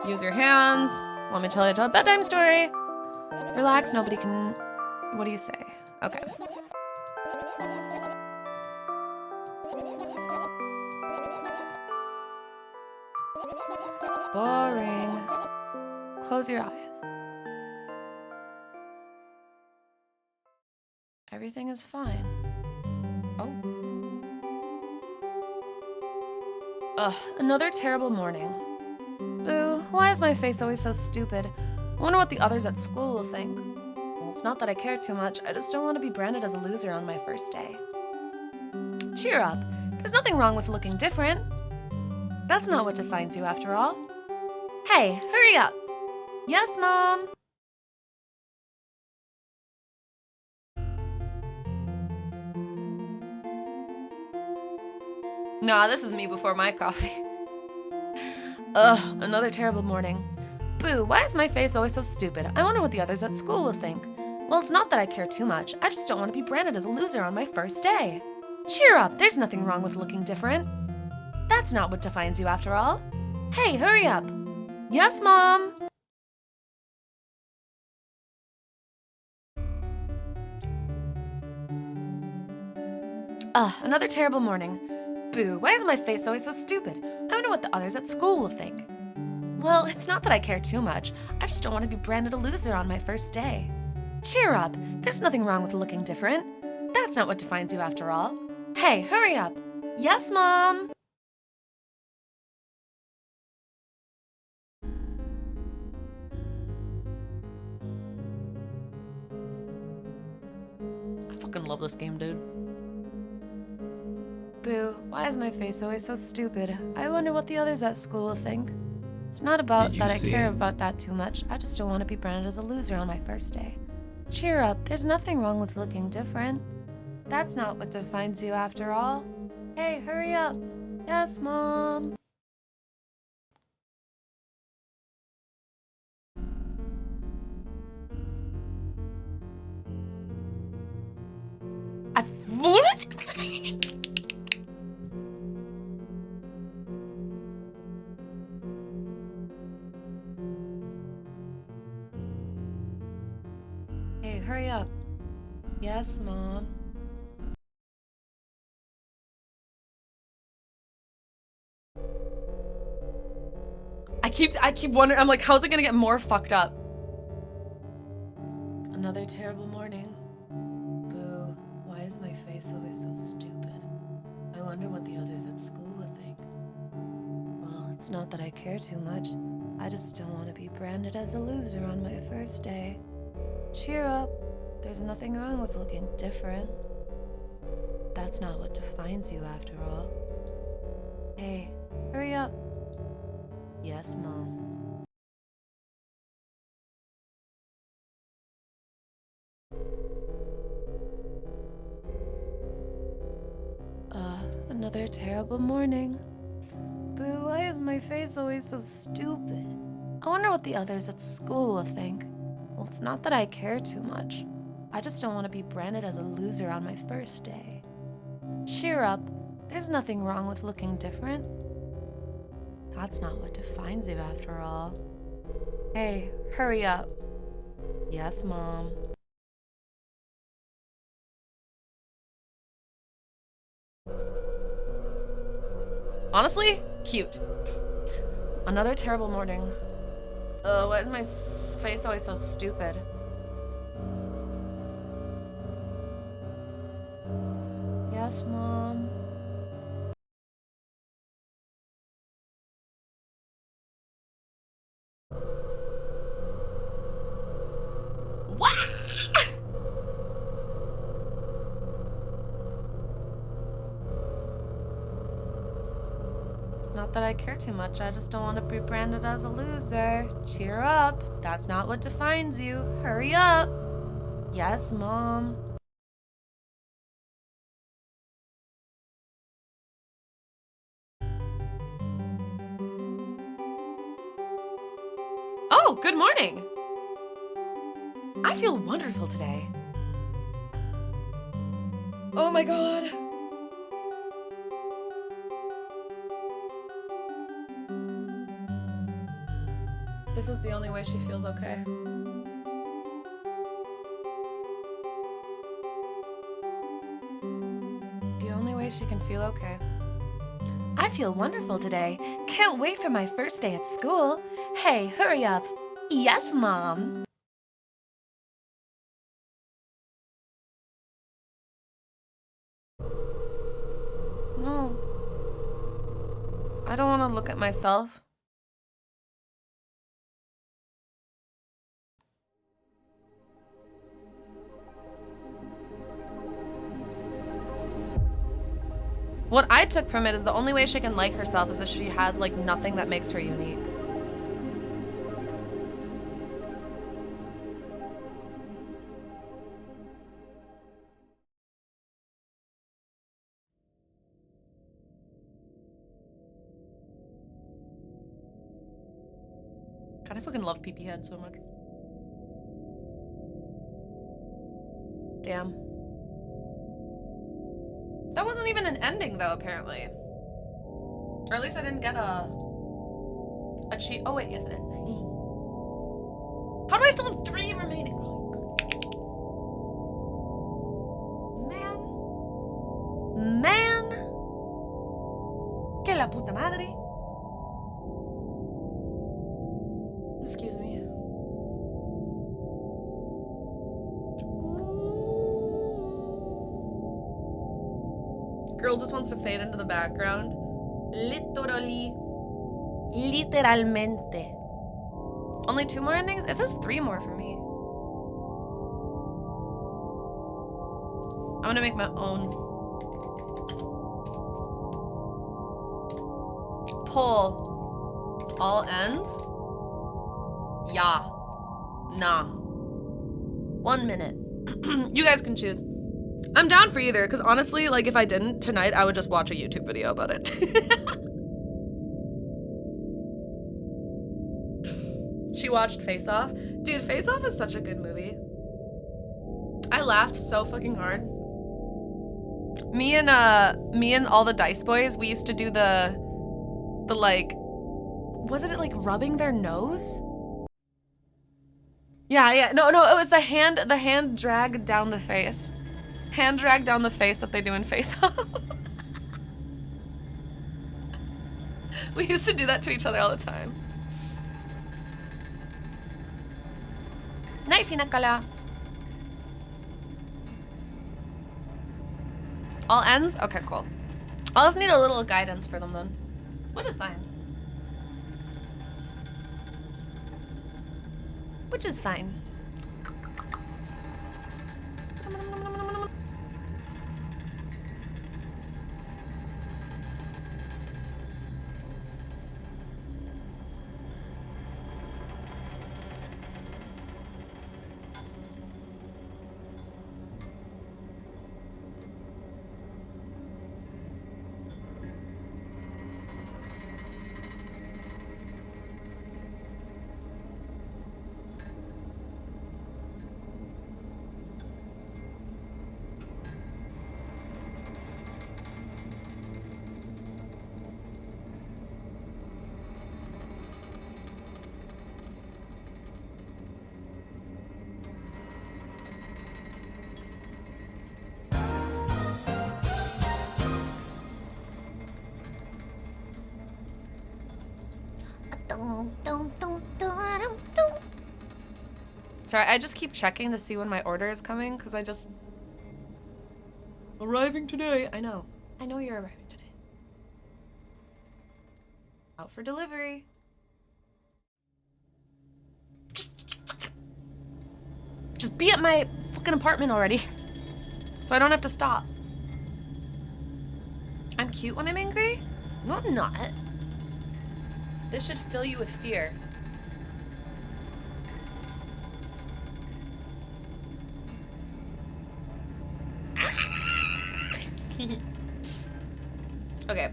Use your hands. Want me to tell you a bedtime story? Relax, nobody can... What do you say? Okay. Boring. Close your eyes. Everything is fine. Oh. Ugh, another terrible morning. Boo, why is my face always so stupid? I wonder what the others at school will think. Well, it's not that I care too much, I just don't want to be branded as a loser on my first day. Cheer up, there's nothing wrong with looking different. That's not what defines you after all. Hey, hurry up! Yes, Mom! Nah, this is me before my coffee. Ugh, another terrible morning. Boo, why is my face always so stupid? I wonder what the others at school will think. Well, it's not that I care too much. I just don't want to be branded as a loser on my first day. Cheer up, there's nothing wrong with looking different. That's not what defines you after all. Hey, hurry up. Yes, Mom. Ugh, another terrible morning. Boo, why is my face always so stupid? I wonder what the others at school will think. Well, it's not that I care too much. I just don't want to be branded a loser on my first day. Cheer up, there's nothing wrong with looking different. That's not what defines you after all. Hey, hurry up. Yes, Mom. I fucking love this game, dude. Boo, why is my face always so stupid? I wonder what the others at school will think. It's not about that I care about that too much. I just don't want to be branded as a loser on my first day. Cheer up, there's nothing wrong with looking different. That's not what defines you after all. Hey, hurry up. Yes, Mom. What? Hey, hurry up. Yes, Mom. I keep wondering, I'm like, how's it gonna get more fucked up? Another terrible morning. Boo, why is my face always so stupid? wonder what the others at school would think. Well, it's not that I care too much. I just don't want to be branded as a loser on my first day. Cheer up. There's nothing wrong with looking different. That's not what defines you after all. Hey, hurry up. Yes, Mom. Another terrible morning. Boo, why is my face always so stupid? I wonder what the others at school will think. Well, it's not that I care too much. I just don't want to be branded as a loser on my first day. Cheer up. There's nothing wrong with looking different. That's not what defines you after all. Hey, hurry up. Yes, Mom. Honestly, cute. Another terrible morning. Why is my face always so stupid? Yes, Mom. What? It's not that I care too much. I just don't want to be branded as a loser. Cheer up. That's not what defines you. Hurry up. Yes, Mom. Oh, good morning. I feel wonderful today. Oh my God. This is the only way she feels okay. The only way she can feel okay. I feel wonderful today. Can't wait for my first day at school. Hey, hurry up. Yes, Mom. No. I don't want to look at myself. What I took from it is the only way she can like herself is if she has like nothing that makes her unique. God, I fucking love PP Head so much. Damn. That wasn't even an ending though, apparently. Or at least I didn't get a cheat. Oh wait, yes I did. How do I still have 3 remaining? Man. Que la puta madre. Excuse me. Girl just wants to fade into the background. Literally. Literalmente. Only 2 more endings? It says 3 more for me. I'm gonna make my own. Pull. All ends? Yeah. Nah. 1 minute. You guys can choose. I'm down for either, because honestly, like, if I didn't, tonight I would just watch a YouTube video about it. She watched Face Off. Dude, Face Off is such a good movie. I laughed so fucking hard. Me and all the Dice Boys, we used to do the like, wasn't it like rubbing their nose? Yeah, no, it was the hand drag down the face. Hand drag down the face that they do in Face Off. We used to do that to each other all the time. Night Finakala. All ends? Okay, cool. I'll just need a little guidance for them then. Which is fine. Which is fine. Sorry, I just keep checking to see when my order is coming, because I just... Arriving today. I know you're arriving today. Out for delivery. Just be at my fucking apartment already. So I don't have to stop. I'm cute when I'm angry? No, I'm not. This should fill you with fear. Okay.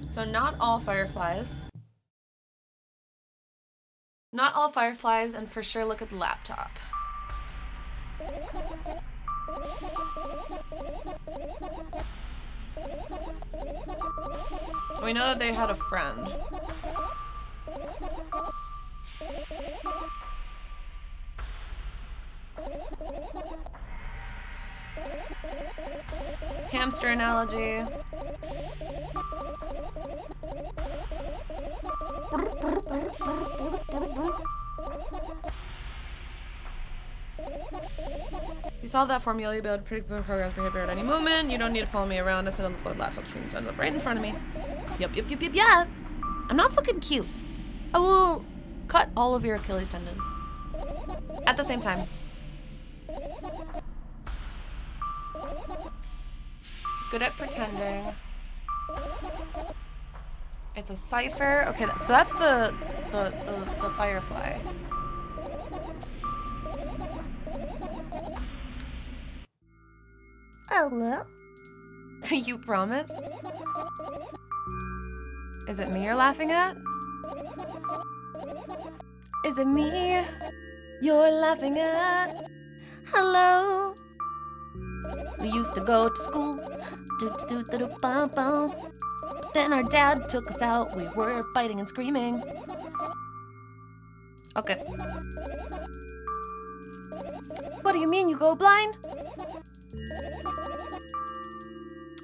So not all fireflies. Not all fireflies, and for sure look at the laptop. We know that they had a friend. Hamster analogy. You solve that formula, you'll be able to predict the program's behavior at any moment. You don't need to follow me around. I sit on the floor, laptop screen, set it up right in front of me. Yep, yeah. I'm not fucking cute. I will cut all of your Achilles tendons. At the same time. Good at pretending. It's a cipher. Okay, so that's the firefly. Hello? You promise? Is it me you're laughing at? Is it me you're laughing at? Hello? We used to go to school. But then our dad took us out. We were fighting and screaming. Okay. What do you mean you go blind?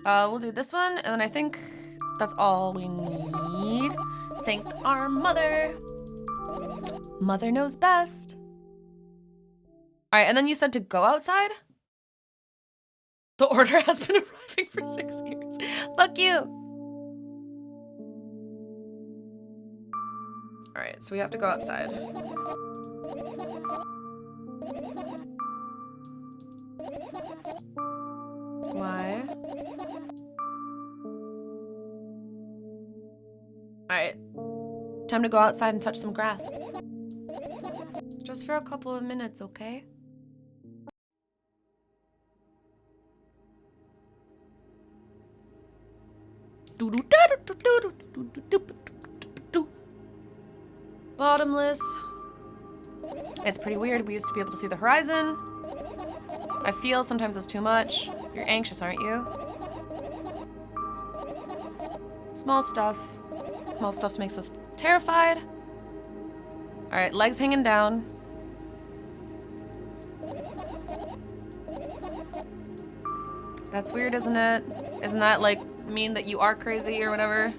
We'll do this one, and then I think that's all we need. Thank our mother. Mother knows best. All right, and then you said to go outside? The order has been arriving for 6 years. Fuck you. All right, so we have to go outside. Why? Alright. Time to go outside and touch some grass. Just for a couple of minutes, okay? Bottomless. It's pretty weird. We used to be able to see the horizon. I feel sometimes it's too much. You're anxious, aren't you? Small stuff. Small stuff makes us terrified. All right, legs hanging down. That's weird, isn't it? Isn't that like mean that you are crazy or whatever?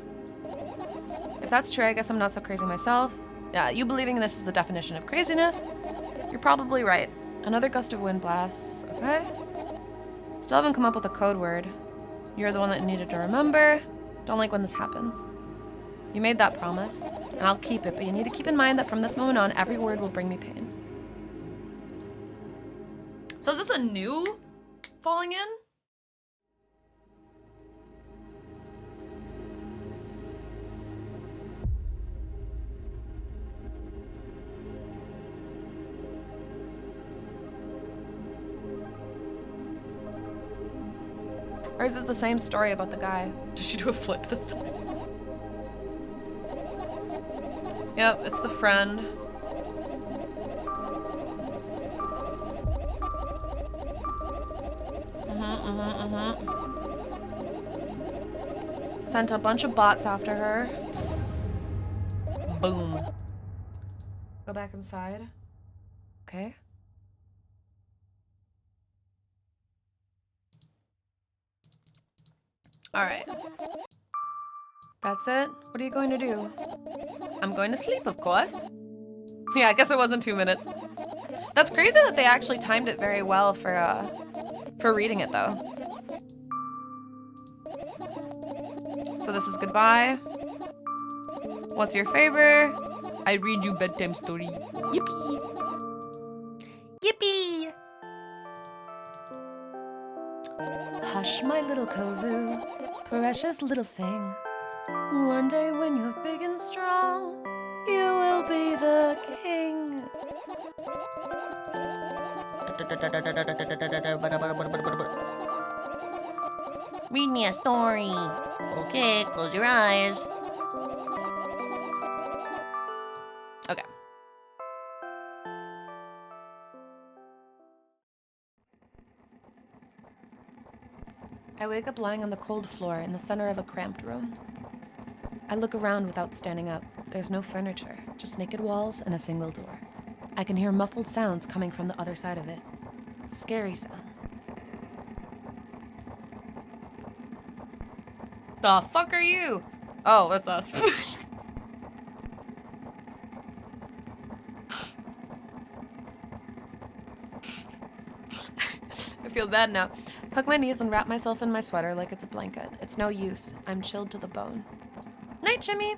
If that's true, I guess I'm not so crazy myself. Yeah, you believing this is the definition of craziness? You're probably right. Another gust of wind blasts, okay? Still haven't come up with a code word. You're the one that needed to remember. Don't like when this happens. You made that promise, and I'll keep it, but you need to keep in mind that from this moment on, every word will bring me pain. So is this a new falling in? Or is it the same story about the guy? Does she do a flip this time? Yep, it's the friend. Sent a bunch of bots after her. Boom. Go back inside. Okay. All right. That's it? What are you going to do? I'm going to sleep, of course. Yeah, I guess it wasn't 2 minutes. That's crazy that they actually timed it very well for reading it, though. So this is goodbye. What's your favorite? I read you bedtime story. Yippee! Yippee! Hush, my little kovu, precious little thing. One day when you're big and strong, you will be the king. Read me a story. Okay, close your eyes. Okay. I wake up lying on the cold floor in the center of a cramped room. I look around without standing up. There's no furniture, just naked walls and a single door. I can hear muffled sounds coming from the other side of it. Scary sound. The fuck are you? Oh, that's us. I feel bad now. Hug my knees and wrap myself in my sweater like it's a blanket. It's no use. I'm chilled to the bone. Night, Jimmy!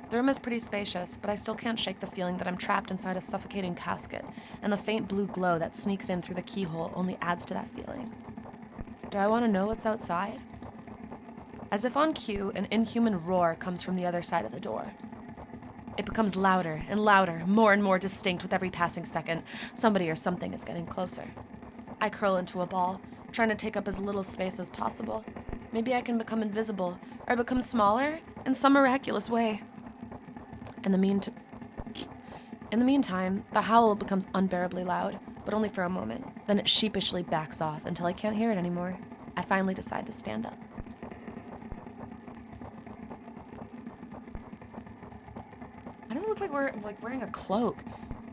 The room is pretty spacious, but I still can't shake the feeling that I'm trapped inside a suffocating casket, and the faint blue glow that sneaks in through the keyhole only adds to that feeling. Do I want to know what's outside? As if on cue, an inhuman roar comes from the other side of the door. It becomes louder and louder, more and more distinct with every passing second. Somebody or something is getting closer. I curl into a ball, trying to take up as little space as possible. Maybe I can become invisible, or become smaller in some miraculous way. In the meantime, the howl becomes unbearably loud, but only for a moment. Then it sheepishly backs off until I can't hear it anymore. I finally decide to stand up. Why does it look like we're wearing a cloak?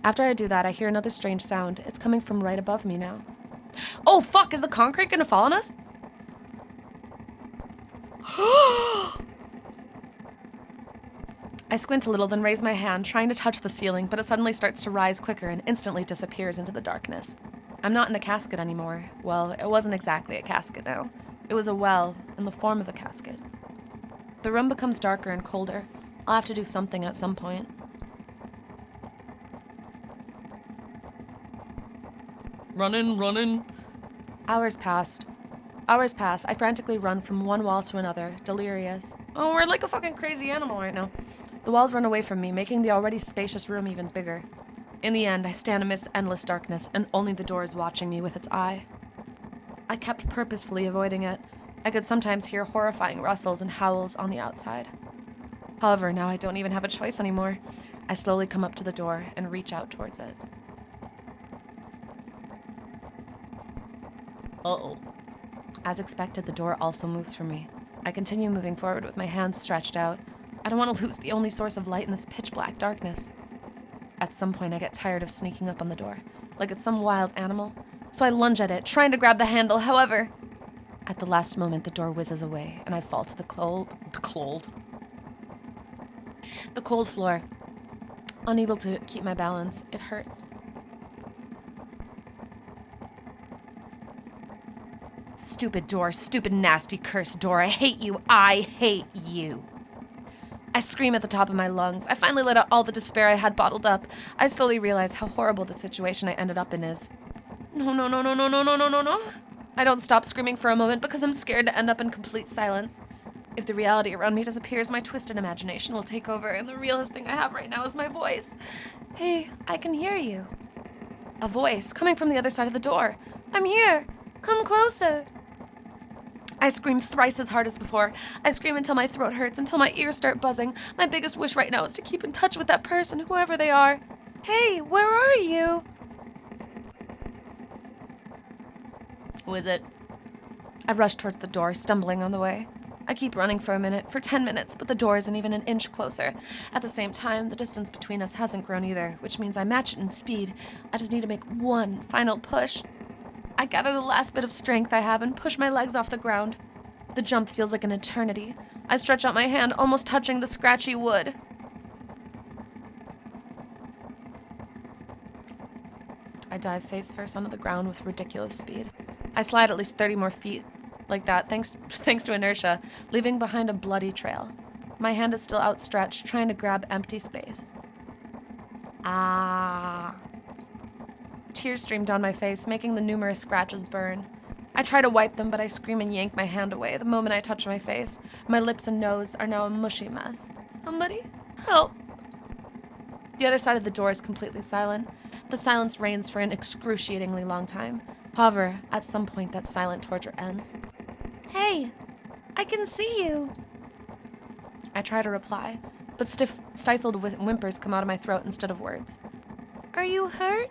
After I do that, I hear another strange sound. It's coming from right above me now. Oh fuck, is the concrete gonna fall on us? I squint a little, then raise my hand, trying to touch the ceiling, but it suddenly starts to rise quicker and instantly disappears into the darkness. I'm not in a casket anymore. Well, it wasn't exactly a casket now. It was a well in the form of a casket. The room becomes darker and colder. I'll have to do something at some point. Running. Hours pass. I frantically run from one wall to another, delirious. Oh, we're like a fucking crazy animal right now. The walls run away from me, making the already spacious room even bigger. In the end, I stand amidst endless darkness, and only the door is watching me with its eye. I kept purposefully avoiding it. I could sometimes hear horrifying rustles and howls on the outside. However, now I don't even have a choice anymore. I slowly come up to the door and reach out towards it. Uh-oh. As expected, the door also moves from me. I continue moving forward with my hands stretched out. I don't want to lose the only source of light in this pitch-black darkness. At some point, I get tired of sneaking up on the door, like it's some wild animal. So I lunge at it, trying to grab the handle. However, at the last moment, the door whizzes away, and I fall to the cold floor. Unable to keep my balance, it hurts. stupid door, stupid, nasty, cursed door. I hate you. I hate you. I scream at the top of my lungs. I finally let out all the despair I had bottled up. I slowly realize how horrible the situation I ended up in is. No, no, no, no, no, no, no, no, no, no. I don't stop screaming for a moment because I'm scared to end up in complete silence. If the reality around me disappears, my twisted imagination will take over, and the realest thing I have right now is my voice. Hey, I can hear you. A voice coming from the other side of the door. I'm here. Come closer. I scream thrice as hard as before. I scream until my throat hurts, until my ears start buzzing. My biggest wish right now is to keep in touch with that person, whoever they are. Hey, where are you? Who is it? I rush towards the door, stumbling on the way. I keep running for a minute, for 10 minutes, but the door isn't even an inch closer. At the same time, the distance between us hasn't grown either, which means I match it in speed. I just need to make one final push. I gather the last bit of strength I have and push my legs off the ground. The jump feels like an eternity. I stretch out my hand, almost touching the scratchy wood. I dive face first onto the ground with ridiculous speed. I slide at least 30 more feet like that, thanks to inertia, leaving behind a bloody trail. My hand is still outstretched, trying to grab empty space. Ah. Tears stream down my face, making the numerous scratches burn. I try to wipe them, but I scream and yank my hand away the moment I touch my face. My lips and nose are now a mushy mess. Somebody help. The other side of the door is completely silent. The silence reigns for an excruciatingly long time. However, at some point that silent torture ends. Hey, I can see you. I try to reply, but stifled whimpers come out of my throat instead of words. Are you hurt?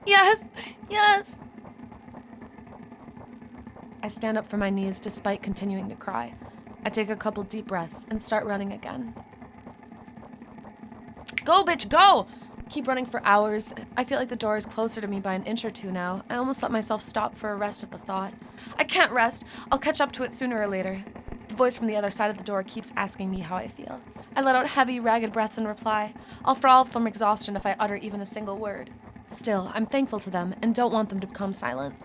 Yes, yes. I stand up from my knees despite continuing to cry. I take a couple deep breaths and start running again. Go, bitch, go! Keep running for hours. I feel like the door is closer to me by an inch or two now. I almost let myself stop for a rest at the thought. I can't rest. I'll catch up to it sooner or later. The voice from the other side of the door keeps asking me how I feel. I let out heavy, ragged breaths in reply. I'll fall from exhaustion if I utter even a single word. Still, I'm thankful to them and don't want them to become silent.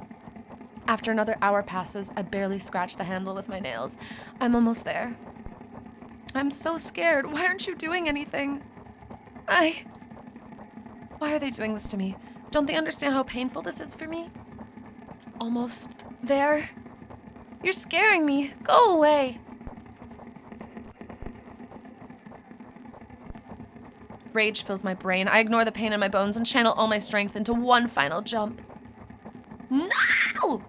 After another hour passes, I barely scratch the handle with my nails. I'm almost there. I'm so scared. Why aren't you doing anything? Why are they doing this to me? Don't they understand how painful this is for me? Almost there. You're scaring me. Go away. Rage fills my brain. I ignore the pain in my bones and channel all my strength into one final jump. No!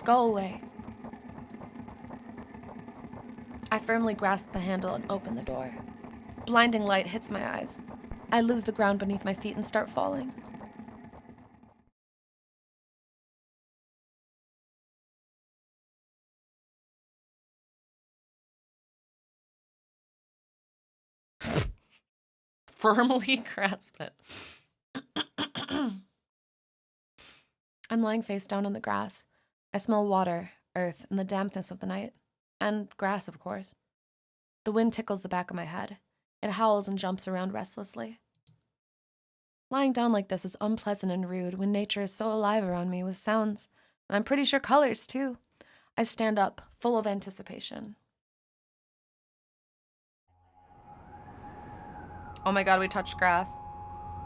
Go away. I firmly grasp the handle and open the door. Blinding light hits my eyes. I lose the ground beneath my feet and start falling. Firmly grasp it. I'm lying face down on the grass. I smell water, earth, and the dampness of the night. And grass, of course. The wind tickles the back of my head. It howls and jumps around restlessly. Lying down like this is unpleasant and rude when nature is so alive around me with sounds, and I'm pretty sure colors too. I stand up, full of anticipation. Oh my god, we touched grass.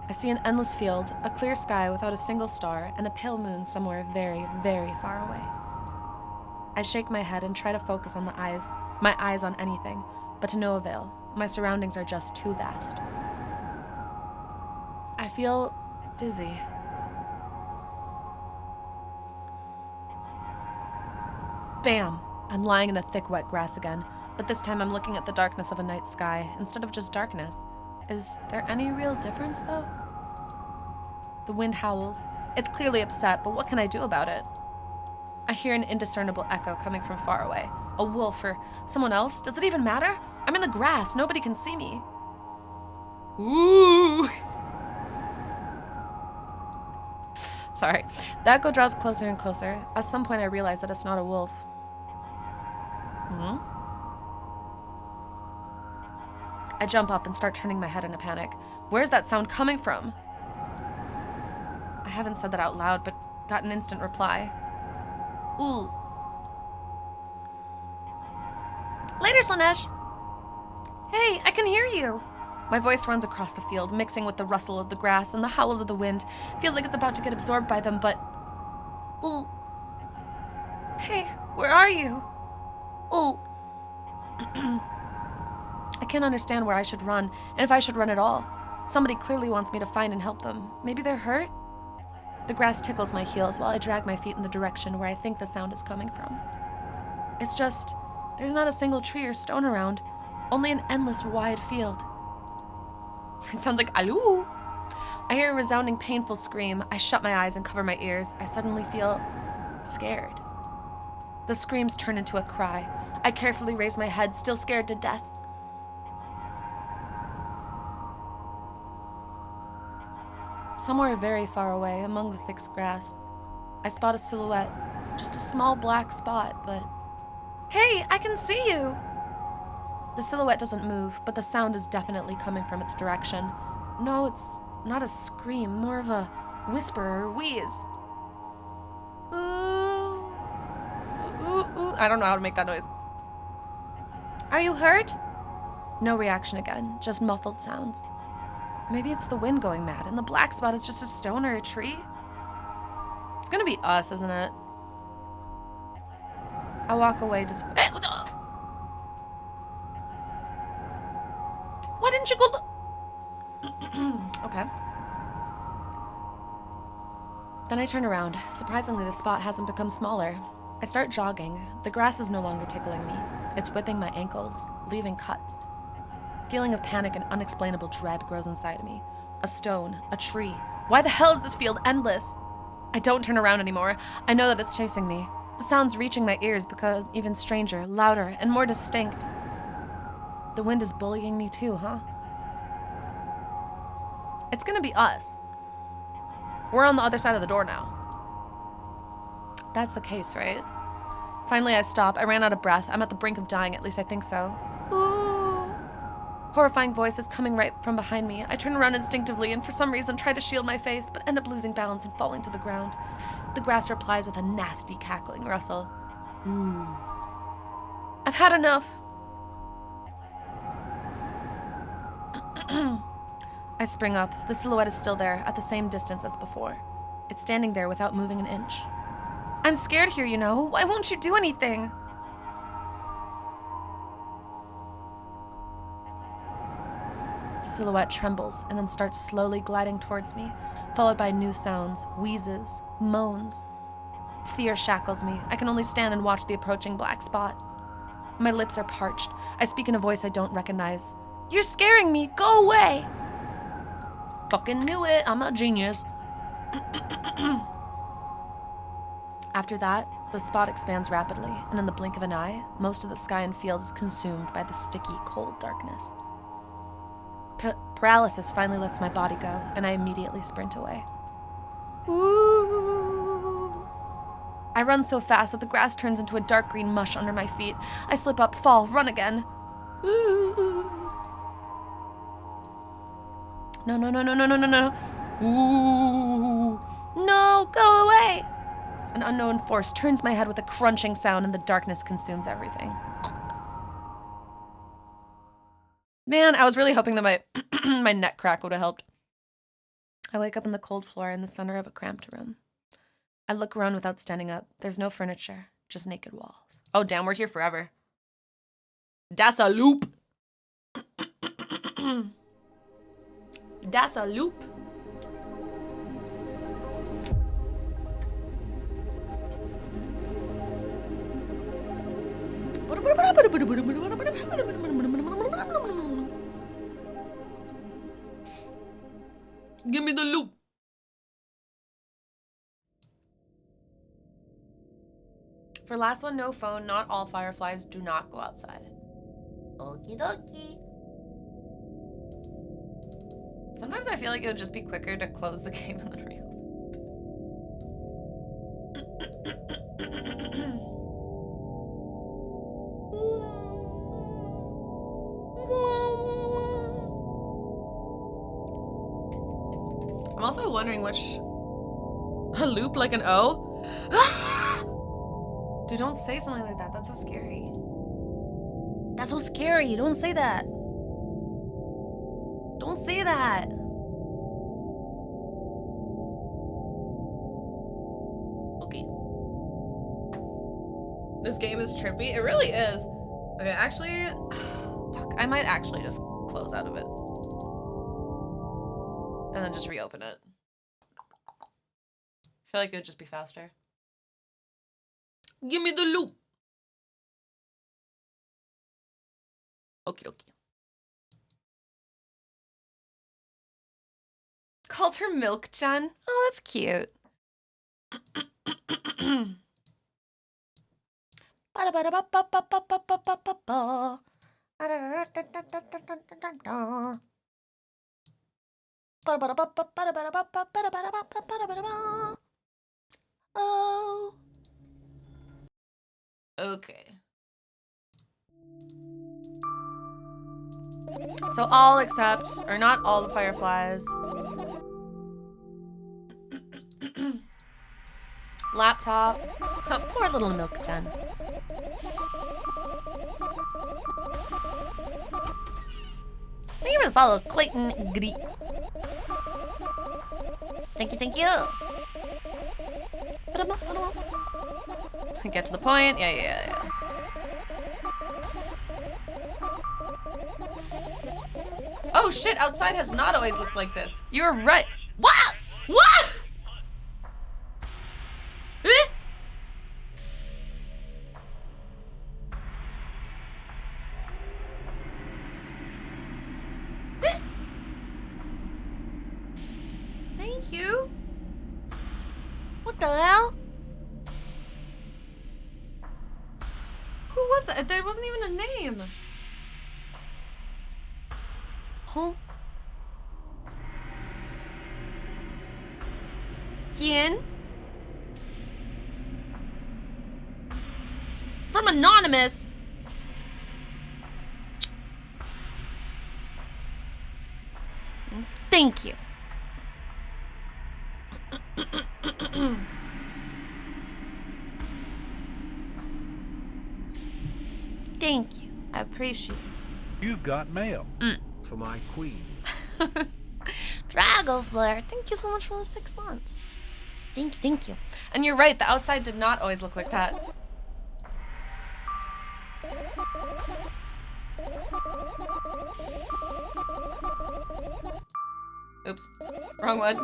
I see an endless field, a clear sky without a single star, and a pale moon somewhere very, very far away. I shake my head and try to focus on my eyes on anything, but to no avail. My surroundings are just too vast. I feel dizzy. Bam! I'm lying in the thick, wet grass again, but this time I'm looking at the darkness of a night sky instead of just darkness. Is there any real difference, though? The wind howls. It's clearly upset, but what can I do about it? I hear an indiscernible echo coming from far away. A wolf or someone else? Does it even matter? I'm in the grass. Nobody can see me. Ooh! Sorry. The echo draws closer and closer. At some point I realize that it's not a wolf. I jump up and start turning my head in a panic. Where's that sound coming from? I haven't said that out loud, but got an instant reply. Ooh. Later, Slanesh. Hey, I can hear you. My voice runs across the field, mixing with the rustle of the grass and the howls of the wind. Feels like it's about to get absorbed by them, but... Ooh. Hey, where are you? Ooh. I can't understand where I should run, and if I should run at all. Somebody clearly wants me to find and help them. Maybe they're hurt? The grass tickles my heels while I drag my feet in the direction where I think the sound is coming from. It's just, there's not a single tree or stone around, only an endless wide field. It sounds like aloo. I hear a resounding, painful scream. I shut my eyes and cover my ears. I suddenly feel scared. The screams turn into a cry. I carefully raise my head, still scared to death. Somewhere very far away, among the thick grass, I spot a silhouette. Just a small black spot, but... Hey, I can see you! The silhouette doesn't move, but the sound is definitely coming from its direction. No, it's not a scream, more of a whisper or wheeze. Ooh. Ooh, ooh. I don't know how to make that noise. Are you hurt? No reaction again, just muffled sounds. Maybe it's the wind going mad, and the black spot is just a stone or a tree? It's gonna be us, isn't it? I walk away just... Hey, why didn't you go look? Okay. Then I turn around. Surprisingly, the spot hasn't become smaller. I start jogging. The grass is no longer tickling me. It's whipping my ankles, leaving cuts. Feeling of panic and unexplainable dread grows inside me. A stone, a tree. Why the hell is this field endless? I don't turn around anymore. I know that it's chasing me. The sounds reaching my ears become even stranger, louder, and more distinct. The wind is bullying me too, huh? It's gonna be us. We're on the other side of the door now. That's the case, right? Finally, I stop. I ran out of breath. I'm at the brink of dying, at least I think so. Ooh. Horrifying voices coming right from behind me. I turn around instinctively and for some reason try to shield my face, but end up losing balance and falling to the ground. The grass replies with a nasty cackling rustle. Ooh. I've had enough. I spring up. The silhouette is still there, at the same distance as before. It's standing there without moving an inch. I'm scared here, you know. Why won't you do anything? The silhouette trembles and then starts slowly gliding towards me, followed by new sounds, wheezes, moans. Fear shackles me. I can only stand and watch the approaching black spot. My lips are parched. I speak in a voice I don't recognize. You're scaring me! Go away! Fucking knew it! I'm a genius. After that, the spot expands rapidly, and in the blink of an eye, most of the sky and field is consumed by the sticky, cold darkness. Paralysis finally lets my body go, and I immediately sprint away. Ooh. I run so fast that the grass turns into a dark green mush under my feet. I slip up, fall, run again. Ooh. No, no, no, no, no, no, no, no. Ooh. No, go away. An unknown force turns my head with a crunching sound and the darkness consumes everything. Man, I was really hoping that my my neck crack would have helped. I wake up on the cold floor in the center of a cramped room. I look around without standing up. There's no furniture, just naked walls. Oh, damn, we're here forever. Das a loop. Das a loop. Give me the loop. For last one, no phone. Not all fireflies. Do not go outside. Okie dokie. Sometimes I feel like it would just be quicker to close the game and then reopen. I'm also wondering which... A loop like an O? Dude, don't say something like that. That's so scary. That's so scary. Don't say that. Don't say that. Okay. This game is trippy. It really is. Okay, actually, fuck. I might actually just close out of it. And then just reopen it. I feel like it would just be faster. Give me the loop. Okie dokie. Calls her Milk-chan. Oh, that's cute. Oh. Okay. So all except, or not all the fireflies. Laptop. Poor little Milk-chan. Thank you for the follow, Clayton Gri. Thank you, thank you. Get to the point. Yeah. Oh shit, outside has not always looked like this. You're right. What? What? Thank you. What the hell? Who was that? There wasn't even a name. Huh? ¿Quién? From Anonymous. Thank you. Thank you. I appreciate it. You've got mail. For my queen. Dragoflare, thank you so much for the 6 months. Thank you. And you're right, the outside did not always look like that. Oops, wrong one.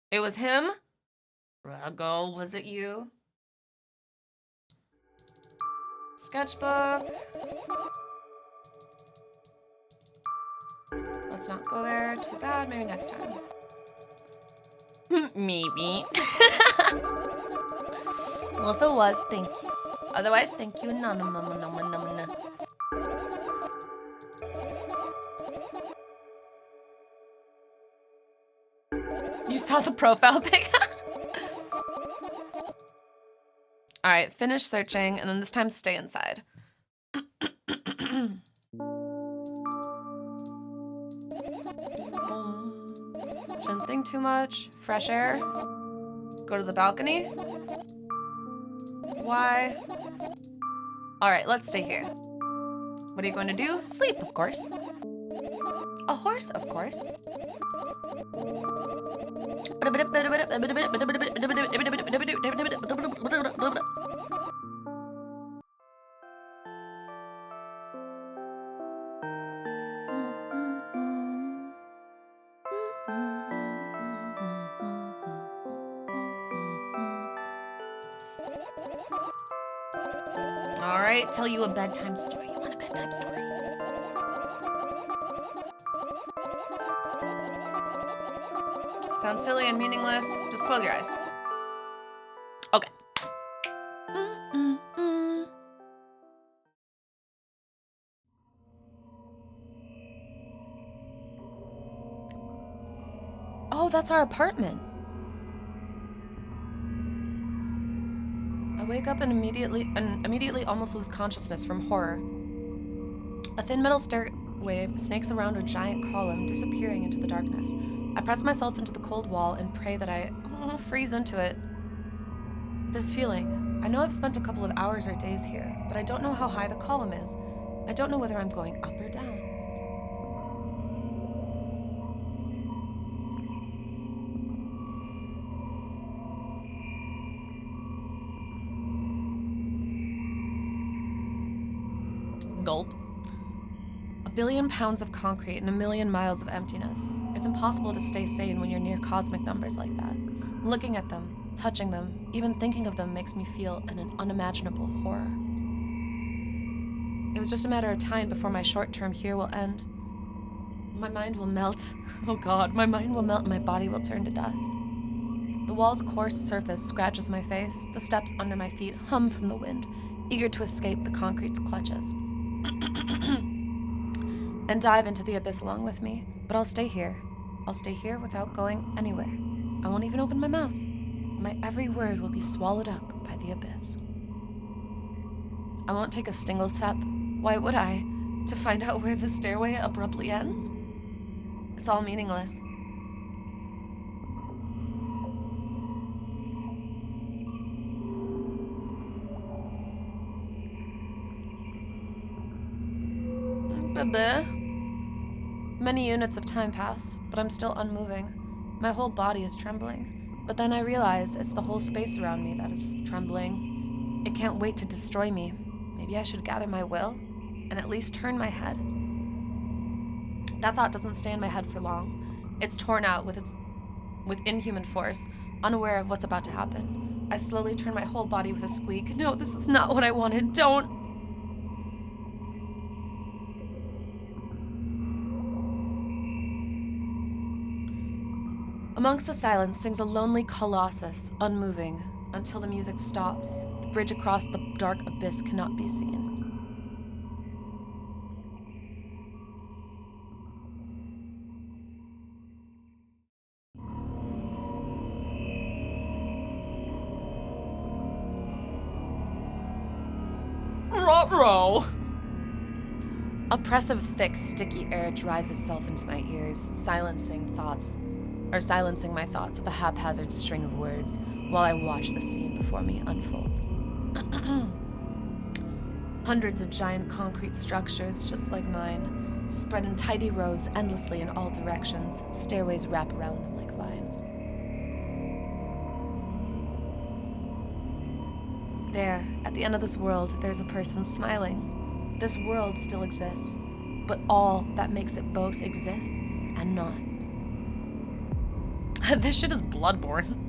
It was him? Drago, was it you? Sketchbook. Let's not go there. Too bad. Maybe next time. Maybe. Well, if it was, thank you. Otherwise, thank you. No. You saw the profile pic? All right, finish searching, and then this time stay inside. Shouldn't think too much. Fresh air. Go to the balcony. Why? All right, let's stay here. What are you going to do? Sleep, of course. A horse, of course. All right, tell you a bedtime story. You want a bedtime story? Sounds silly and meaningless. Just close your eyes. Okay. Oh, that's our apartment. I wake up and immediately almost lose consciousness from horror. A thin metal way snakes around a giant column, disappearing into the darkness. I press myself into the cold wall and pray that I freeze into it. This feeling. I know I've spent a couple of hours or days here, but I don't know how high the column is. I don't know whether I'm going up or down. Gulp. 1 billion pounds of concrete and 1 million miles of emptiness. It's impossible to stay sane when you're near cosmic numbers like that. Looking at them, touching them, even thinking of them makes me feel an unimaginable horror. It was just a matter of time before my short term here will end. My mind will melt. Oh God, my mind will melt and my body will turn to dust. The wall's coarse surface scratches my face. The steps under my feet hum from the wind, eager to escape the concrete's clutches. And dive into the abyss along with me. But I'll stay here. I'll stay here without going anywhere. I won't even open my mouth. My every word will be swallowed up by the abyss. I won't take a single step. Why would I? To find out where the stairway abruptly ends? It's all meaningless. Many units of time pass, but I'm still unmoving. My whole body is trembling. But then I realize it's the whole space around me that is trembling. It can't wait to destroy me. Maybe I should gather my will and at least turn my head. That thought doesn't stay in my head for long. It's torn out with inhuman force, unaware of what's about to happen. I slowly turn my whole body with a squeak. No, this is not what I wanted. Don't. Amongst the silence sings a lonely colossus, unmoving, until the music stops. The bridge across the dark abyss cannot be seen. Ruh-roh! Oppressive, thick, sticky air drives itself into my ears, silencing my thoughts with a haphazard string of words while I watch the scene before me unfold. Hundreds of giant concrete structures just like mine, spread in tidy rows endlessly in all directions. Stairways wrap around them like vines. There, at the end of this world, there's a person smiling. This world still exists, but all that makes it both exists and not. This shit is Bloodborne.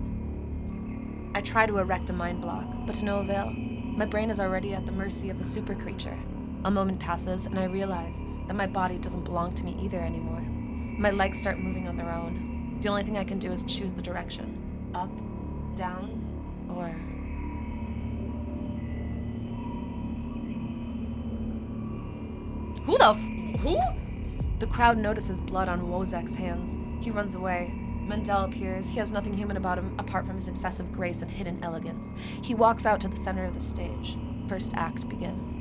I try to erect a mind block, but to no avail. My brain is already at the mercy of a super creature. A moment passes, and I realize that my body doesn't belong to me either anymore. My legs start moving on their own. The only thing I can do is choose the direction. Up, down, or... Who? The crowd notices blood on Wozek's hands. He runs away. Mendel appears. He has nothing human about him apart from his excessive grace and hidden elegance. He walks out to the center of the stage. First act begins.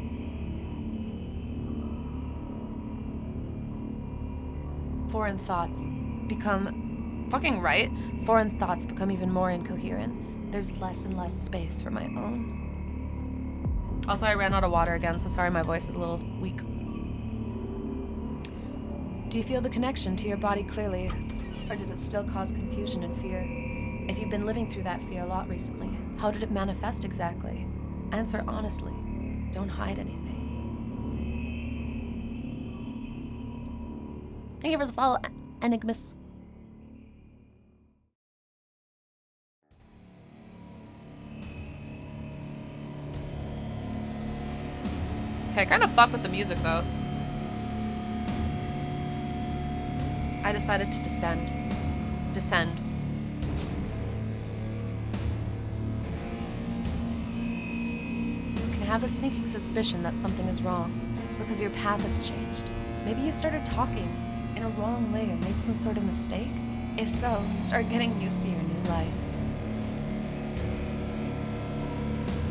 Foreign thoughts become... Fucking right. Foreign thoughts become even more incoherent. There's less and less space for my own. Also, I ran out of water again, so sorry my voice is a little weak. Do you feel the connection to your body clearly, or does it still cause confusion and fear? If you've been living through that fear a lot recently, how did it manifest exactly? Answer honestly. Don't hide anything. Thank you for the follow, Enigmas. Okay, I kind of fuck with the music though. I decided to descend. You can have a sneaking suspicion that something is wrong because your path has changed. Maybe you started talking in a wrong way or made some sort of mistake. If so, start getting used to your new life.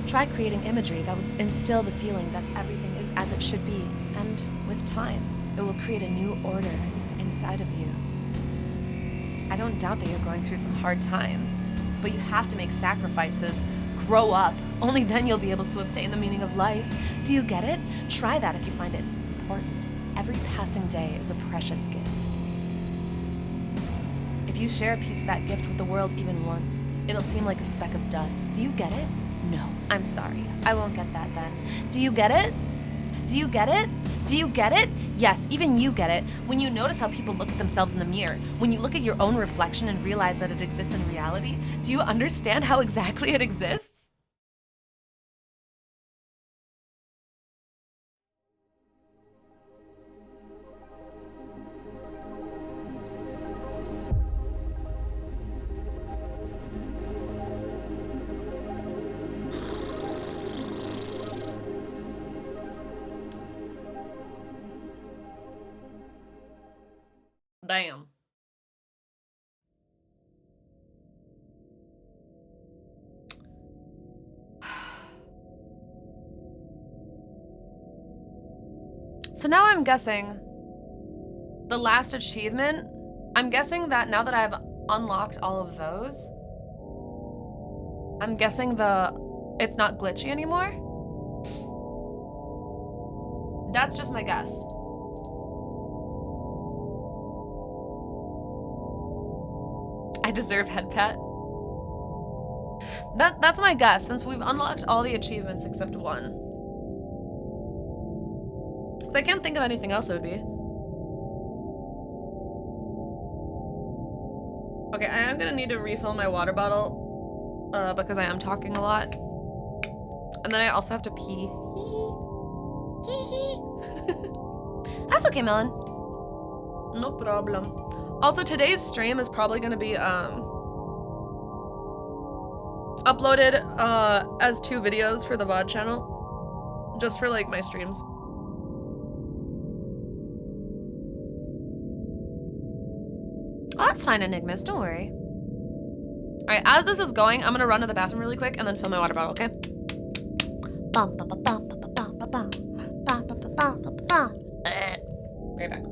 Try creating imagery that would instill the feeling that everything is as it should be, and with time, It will create a new order inside of you. I don't doubt that you're going through some hard times, but you have to make sacrifices. Grow up. Only then you'll be able to obtain the meaning of life. Do you get it? Try that if you find it important. Every passing day is a precious gift. If you share a piece of that gift with the world even once, it'll seem like a speck of dust. Do you get it? No, I'm sorry. I won't get that then. Do you get it? Do you get it? Do you get it? Yes, even you get it. When you notice how people look at themselves in the mirror, when you look at your own reflection and realize that it exists in reality, do you understand how exactly it exists? Damn. So now I'm guessing the last achievement, I'm guessing that now that I've unlocked all of those, I'm guessing it's not glitchy anymore. That's just my guess. I deserve head pet. That's my guess, since we've unlocked all the achievements except one. Because I can't think of anything else it would be. Okay, I am gonna need to refill my water bottle because I am talking a lot. And then I also have to pee. That's okay, Melon. No problem. Also, today's stream is probably gonna be uploaded as 2 videos for the VOD channel. Just for like my streams. Oh, that's fine, Enigmas, don't worry. All right, as this is going, I'm gonna run to the bathroom really quick and then fill my water bottle, okay? Right back.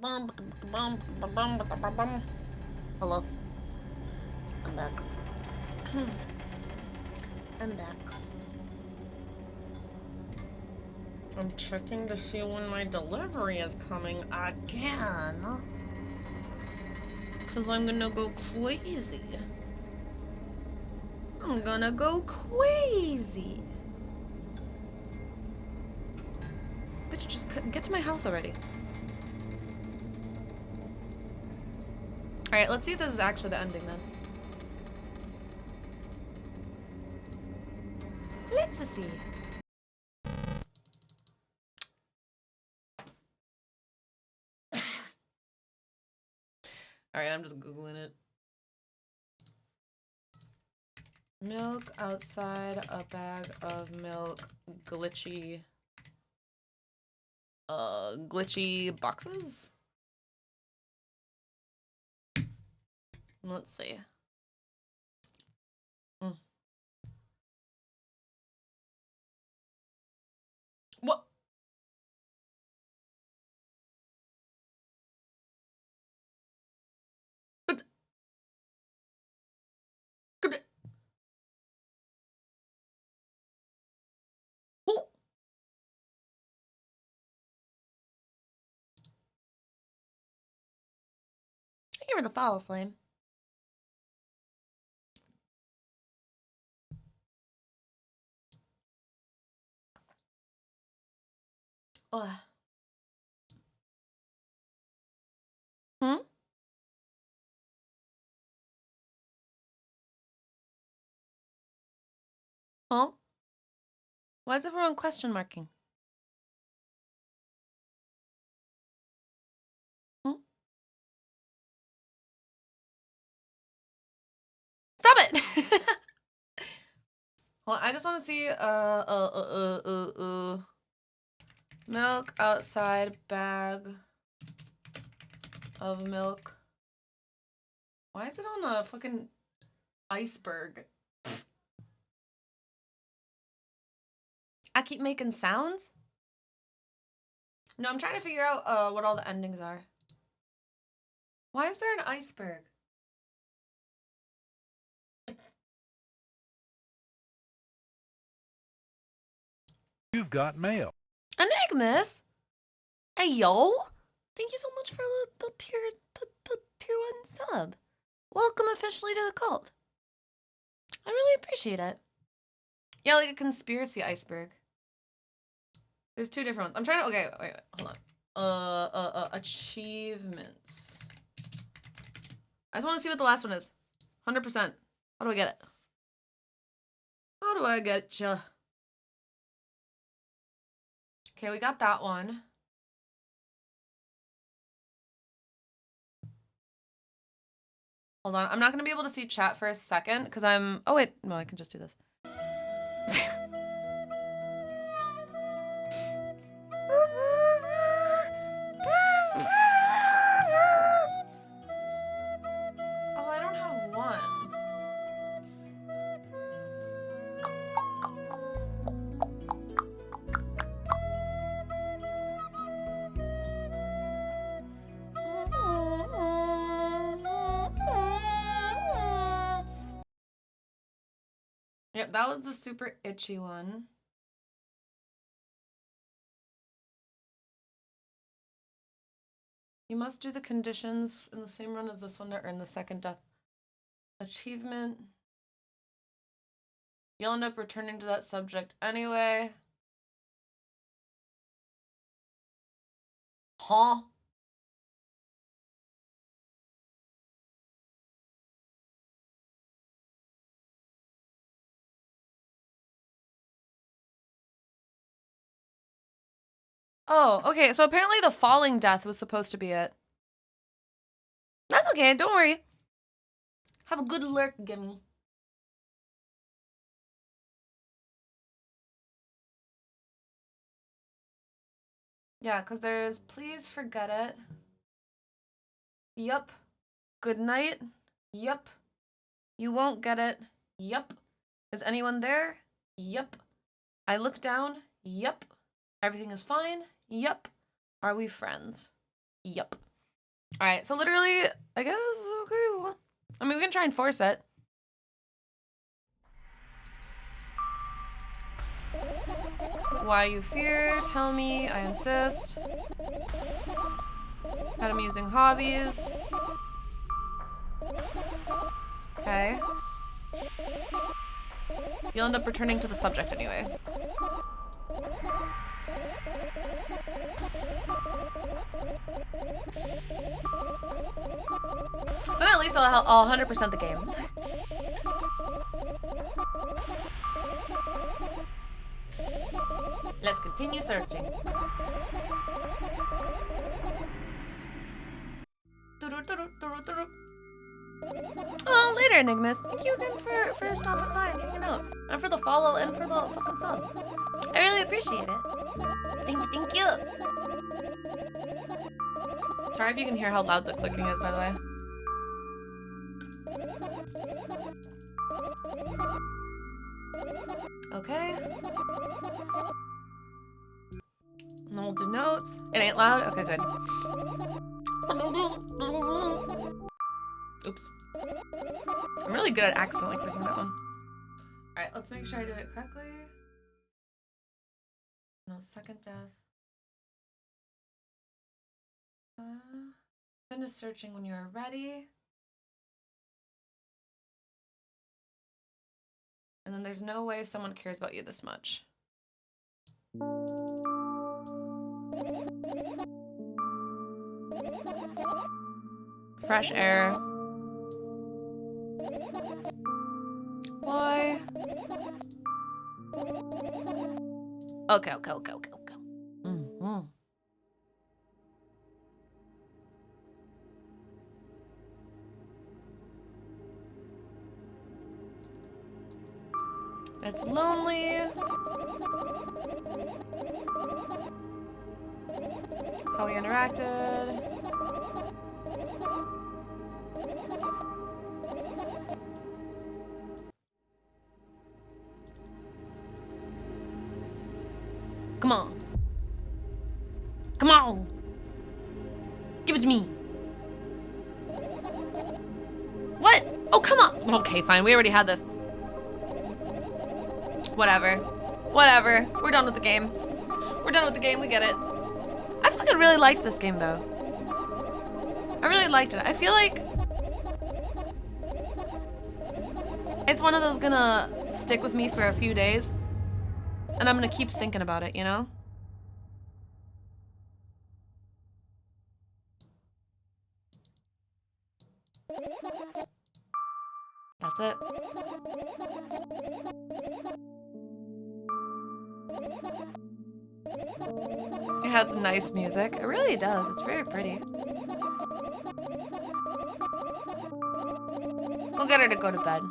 Hello. I'm back. I'm back. I'm checking to see when my delivery is coming again. Cause I'm gonna go crazy. I'm gonna go crazy. Bitch, just get to my house already. Alright, let's see if this is actually the ending then. Let's see. Alright, I'm just Googling it. Milk outside a bag of milk, glitchy boxes? Let's see. What? But could oh. I hear the foul flame. Ugh. Hmm? Huh? Why is everyone question marking? Hmm? Stop it! Well, I just want to see, milk outside bag of milk. Why is it on a fucking iceberg? I keep making sounds? No, I'm trying to figure out what all the endings are. Why is there an iceberg? You've got mail. Enigmas? Hey, yo! Thank you so much for the tier 1 sub. Welcome officially to the cult. I really appreciate it. Yeah, like a conspiracy iceberg. There's two different ones. I'm trying to, okay, wait, hold on. Achievements. I just want to see what the last one is. 100%. How do I get it? How do I get ya? Okay, we got that one. Hold on, I'm not gonna be able to see chat for a second because I'm, oh wait, no, I can just do this. Oh, I don't have one. Yep, that was the super itchy one. You must do the conditions in the same run as this one to earn the second death achievement. You'll end up returning to that subject anyway. Huh? Oh, okay, so apparently the falling death was supposed to be it. That's okay, don't worry. Have a good lurk, gimme. Yeah, because there's please forget it. Yup. Good night. Yup. You won't get it. Yup. Is anyone there? Yup. I look down. Yup. Everything is fine. Yup. Are we friends? Yup. All right, so literally, I guess, okay, well, I mean, we can try and force it. Why you fear, tell me, I insist. Had amusing hobbies. Okay. You'll end up returning to the subject anyway. So then at least I'll 100% the game. Let's continue searching. Oh, later, Enigmas. Thank you again for stopping by and hanging out. And for the follow and for the fucking sub. I really appreciate it. Thank you, thank you. Sorry if you can hear how loud the clicking is, by the way. Okay. And then we'll do notes. It ain't loud? Okay, good. Oops. I'm really good at accidentally clicking that one. Alright, let's make sure I did it correctly. No, second death. Finish searching when you are ready. And then there's no way someone cares about you this much. Fresh air. Why? Okay. Mm-hmm. It's lonely. How we interacted. Come on. Come on. Give it to me. What? Oh, come on. Okay, fine. We already had this. Whatever. Whatever. We're done with the game. We're done with the game. We get it. I fucking really liked this game, though. I really liked it. I feel like it's one of those gonna stick with me for a few days. And I'm gonna keep thinking about it, you know? That's it. It has nice music. It really does. It's very pretty. We'll get her to go to bed.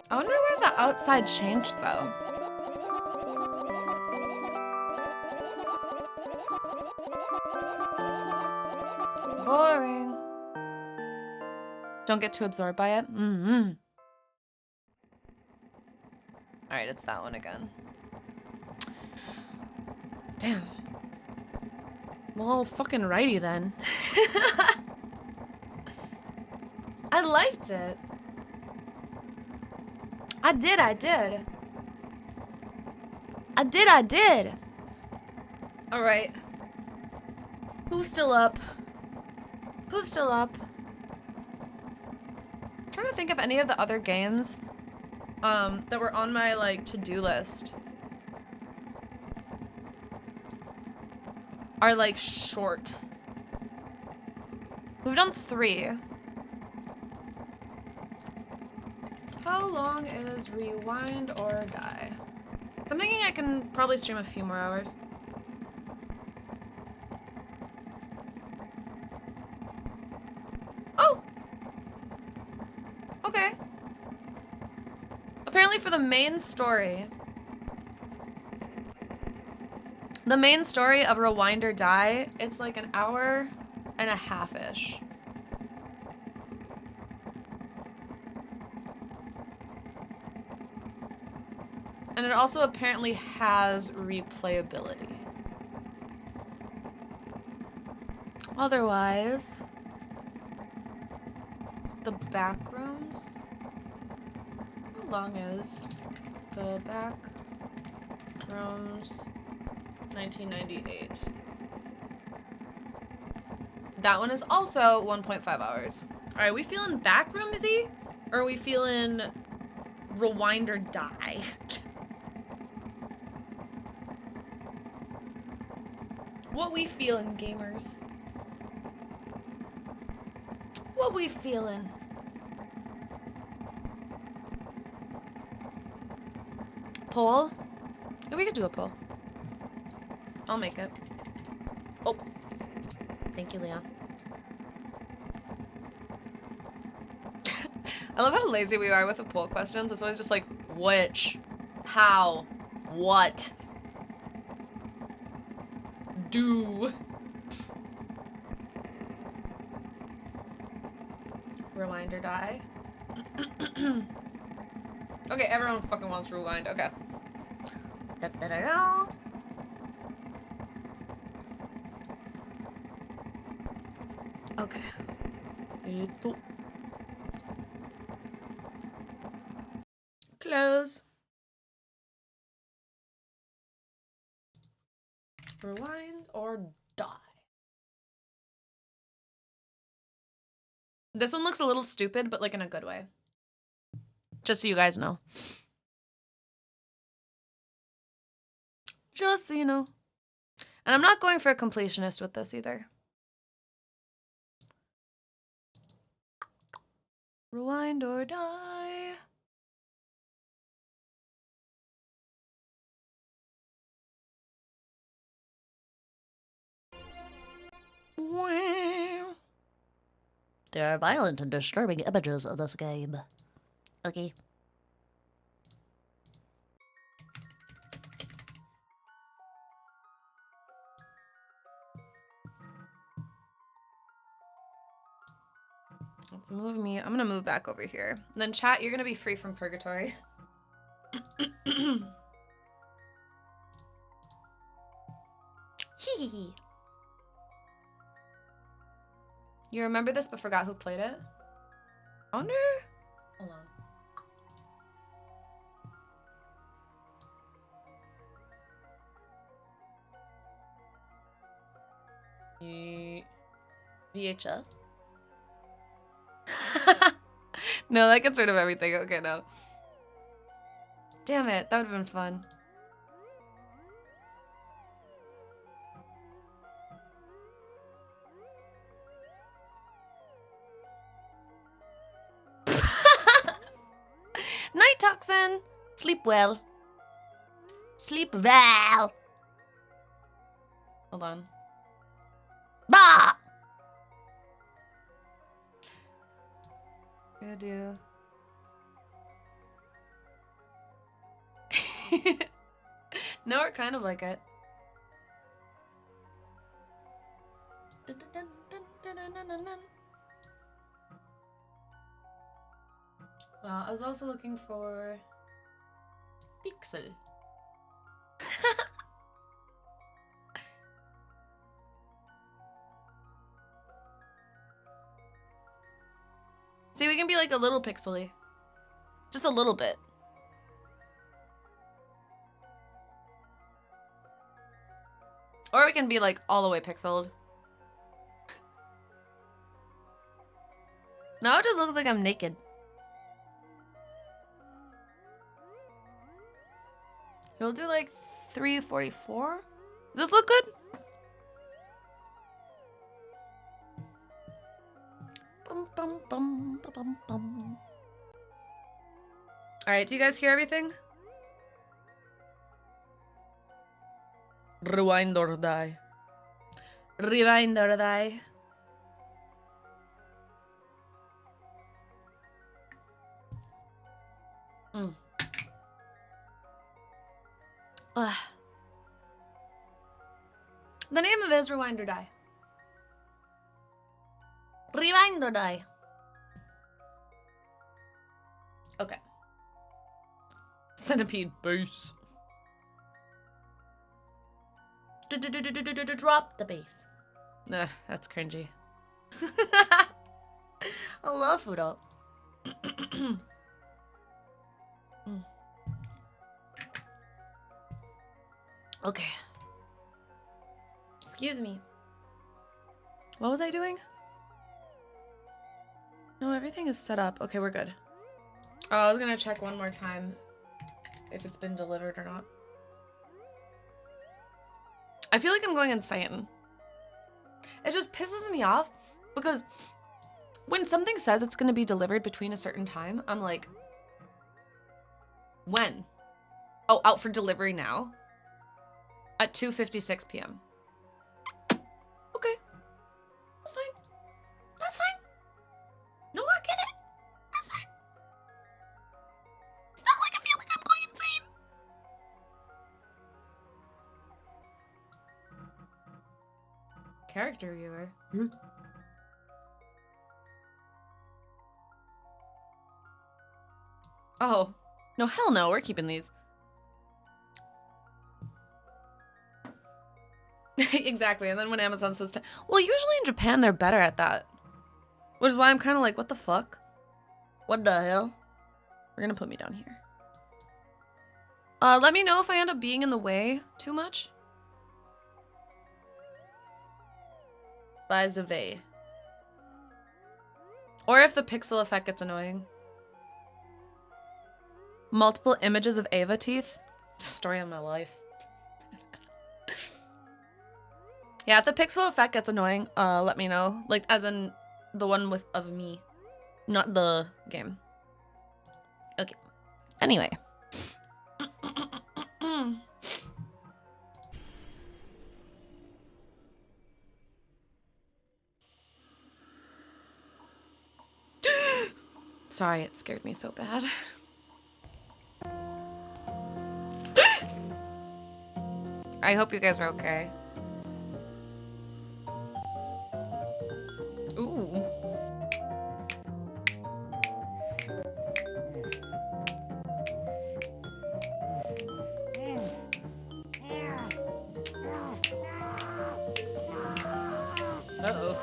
I wonder where the outside changed, though. Boring. Don't get too absorbed by it. Mm-hmm. All right, it's that one again. Damn. Well, fucking righty then. I liked it. I did. All right. Who's still up? I'm trying to think of any of the other games that were on my like to-do list are like short. We've done 3. How long is Rewind or Die? So I'm thinking I can probably stream a few more hours. Oh! Okay. Apparently for the main story of Rewind or Die, it's like an hour and a half-ish. And it also apparently has replayability. Otherwise, the back rooms. How long is the back rooms? 1998. That one is also 1.5 hours. All right, we feeling back roomsy, or are we feeling rewind or die? What we feeling, gamers? What we feeling? Poll? Yeah, we could do a poll. I'll make it. Oh. Thank you, Leon. I love how lazy we are with the poll questions. It's always just like, which, how, what, do. Rewind or die. Okay, everyone fucking wants rewind. Okay. Da, da, da, da. Okay. Close. Rewind or die. This one looks a little stupid, but like in a good way. Just so you guys know. Just so you know. And I'm not going for a completionist with this either. Rewind or die. Wow. There are violent and disturbing images of this game. Okay. Let's move me. I'm gonna move back over here. And then chat, you're gonna be free from purgatory. Hee. You remember this but forgot who played it? Oh no. Hold on. VHS? No, that gets rid of everything. Okay, no. Damn it, that would have been fun. Night toxin! Sleep well. Sleep well. Hold on. Bah! Gonna do. No, we're kind of like it. Well, I was also looking for Pixel. See, we can be like a little pixely. Just a little bit. Or we can be like all the way pixeled. Now it just looks like I'm naked. We'll do like 344. Does this look good? Bum, bum, bum, ba, bum, bum. All right, do you guys hear everything? Rewind or die. Rewind or die. The name of it is Rewind or Die. Rewind or Die. Okay. Centipede base. Drop the bass. Nah, that's cringy. I love food up. Okay. Excuse me. What was I doing? No, everything is set up. Okay, we're good. Oh, I was gonna check one more time if it's been delivered or not. I feel like I'm going insane. It just pisses me off because when something says it's gonna be delivered between a certain time, I'm like, when? Oh, out for delivery now? At 2:56 p.m. Okay. That's fine. That's fine. No, I get it. That's fine. It's not like I feel like I'm going insane. Character viewer. Oh. No, hell no. We're keeping these. Exactly. And then when Amazon says to, well, usually in Japan they're better at that. Which is why I'm kind of like, what the fuck? What the hell? We're gonna put me down here. Let me know if I end up being in the way too much. By the way. Or if the pixel effect gets annoying. Multiple images of Ava teeth. Story of my life. Yeah, if the pixel effect gets annoying, let me know. Like, as in the one of me, not the game. Okay. Anyway. Sorry, it scared me so bad. I hope you guys are okay. Ooh. Uh-oh.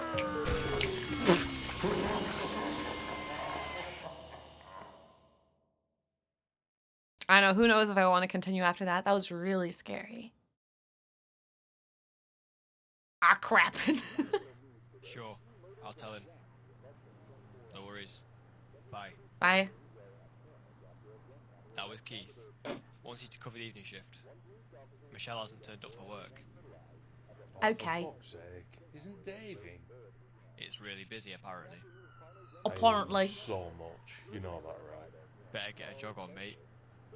I know, who knows if I want to continue after that. That was really scary. Ah, crap. Sure, I'll tell him. No worries. Bye. Bye. That was Keith. Wants you to cover the evening shift. Michelle hasn't turned up for work. Okay. For fuck's sake, isn't Dave in? It's really busy, apparently. Apparently. So much, you know that, right? Better get a jog on, mate.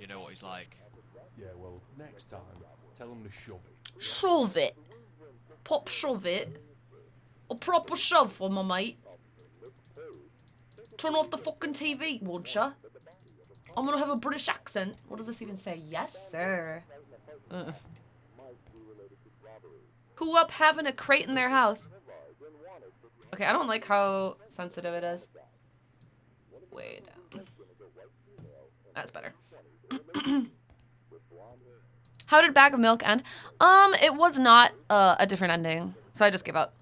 You know what he's like. Yeah, well, next time, tell him to shove it. Shove it. Pop shove it. A proper shove for my mate. Turn off the fucking TV, won't ya? I'm gonna have a British accent. What does this even say? Yes, sir. Who up having a crate in their house? Okay, I don't like how sensitive it is. Way down. That's better. How did Bag of Milk end? It was not a different ending, so I just gave up.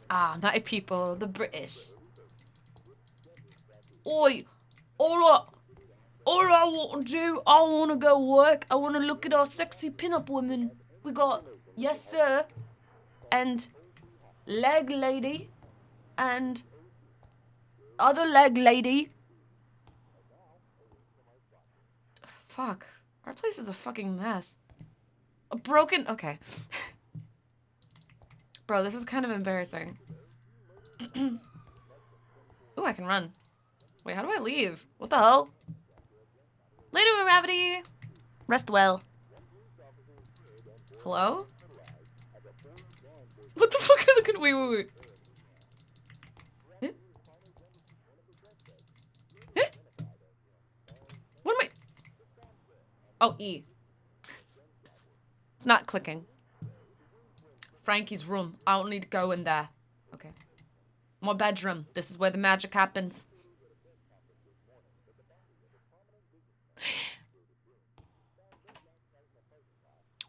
Ah, my people, the British. Oi, all I want to do, I want to go work. I want to look at our sexy pin-up women. We got, yes sir, and leg lady, and other leg lady. Fuck. Our place is a fucking mess. A broken... Okay. Bro, this is kind of embarrassing. Ooh, I can run. Wait, how do I leave? What the hell? Later, Gravity. Rest well. Hello? What the fuck are the... Wait. Huh? Huh? What am I... Oh, E. It's not clicking. Frankie's room. I don't need to go in there. Okay. My bedroom. This is where the magic happens.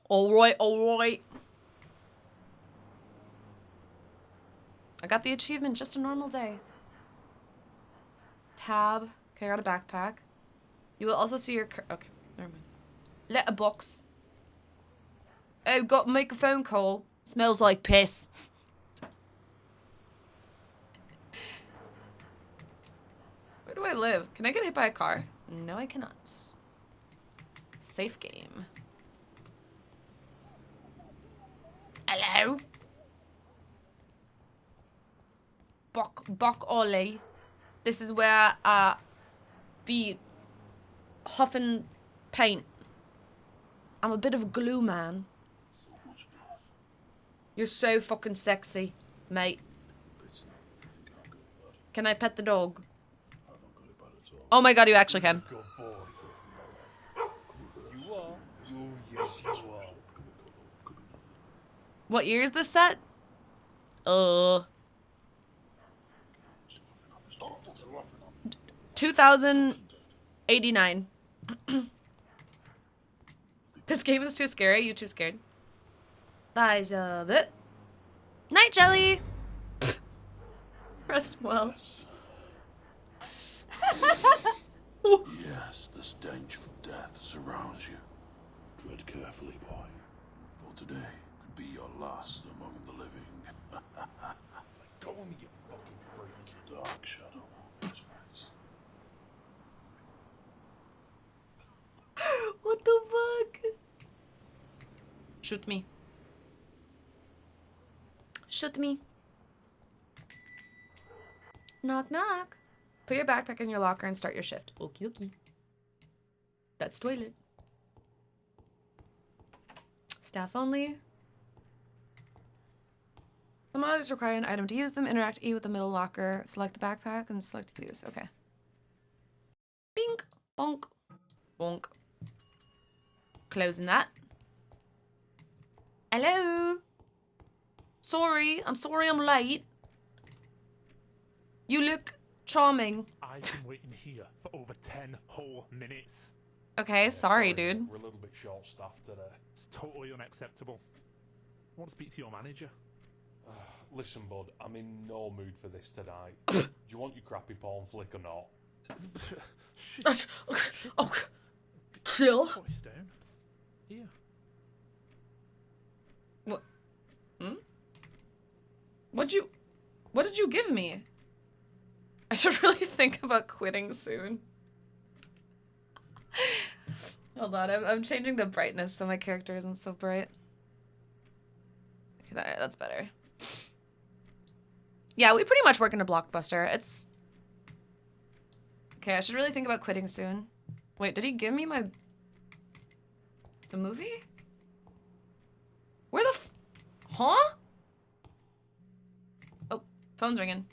Alright, alright. I got the achievement, just a normal day. Tab. Okay, I got a backpack. You will also see your okay, never mind. Letterbox. Oh, got to make a phone call. Smells like piss. Where do I live? Can I get hit by a car? No, I cannot. Safe game. Hello? Bok Ollie. This is where be huffing paint. I'm a bit of a glue man. You're so fucking sexy, mate. Can I pet the dog? Oh my god, you actually can. Good boy. You are. Oh, yes, you are. What year is this set? 2089. This game is too scary. You too scared? Daijoubu. Night jelly. Rest well. Yes, the stench of death surrounds you. Tread carefully, boy, for today could be your last among the living. Go on, you fucking freak. Dark shadow. What the fuck? Shoot me. Shoot me. Knock, knock. Put your backpack in your locker and start your shift. Okie dokie. That's toilet. Staff only. The monitors require an item to use them. Interact E with the middle locker. Select the backpack and select use. Okay. Bink. Bonk. Bonk. Closing that. Hello. Sorry. I'm sorry I'm late. You look charming. I've been waiting here for over 10 whole minutes. Okay, sorry, dude. We're a little bit short-staffed today. It's totally unacceptable. I want to speak to your manager. Listen, bud, I'm in no mood for this tonight. Do you want your crappy porn flick or not? Oh, chill. Voice down. Here. What? Hmm? What did you give me? I should really think about quitting soon. Hold on, I'm changing the brightness so my character isn't so bright. Okay, that's better. Yeah, we pretty much work in a Blockbuster. It's... Okay, I should really think about quitting soon. Wait, did he give me my... The movie? Where the f... Huh? Oh, phone's ringing.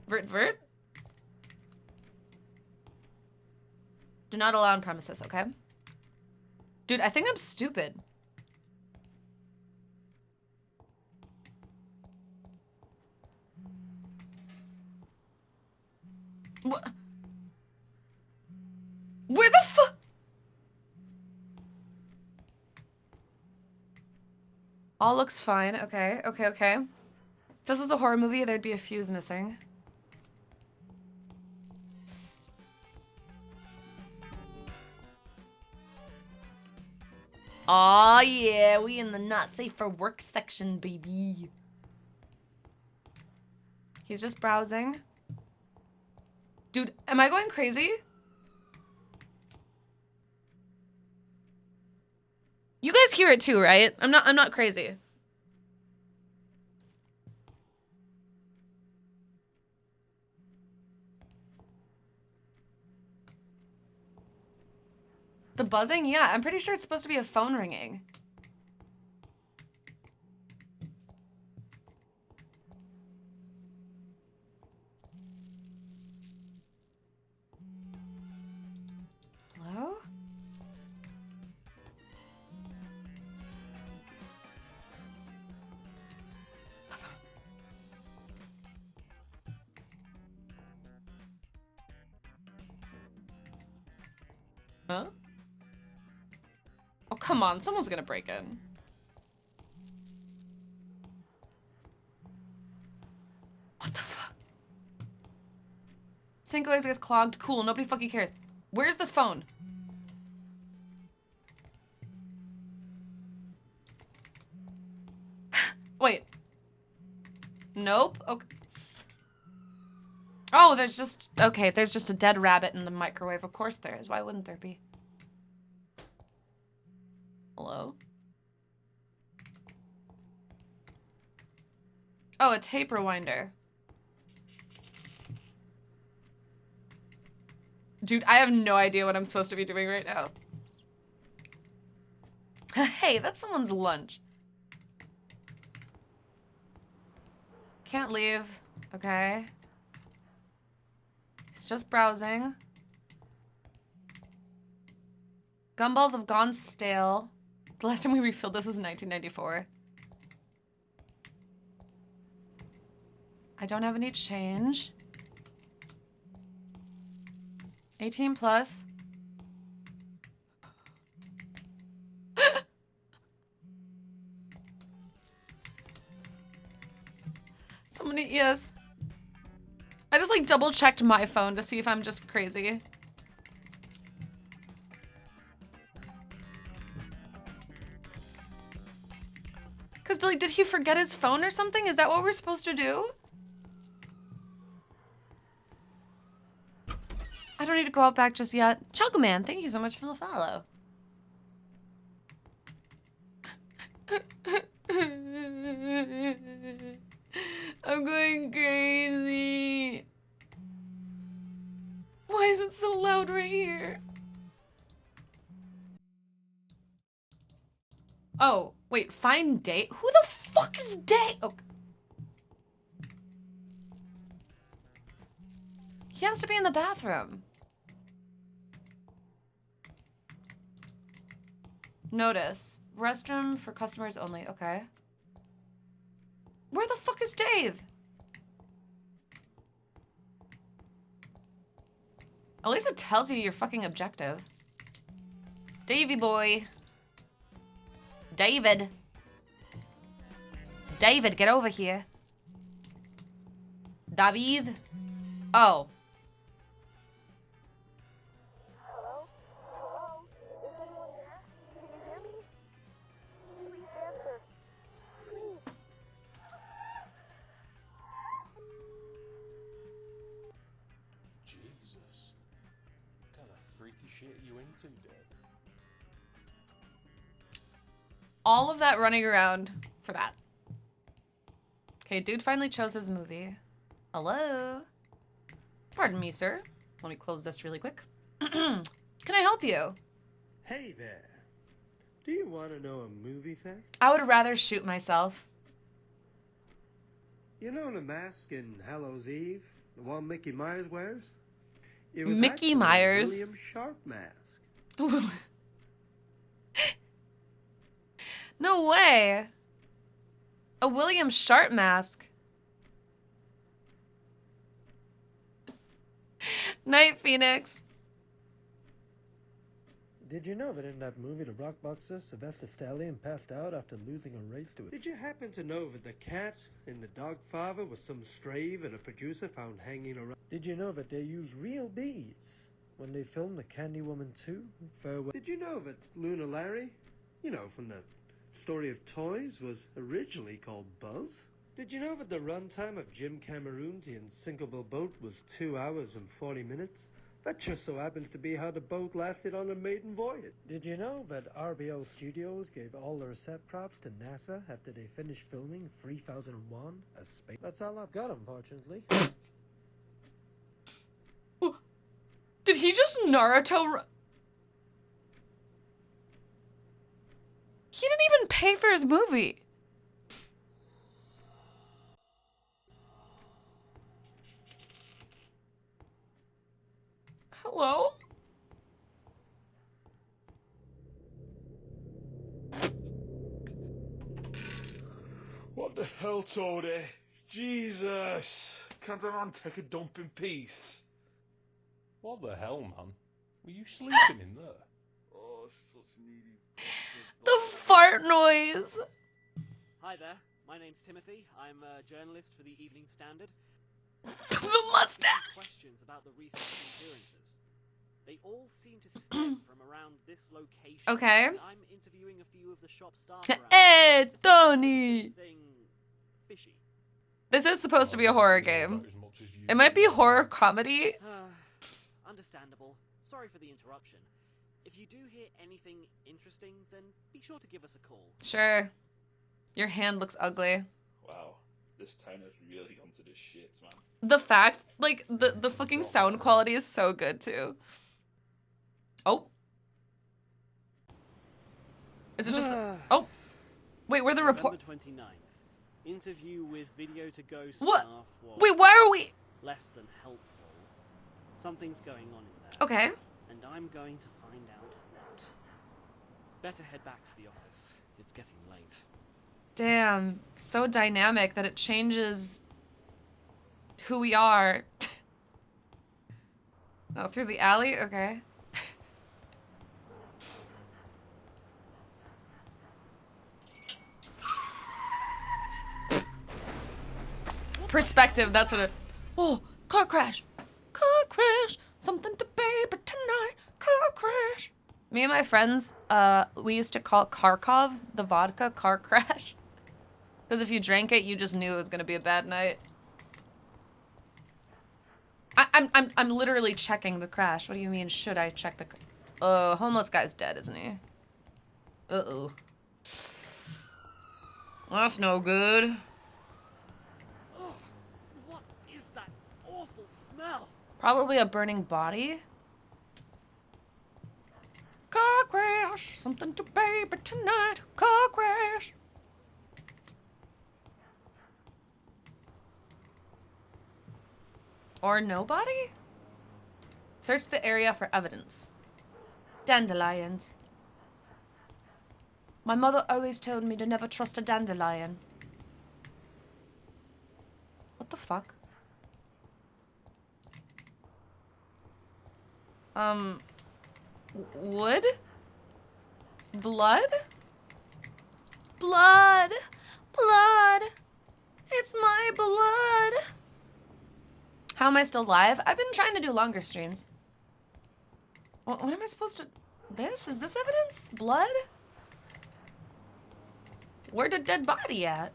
Vert? Do not allow on premises, okay? Dude, I think I'm stupid. What? Where the fu- All looks fine. Okay. If this was a horror movie, there'd be a fuse missing. Aw, yeah, we in the not safe for work section, baby. He's just browsing. Dude, am I going crazy? You guys hear it too, right? I'm not crazy. The buzzing? Yeah, I'm pretty sure it's supposed to be a phone ringing. Hello? Huh? Oh, come on. Someone's gonna break in. What the fuck? Cinco eggs gets clogged. Cool. Nobody fucking cares. Where's this phone? Wait. Nope. Okay. Oh, there's just... Okay, there's just a dead rabbit in the microwave. Of course there is. Why wouldn't there be? Hello? Oh, a tape rewinder. Dude, I have no idea what I'm supposed to be doing right now. Hey, that's someone's lunch. Can't leave. Okay. He's just browsing. Gumballs have gone stale. The last time we refilled this was 1994. I don't have any change. 18 plus. Somebody, yes. I just like double checked my phone to see if I'm just crazy. Cause like, did he forget his phone or something? Is that what we're supposed to do? I don't need to go out back just yet. Chocoman, thank you so much for the follow. I'm going crazy. Why is it so loud right here? Oh, wait, find Dave? Who the fuck is Dave? Oh. He has to be in the bathroom. Notice. Restroom for customers only. Okay. Where the fuck is Dave? At least it tells you your fucking objective. Davy boy. David. David, get over here. David. Oh. Hello? Hello? Is anyone there? Can you hear me? Please answer. Please. Jesus. What kind of freaky shit are you into, Dave? All of that running around for that. Okay, dude finally chose his movie. Hello? Pardon me, sir. Let me close this really quick. Can I help you? Hey there. Do you want to know a movie fact? I would rather shoot myself. You know the mask in Hallows Eve? The one Mickey Myers wears? It was Mickey actually a Myers? William Sharp mask. No way. A William Sharp mask. Night, Phoenix. Did you know that in that movie, the rock boxer, Sylvester Stallone passed out after losing a race to it? Did you happen to know that the cat in The Dogfather was some stray that a producer found hanging around? Did you know that they used real bees when they filmed The Candy Woman 2? Farewell. Did you know that Luna Larry, you know, from the Story of Toys, was originally called Buzz? Did you know that the runtime of Jim Cameron's The Unsinkable Boat was 2 hours and 40 minutes? That just so happens to be how the boat lasted on a maiden voyage. Did you know that RBO Studios gave all their set props to NASA after they finished filming 3001: A Space? That's all I've got, unfortunately. Did he just Naruto? He didn't even pay for his movie. Hello? What the hell, Toadie? Jesus! Can't a man take a dump in peace? What the hell, man? Were you sleeping in there? Oh, such needy. The fart noise. Hi there, my name's Timothy. I'm a journalist for the Evening Standard. The mustache. Questions about the recent disappearances. They all seem to stem from around this location. Okay. And I'm interviewing a few of the shop staff around. Hey, Tony. Thing fishy. This is supposed to be a horror game. It might be horror comedy. Understandable. Sorry for the interruption. If you do hear anything interesting, then be sure to give us a call. Sure. Your hand looks ugly. Wow, this town has really gone to the shits, man. The fact, like, the fucking sound quality is so good, too. Oh. Is it just... Oh. Wait, where're the report... November 29th. Interview with Video to Go staff What? was Wait, why are we... less than helpful. Something's going on in there. Okay. And I'm going to find out what. Better head back to the office. It's getting late. Damn. So dynamic that it changes who we are. Oh, through the alley? Okay. Perspective, that's what it... Oh, car crash. Car crash. Something to baby tonight. Car crash. Me and my friends, we used to call Kharkov, the vodka, car crash. Because if you drank it, you just knew it was gonna be a bad night. I'm literally checking the crash. What do you mean, should I check the... Oh, homeless guy's dead, isn't he? Uh-oh. That's no good. Oh, what is that awful smell? Probably a burning body. Car crash, something to baby tonight. Car crash. Or nobody? Search the area for evidence. Dandelions. My mother always told me to never trust a dandelion. What the fuck? Wood? Blood? Blood! Blood! It's my blood! How am I still live? I've been trying to do longer streams. What am I supposed to... This? Is this evidence? Blood? Where'd a dead body at?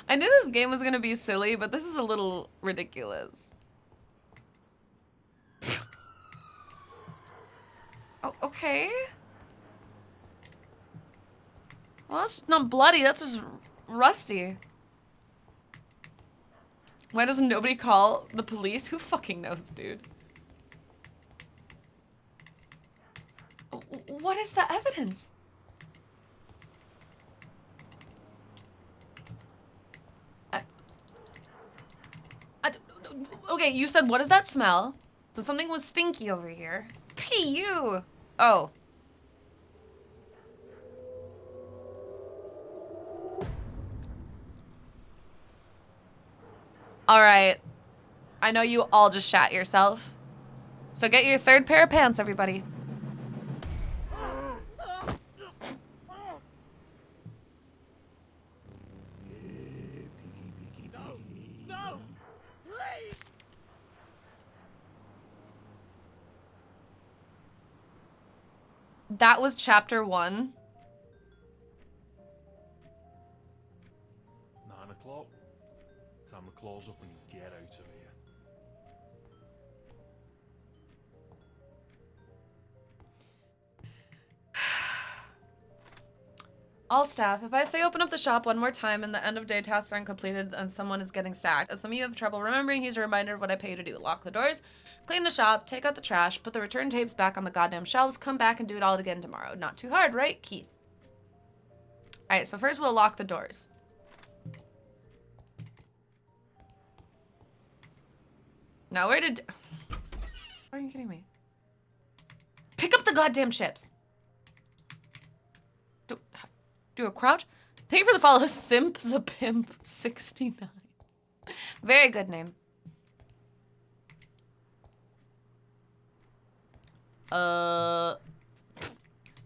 I knew this game was gonna be silly, but this is a little ridiculous. Oh, okay. Well, that's not bloody, that's just rusty. Why doesn't nobody call the police? Who fucking knows, dude? What is the evidence? Okay, you said, what is that smell? So something was stinky over here. P.U. Oh. Alright. I know you all just shat yourself. So get your third pair of pants, everybody. No! Please! That was chapter 1. 9 o'clock. Time to close up and get out of here. All staff, if I say open up the shop one more time and the end of day tasks aren't completed and someone is getting sacked, as some of you have trouble remembering, here's a reminder of what I pay you to do. Lock the doors, clean the shop, take out the trash, put the return tapes back on the goddamn shelves, come back and do it all again tomorrow. Not too hard, right, Keith? Alright, so first we'll lock the doors. Now where did... Are you kidding me? Pick up the goddamn chips! Do a crouch? Thank you for the follow, Simp the Pimp 69. Very good name.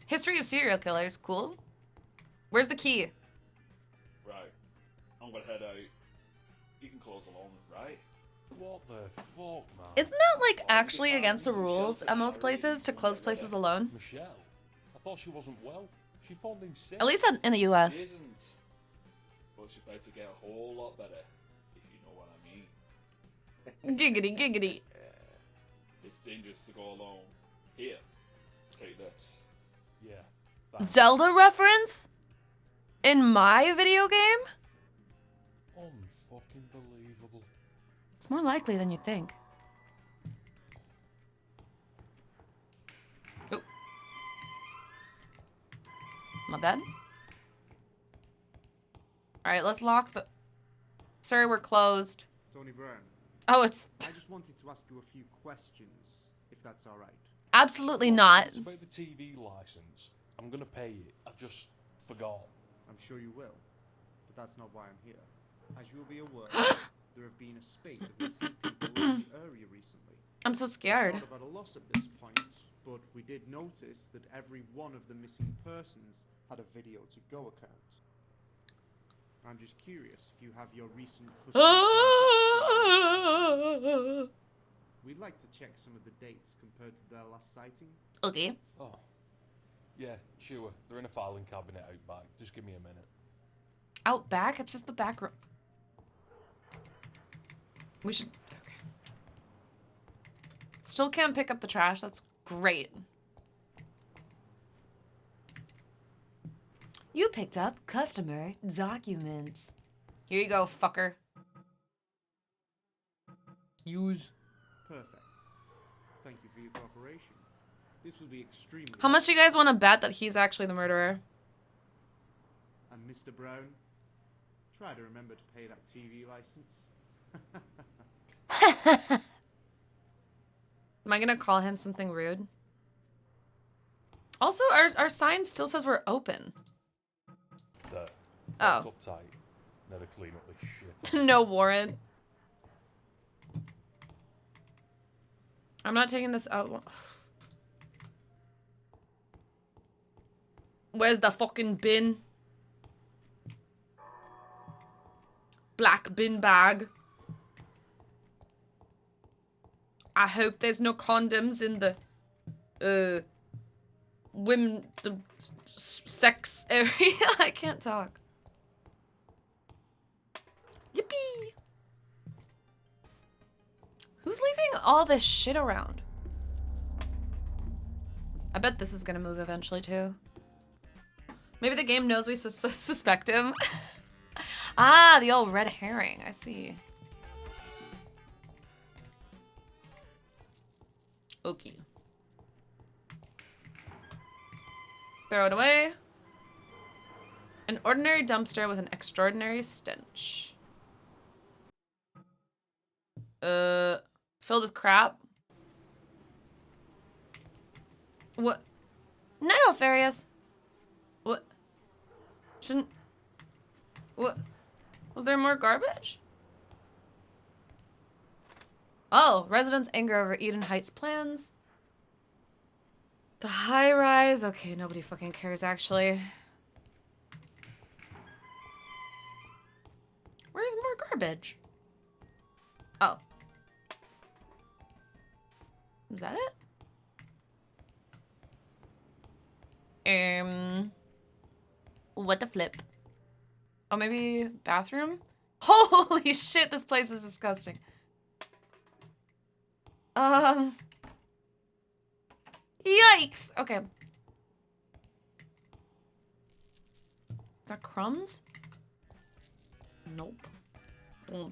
History of serial killers. Cool. Where's the key? Right. I'm gonna head out. You can close alone, right? What the fuck, man? Isn't that like actually against the rules at most places to close places alone? Michelle? I thought she wasn't well. She phoned in sick. At least in the US. She isn't. But she's about to get a whole lot better, if you know what I mean. Giggity, giggity. It's dangerous to go alone. Here, take this. Yeah. that- Zelda reference? In my video game? Unfucking believable. It's more likely than you'd think. Oh. My bad. Alright, let's lock the... Sorry, we're closed. Tony Brown, Oh, it's... I just wanted to ask you a few questions, if that's all right. Absolutely not. It's about the TV license. I'm gonna pay it. I just forgot. I'm sure you will, but that's not why I'm here. As you'll be aware, there have been a spate of missing people in the area recently. I'm so scared. It's not about a loss at this point, but we did notice that every one of the missing persons had a video to go account. I'm just curious if you have your recent customer transactions. We'd like to check some of the dates compared to their last sighting. Okay. Oh. Yeah, sure. They're in a filing cabinet out back. Just give me a minute. Out back? It's just the back room. We should... Okay. Still can't pick up the trash. That's great. You picked up customer documents. Here you go, fucker. Use. Perfect. Thank you for your cooperation. This will be extremely... How much do you guys want to bet that he's actually the murderer? And Mr. Brown, try to remember to pay that TV license. Am I gonna call him something rude? Also, our sign still says we're open. There. Oh. Up tight. Never clean up this shit. No warrant. I'm not taking this out. Where's the fucking bin? Black bin bag. I hope there's no condoms in the sex area. I can't talk. Yippee! Who's leaving all this shit around? I bet this is gonna move eventually too. Maybe the game knows we suspect him. Ah, the old red herring. I see. Okay. Throw it away. An ordinary dumpster with an extraordinary stench. It's filled with crap. What? No, Farius. What? Shouldn't... What? Was there more garbage? Oh, residents' anger over Eden Heights plans. The high rise. Okay, nobody fucking cares, actually. Where's more garbage? Oh. Is that it? What the flip? Oh, maybe bathroom? Holy shit, this place is disgusting. Yikes. Okay. Is that crumbs? Nope. Okay.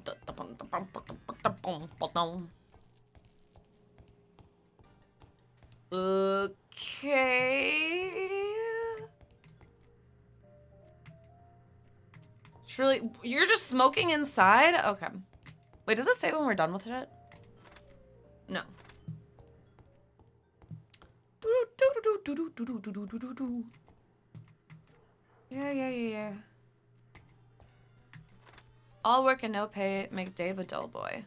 Surely, you're just smoking inside? Okay. Wait, does it say when we're done with it? No. Yeah. All work and no pay make Dave a dull boy.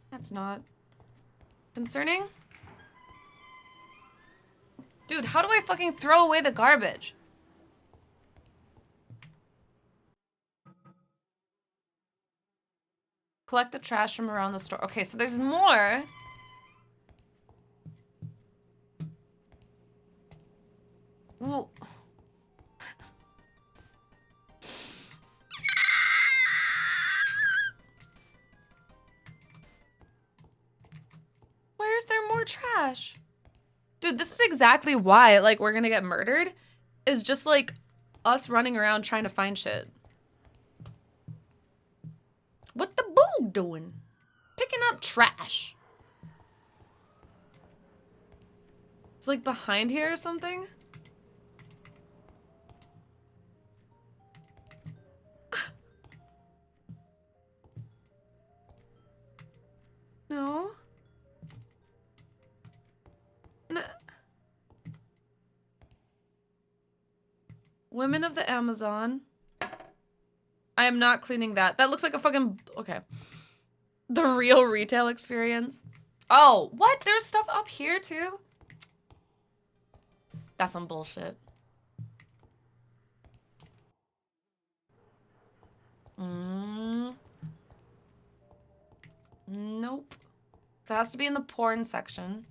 That's not concerning. Dude, how do I fucking throw away the garbage? Collect the trash from around the store. Okay, so there's more. Well, where is there more trash? Dude, this is exactly why, like, we're gonna get murdered. Is just, like, us running around trying to find shit. What the boo doing? Picking up trash. It's, like, behind here or something? No. No. Women of the Amazon. I am not cleaning that. That looks like a fucking... Okay. The real retail experience. Oh, what? There's stuff up here too? That's some bullshit. Nope. So it has to be in the porn section.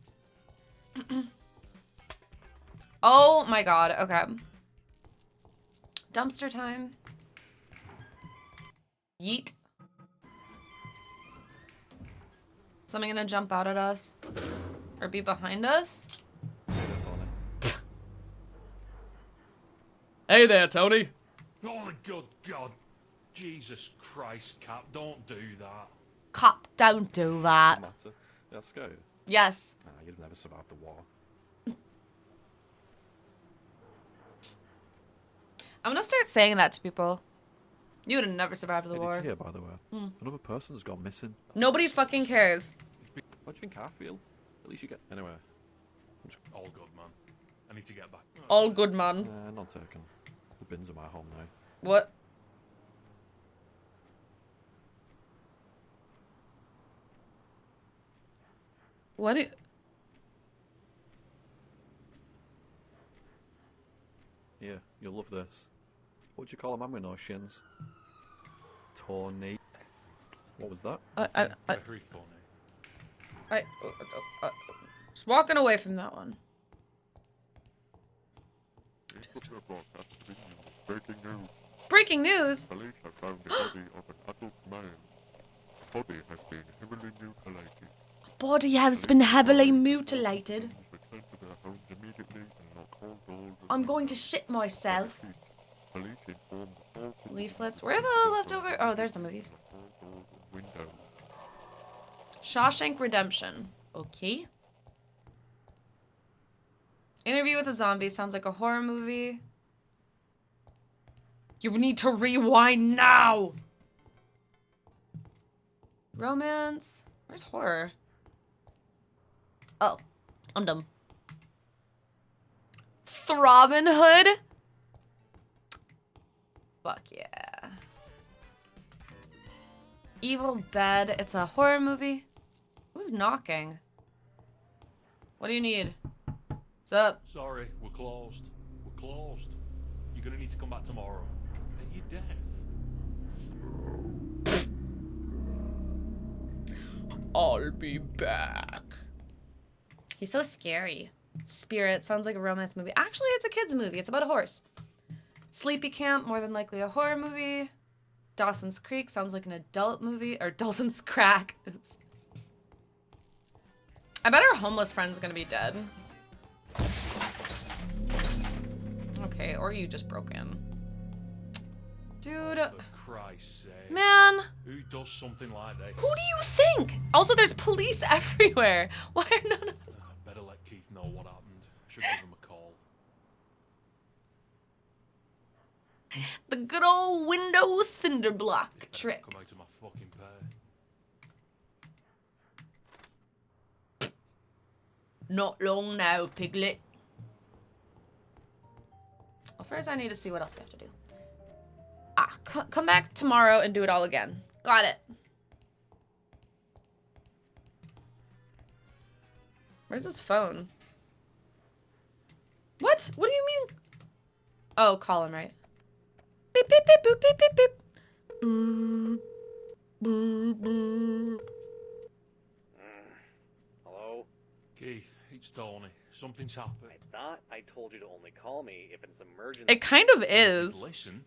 Oh my god, okay. Dumpster time. Yeet. Something gonna jump out at us? Or be behind us? Hey there, Tony. Oh my good God. Jesus Christ, Cap, don't do that. Cop, don't do that. Let's go. Yes. Nah, you'd never survive the war. I'm gonna start saying that to people. You would have never survived the war. Here, by the way. Another person's gone missing. Nobody fucking cares. What do you think I feel? At least you get... Anyway. All good, man. I need to get back. All good, man. Not taken. The bins are my home now. What? What? Yeah, you'll love this. What would you call a man with no shins? Tony. What was that? Very funny. Just walking away from that one. Breaking news. Breaking news? Police have found the body of an adult man. The body has been heavily mutilated. Body has been heavily mutilated. Return to their homes immediately and knock all doors. I'm going to shit myself. Police inform the whole Leaflets. Where are the leftover? Oh, there's the movies. Shawshank Redemption. Okay. Interview with a Zombie sounds like a horror movie. You need to rewind now. Romance. Where's horror? Oh, I'm dumb. Throbbing Hood? Fuck yeah. Evil Bed. It's a horror movie. Who's knocking? What do you need? What's up? Sorry, we're closed. We're closed. You're gonna need to come back tomorrow. Are you deaf? I'll be back. He's so scary. Spirit sounds like a romance movie. Actually, it's a kid's movie. It's about a horse. Sleepy Camp, more than likely a horror movie. Dawson's Creek sounds like an adult movie. Or Dawson's Crack. Oops. I bet our homeless friend's gonna be dead. Okay, or you just broke in. Dude. For Christ's sake. Man. Who does something like this? Who do you think? Also, there's police everywhere. Why are none of them? Better let Keith know what happened. Should give him a call. The good old window cinder block trick. Come out of my fucking pay. Not long now, piglet. Well, first I need to see what else we have to do. Come back tomorrow and do it all again. Got it. Where's his phone? What? What do you mean? Oh, call him, right? Beep, beep, beep, boop, beep, beep, beep. Boop, boop, boop. Hello? Keith, it's Tony. Something's happened. I thought I told you to only call me if it's emergency. It kind of is. Listen.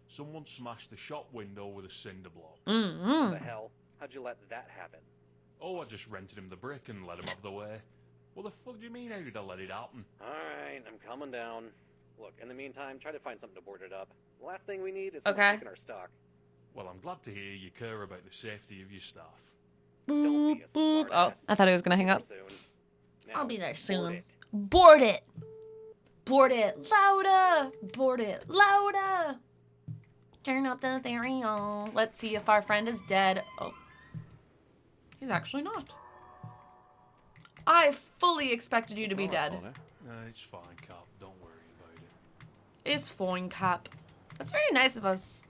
Someone smashed the shop window with a cinder block. What the hell? How'd you let that happen? Oh, I just rented him the brick and let him have the way. What the fuck do you mean how did I let it happen? Alright, I'm coming down. Look, in the meantime, try to find something to board it up. The last thing we need is Okay. taking our stock. Well, I'm glad to hear you care about the safety of your staff. Boop, boop. Oh, I thought he was gonna hang up. Now, I'll be there board soon. it. Board it. Board it louder. Board it louder. Turn up the stereo. Let's see if our friend is dead. Oh. He's actually not. I fully expected you to be dead. It's fine, Cap. Don't worry about it. It's fine, Cap. That's very nice of us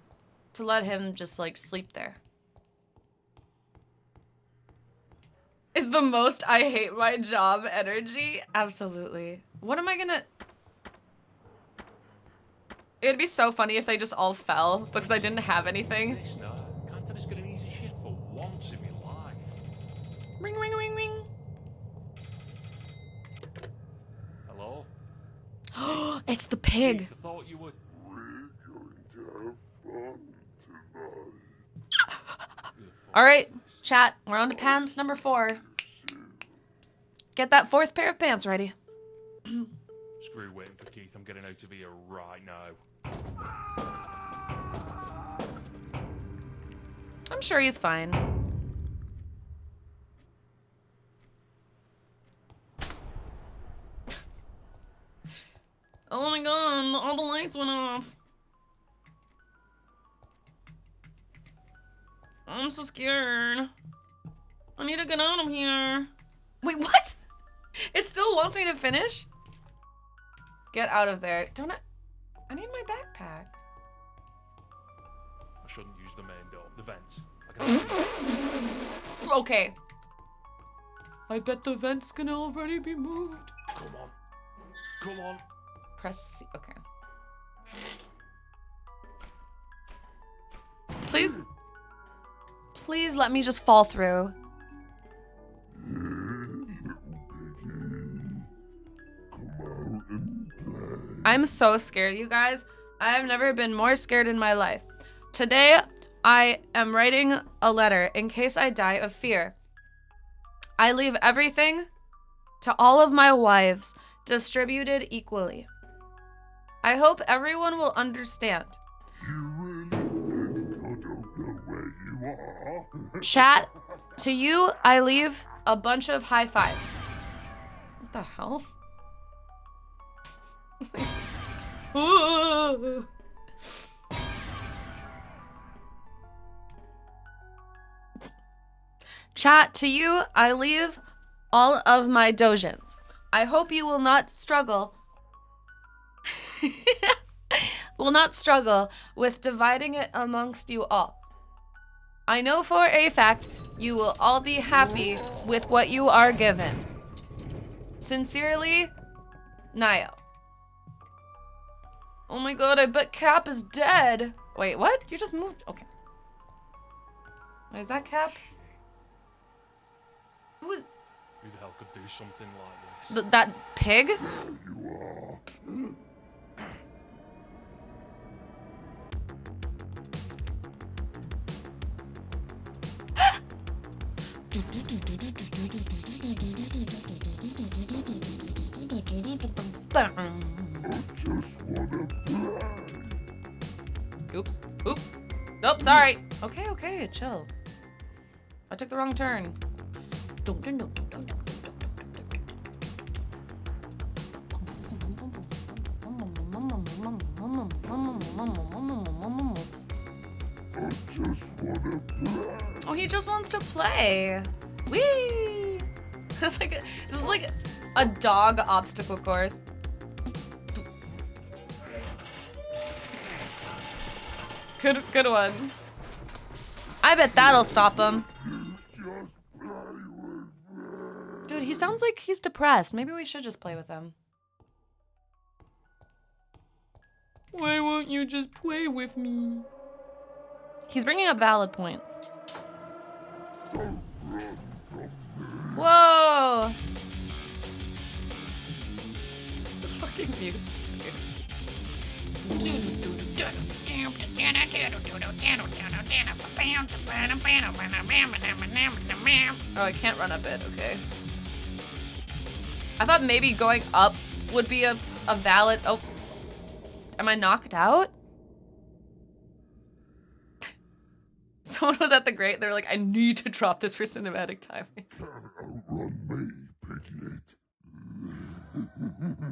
to let him just, like, sleep there. Is the most I hate my job energy? Absolutely. What am I gonna... It'd be so funny if they just all fell because I didn't have anything. This now. Can't I just get an easy shift for once in my life? Ring, ring, ring, ring. Hello? It's the pig. Keith, I thought you were... All right, chat. We're on to pants number 4. Get that 4th pair of pants ready. Screw waiting for Keith. I'm getting out of here right now. I'm sure he's fine. Oh my god, all the lights went off. I'm so scared. I need to get out of here. Wait, what? It still wants me to finish? Get out of there. Don't I need my backpack. I shouldn't use the main door. The vents. Okay. I bet the vent's gonna already be moved. Come on. Come on. Press C. Okay. Please. Please let me just fall through. I'm so scared, you guys. I have never been more scared in my life. Today, I am writing a letter in case I die of fear. I leave everything to all of my wives, distributed equally. I hope everyone will understand. Chat, to you, I leave a bunch of high fives. What the hell? Chat, to you, I leave all of my dojins. I hope you will not struggle with dividing it amongst you all. I know for a fact you will all be happy with what you are given. Sincerely, Naiyo. Oh my god, I bet Cap is dead. Wait, what? You just moved? Okay. Wait, is that Cap? Who the hell could do something like this? That pig? Oops. Oops. Nope, sorry. Okay, okay, chill. I took the wrong turn. Oh, he just wants to play. Whee! This is like a dog obstacle course. Good one. I bet that'll stop him. Dude, he sounds like he's depressed. Maybe we should just play with him. Why won't you just play with me? He's bringing up valid points. Whoa! The fucking music, Oh, I can't run up it, okay. I thought maybe going up would be a valid... Oh. Am I knocked out? Someone was at the grate, they were like, I need to drop this for cinematic timing.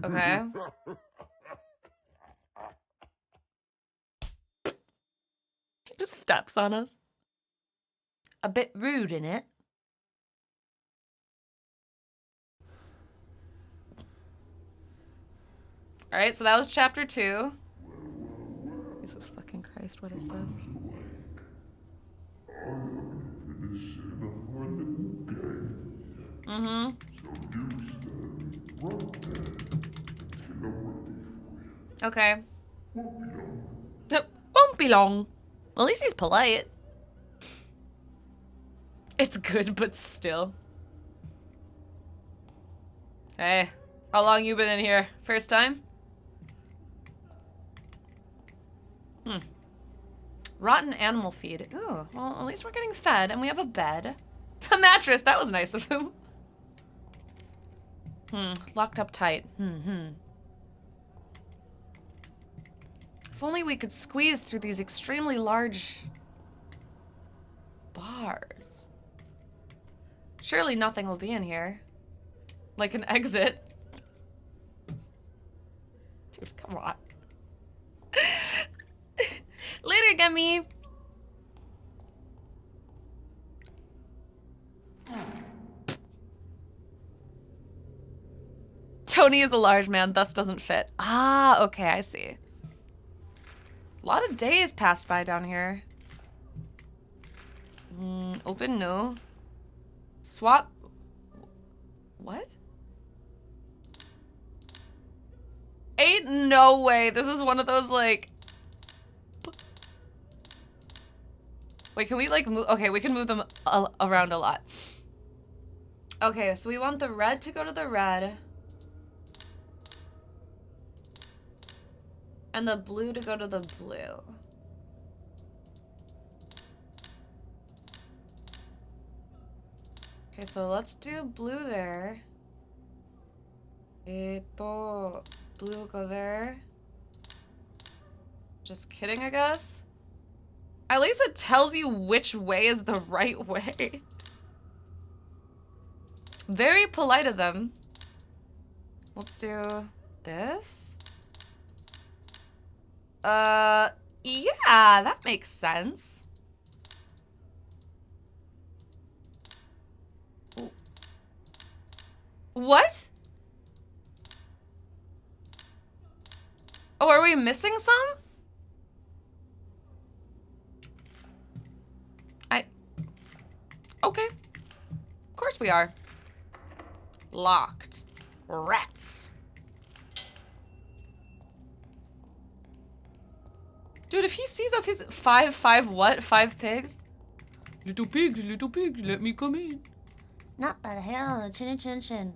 Okay. He just steps on us. A bit rude, innit? Alright, so that was chapter 2. Jesus fucking Christ, what is this? Mm-hmm. Okay. Won't be long. At least he's polite. It's good, but still. Hey, how long you been in here? First time? Rotten animal feed. Ooh, well, at least we're getting fed, and we have a bed. The mattress, that was nice of him. Locked up tight. If only we could squeeze through these extremely large bars. Surely nothing will be in here. Like an exit. Dude, come on. Later, Gummy. Tony is a large man, thus doesn't fit. Ah, okay, I see. A lot of days passed by down here. Open, no. Swap. What? Ain't no way. This is one of those, like... Wait, can we, like, move? Okay, we can move them around a lot. Okay, so we want the red to go to the red. And the blue to go to the blue. Okay, so let's do blue there. Blue go there. Just kidding, I guess. At least it tells you which way is the right way. Very polite of them. Let's do this. Yeah, that makes sense. Ooh. What? Oh, are we missing some? Okay. Of course we are. Locked. Rats. Dude, if he sees us, he's five what? 5 pigs? Little pigs, let me come in. Not by the hell, chin chin chin.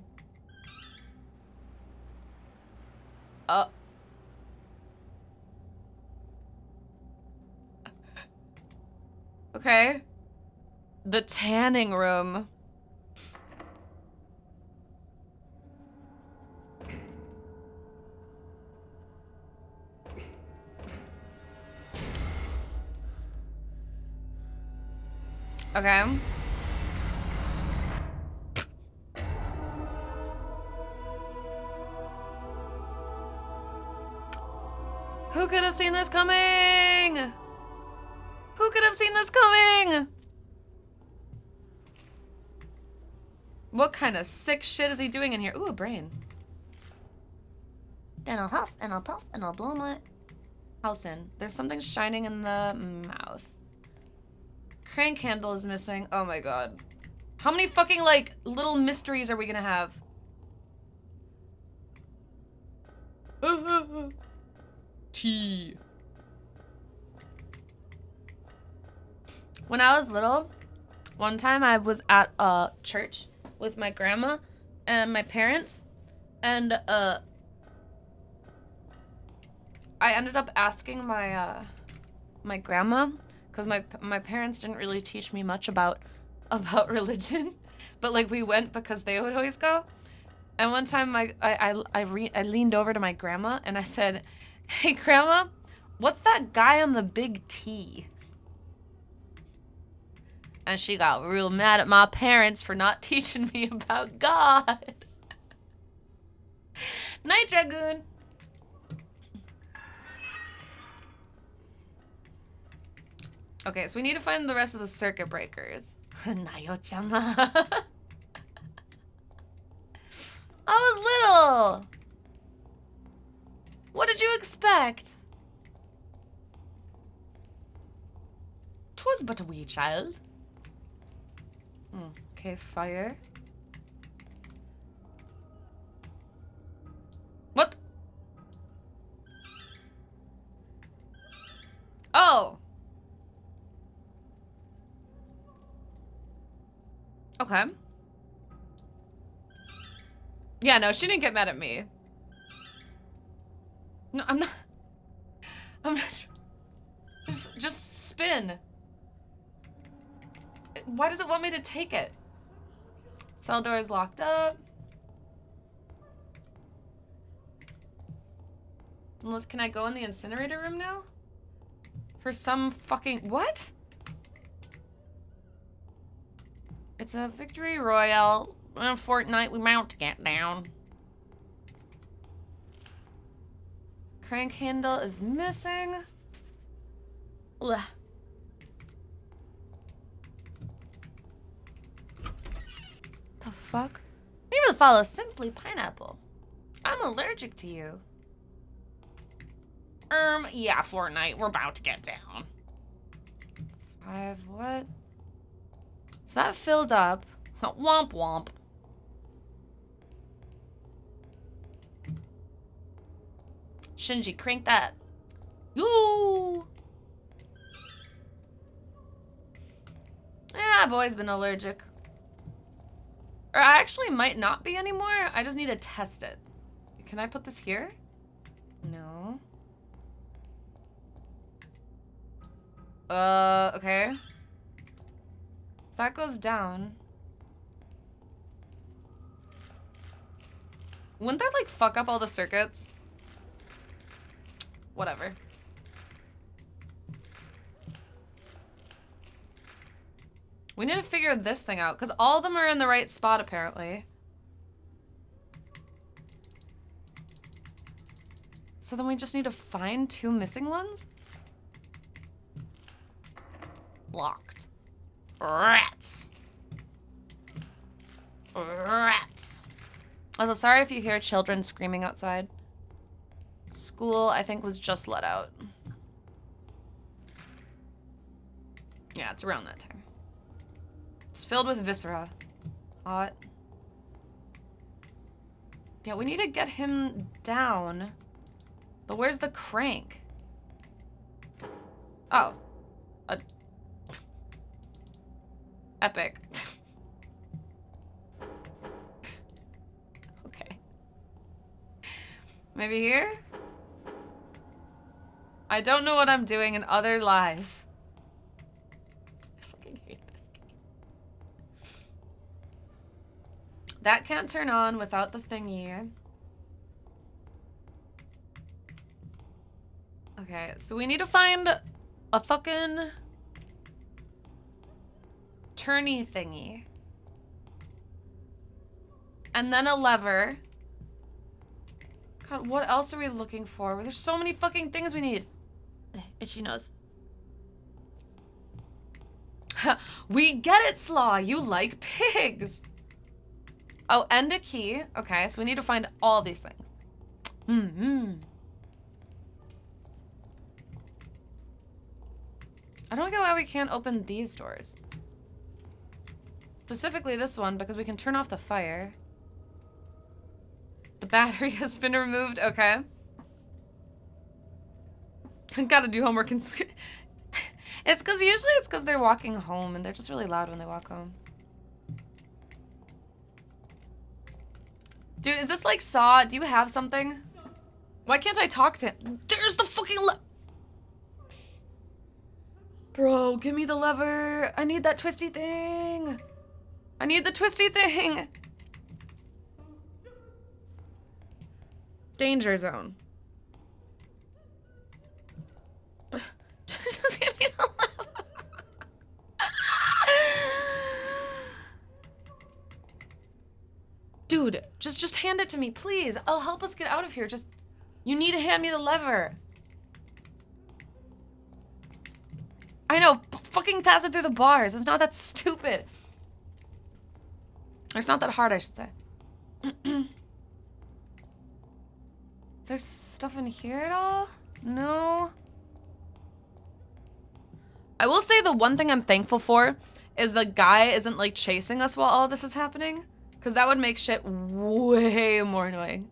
Okay. The tanning room. Okay. Who could have seen this coming? Who could have seen this coming? What kind of sick shit is he doing in here? Ooh, a brain. Then I'll huff and I'll puff and I'll blow my house in. There's something shining in the mouth. Crank handle is missing. Oh my god. How many fucking, like, little mysteries are we gonna have? Tea. When I was little, one time I was at a church with my grandma and my parents, and I ended up asking my my grandma, because my parents didn't really teach me much about religion, but like we went because they would always go. And one time I leaned over to my grandma and I said, "Hey grandma, what's that guy on the big T?" And she got real mad at my parents for not teaching me about God. Night, Dragoon. Okay, so we need to find the rest of the circuit breakers. Naiyo-chama. I was little. What did you expect? 'Twas but a wee child. Okay, fire. What? Oh. Okay. Yeah, no, she didn't get mad at me. No, I'm not. I'm not. Just spin. Why does it want me to take it? Cell door is locked up. Unless, can I go in the incinerator room now? For some fucking, what? It's a victory royale. In a fortnight, we mount to get down. Crank handle is missing. Ugh. The fuck? Maybe to follow Simply Pineapple. I'm allergic to you. Yeah, Fortnite, we're about to get down. 5, what? So that filled up. Womp womp. Shinji, crank that. Yoo! Yeah, I've always been allergic. Or I actually might not be anymore. I just need to test it. Can I put this here? No. Okay. So that goes down. Wouldn't that, like, fuck up all the circuits? Whatever. We need to figure this thing out, because all of them are in the right spot, apparently. So then we just need to find 2 missing ones? Locked. Rats. Rats. Also, sorry if you hear children screaming outside. School, I think, was just let out. Yeah, it's around that time. It's filled with viscera. Hot. Yeah, we need to get him down. But where's the crank? Oh. Epic. Okay. Maybe here? I don't know what I'm doing in other lies. I fucking hate this game. That can't turn on without the thingy. Okay, so we need to find a fucking turny thingy. And then a lever. God, what else are we looking for? There's so many fucking things we need. Itchy nose. We get it, Slaw. You like pigs. Oh, and a key. Okay, so we need to find all these things. I don't get why we can't open these doors. Specifically this one, because we can turn off the fire. The battery has been removed. Okay. Gotta do homework in school. It's because they're walking home and they're just really loud when they walk home. Dude, is this like Saw? Do you have something? Why can't I talk to him? There's the fucking Bro, give me the lever. I need that twisty thing. I need the twisty thing. Danger zone. Just give me the lever. Dude, just hand it to me, please. I'll help us get out of here. You need to hand me the lever. I know, fucking pass it through the bars. It's not that stupid. It's not that hard, I should say. Is there stuff in here at all? No. I will say the one thing I'm thankful for is the guy isn't like chasing us while all this is happening. Because that would make shit way more annoying.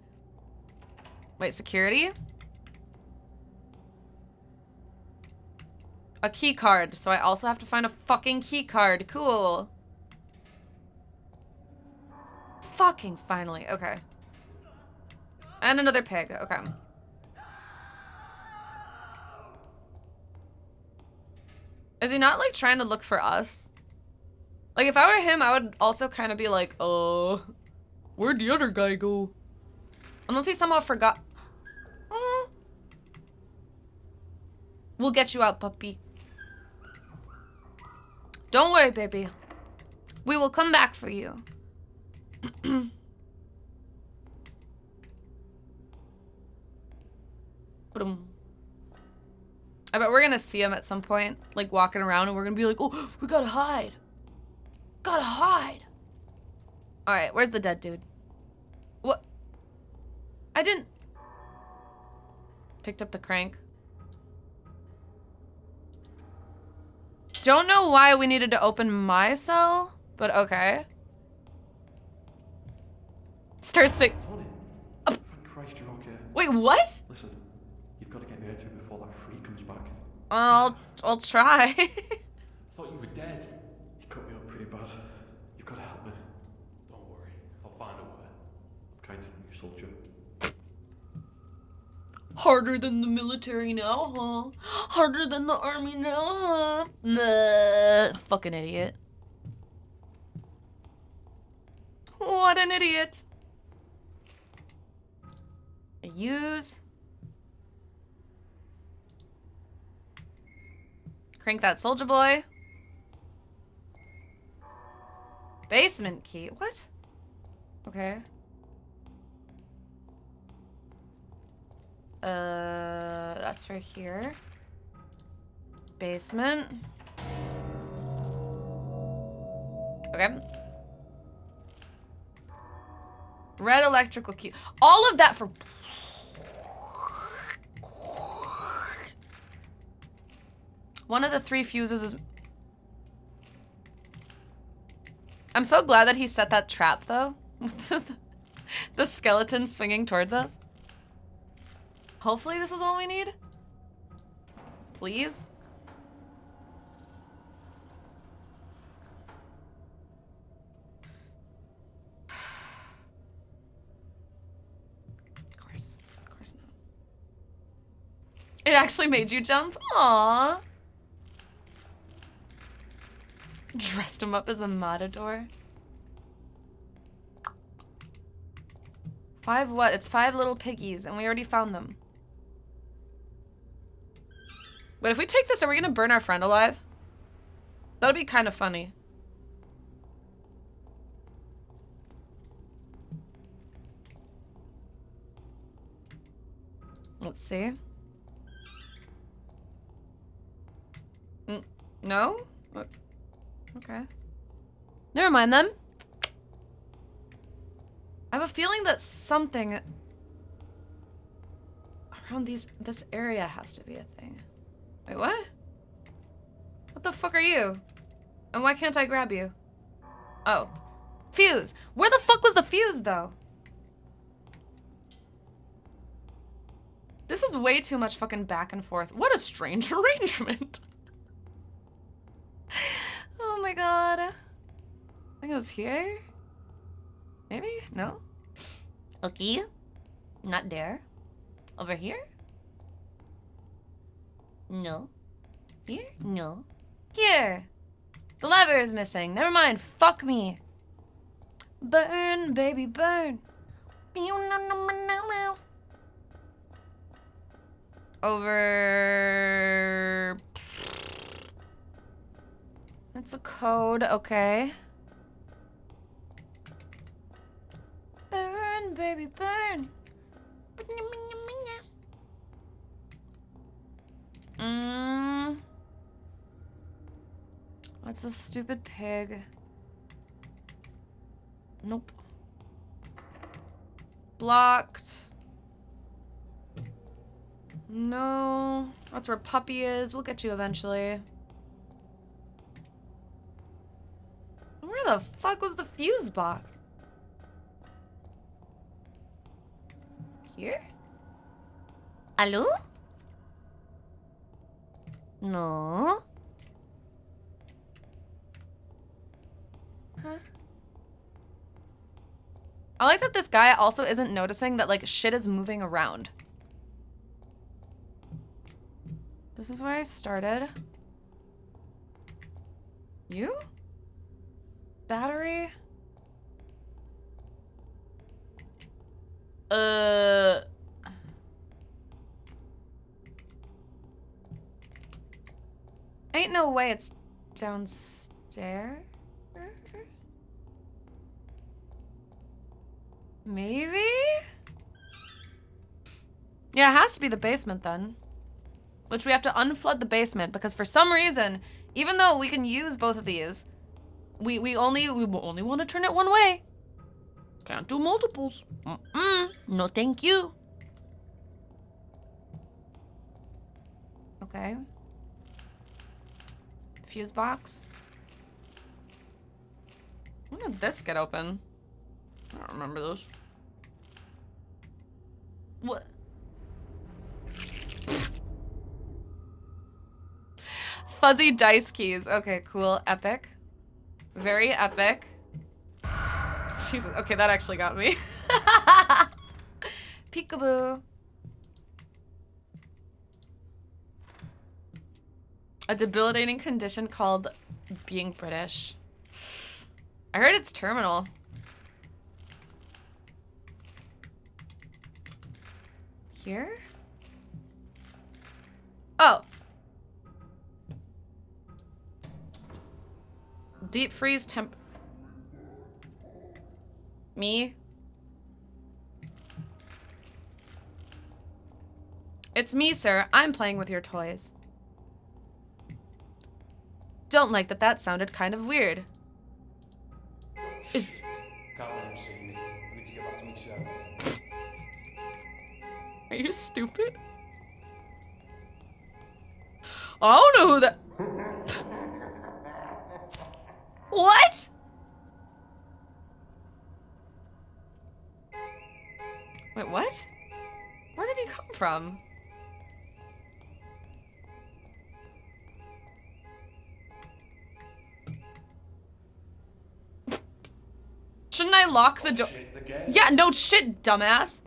Wait, security? A key card. So I also have to find a fucking key card. Cool. Fucking finally. Okay. And another pig. Okay. Is he not like trying to look for us? Like if I were him, I would also kind of be like, where'd the other guy go? Unless he somehow forgot. We'll get you out, puppy. Don't worry, baby. We will come back for you. I bet we're gonna see him at some point, like walking around, and we're gonna be like, oh, we gotta hide. Gotta hide. All right, where's the dead dude? What? I didn't. Picked up the crank. Don't know why we needed to open my cell, but okay. Star six. Oh. Christ, you're okay. Wait, what? Listen, you've got to get me out of here before that freak comes back. I'll try. I thought you were dead. You cut me up pretty bad. You've got to help me. Don't worry, I'll find a way. Kind of you soldier. Harder than the military now, huh? Harder than the army now, huh? Nah, fucking idiot. What an idiot. Use. Crank that soldier boy. Basement key. What? Okay. That's right here. Basement. Okay. Red electrical key. All of that for... One of the 3 fuses is... I'm so glad that he set that trap, though. The skeleton swinging towards us. Hopefully this is all we need. Please. Of course not. It actually made you jump? Aww. Dressed him up as a matador. 5 what? It's 5 little piggies, and we already found them. Wait, if we take this, are we gonna burn our friend alive? That'd be kind of funny. Let's see. No? Okay. Never mind then. I have a feeling that something around this area has to be a thing. Wait, what? What the fuck are you? And why can't I grab you? Oh. Fuse. Where the fuck was the fuse, though? This is way too much fucking back and forth. What a strange arrangement. Oh my god. I think it was here? Maybe? No? Okay. Not there. Over here? No. Here? No. Here! The lever is missing. Never mind. Fuck me. Burn, baby, burn. Over... That's a code, okay. Burn, baby, burn. What's this stupid pig? Nope. Blocked. No. That's where Puppy is. We'll get you eventually. Where the fuck was the fuse box? Here? Hello? No. Huh? I like that this guy also isn't noticing that, like, shit is moving around. This is where I started. You? Battery? Ain't no way it's downstairs? Maybe? Yeah, it has to be the basement then. Which we have to unflood the basement because for some reason, even though we can use both of these, we only want to turn it one way. Can't do multiples. No thank you. Okay. Fuse box. When did this get open? I don't remember those. What? Fuzzy dice keys. Okay, cool. Epic. Very epic. Jesus. Okay, that actually got me. Peekaboo. A debilitating condition called being British. I heard it's terminal. Here? Oh. Deep freeze temp. Me? It's me, sir. I'm playing with your toys. Don't like that. That sounded kind of weird. Is... Can't let him see me. I need to get back to my cell. Are you stupid? I don't know who that... What? Wait, what? Where did he come from? Shouldn't I lock the door? Yeah, no shit, dumbass.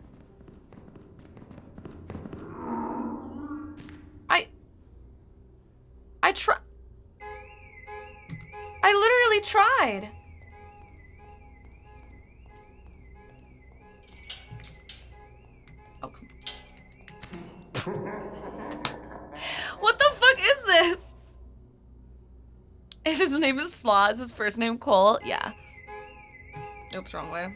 I literally tried. Oh, come on. What the fuck is this? If his name is Slaw, is his first name Cole? Yeah. Oops, wrong way.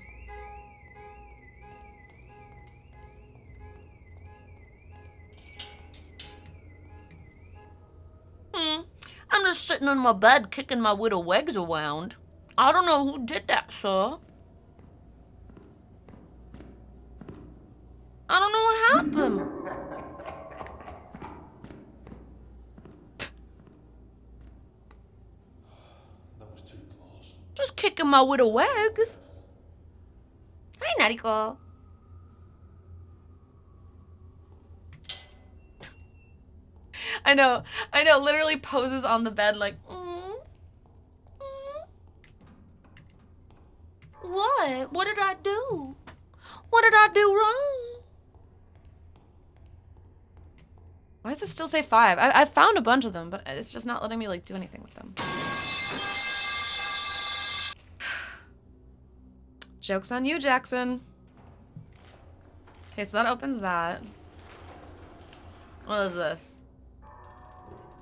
I'm just sitting on my bed kicking my widow legs around. I don't know who did that, sir. I don't know what happened. Just kicking my little legs. Hi, Nariko. I know, literally poses on the bed like, What? What did I do? What did I do wrong? Why does it still say 5? I found a bunch of them, but it's just not letting me like do anything with them. Joke's on you, Jackson. Okay, so that opens that. What is this?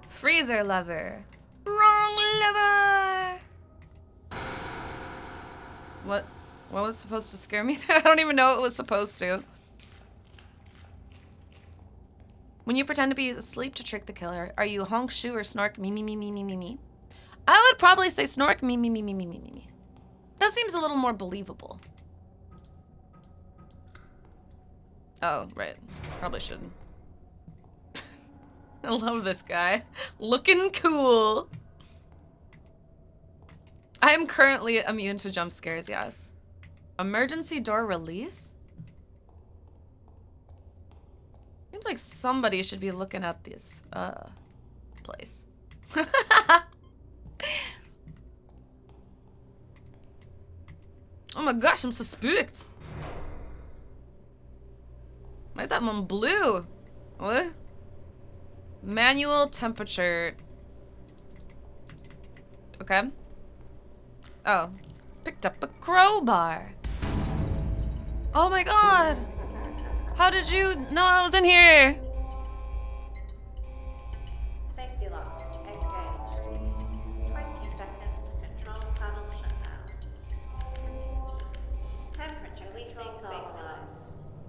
Freezer lever. Wrong lever! What was supposed to scare me there? I don't even know what was supposed to. When you pretend to be asleep to trick the killer, are you honk, shoo, or snork, me, me, me, me, me, me, me? I would probably say snork, me, me, me, me, me, me, me, me. That seems a little more believable. Oh, right. Probably shouldn't. I love this guy. Looking cool. I am currently immune to jump scares, yes. Emergency door release? Seems like somebody should be looking at this, place. Oh my gosh, I'm so spooked. Why is that one blue? What? Manual temperature. Okay. Oh. Picked up a crowbar. Oh my god. How did you know I was in here? Safety locks engaged. 20 seconds to control panel shutdown. Temperature control safety locks.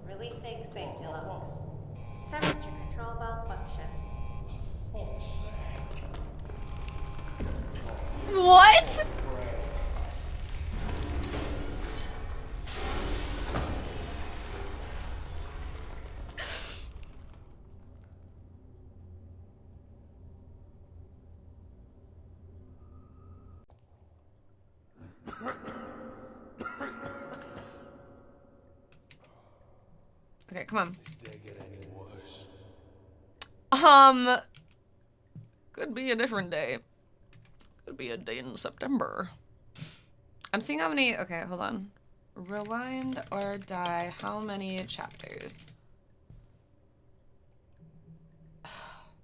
Releasing safety locks. Temperature control malfunction. What? Okay, come on. This day get any worse? Could be a different day. Could be a day in September. I'm seeing how many, okay, hold on. Rewind or die, how many chapters?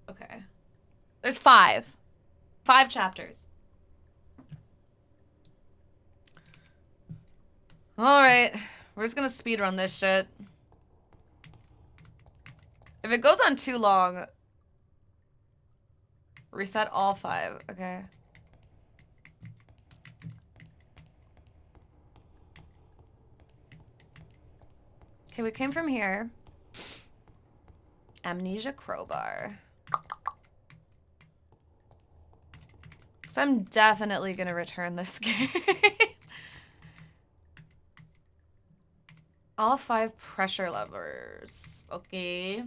Okay. There's 5. 5 chapters. Alright, we're just gonna speedrun this shit. If it goes on too long, reset all 5, okay. Okay, we came from here. Amnesia crowbar. So I'm definitely gonna return this game. All 5 pressure levers. Okay.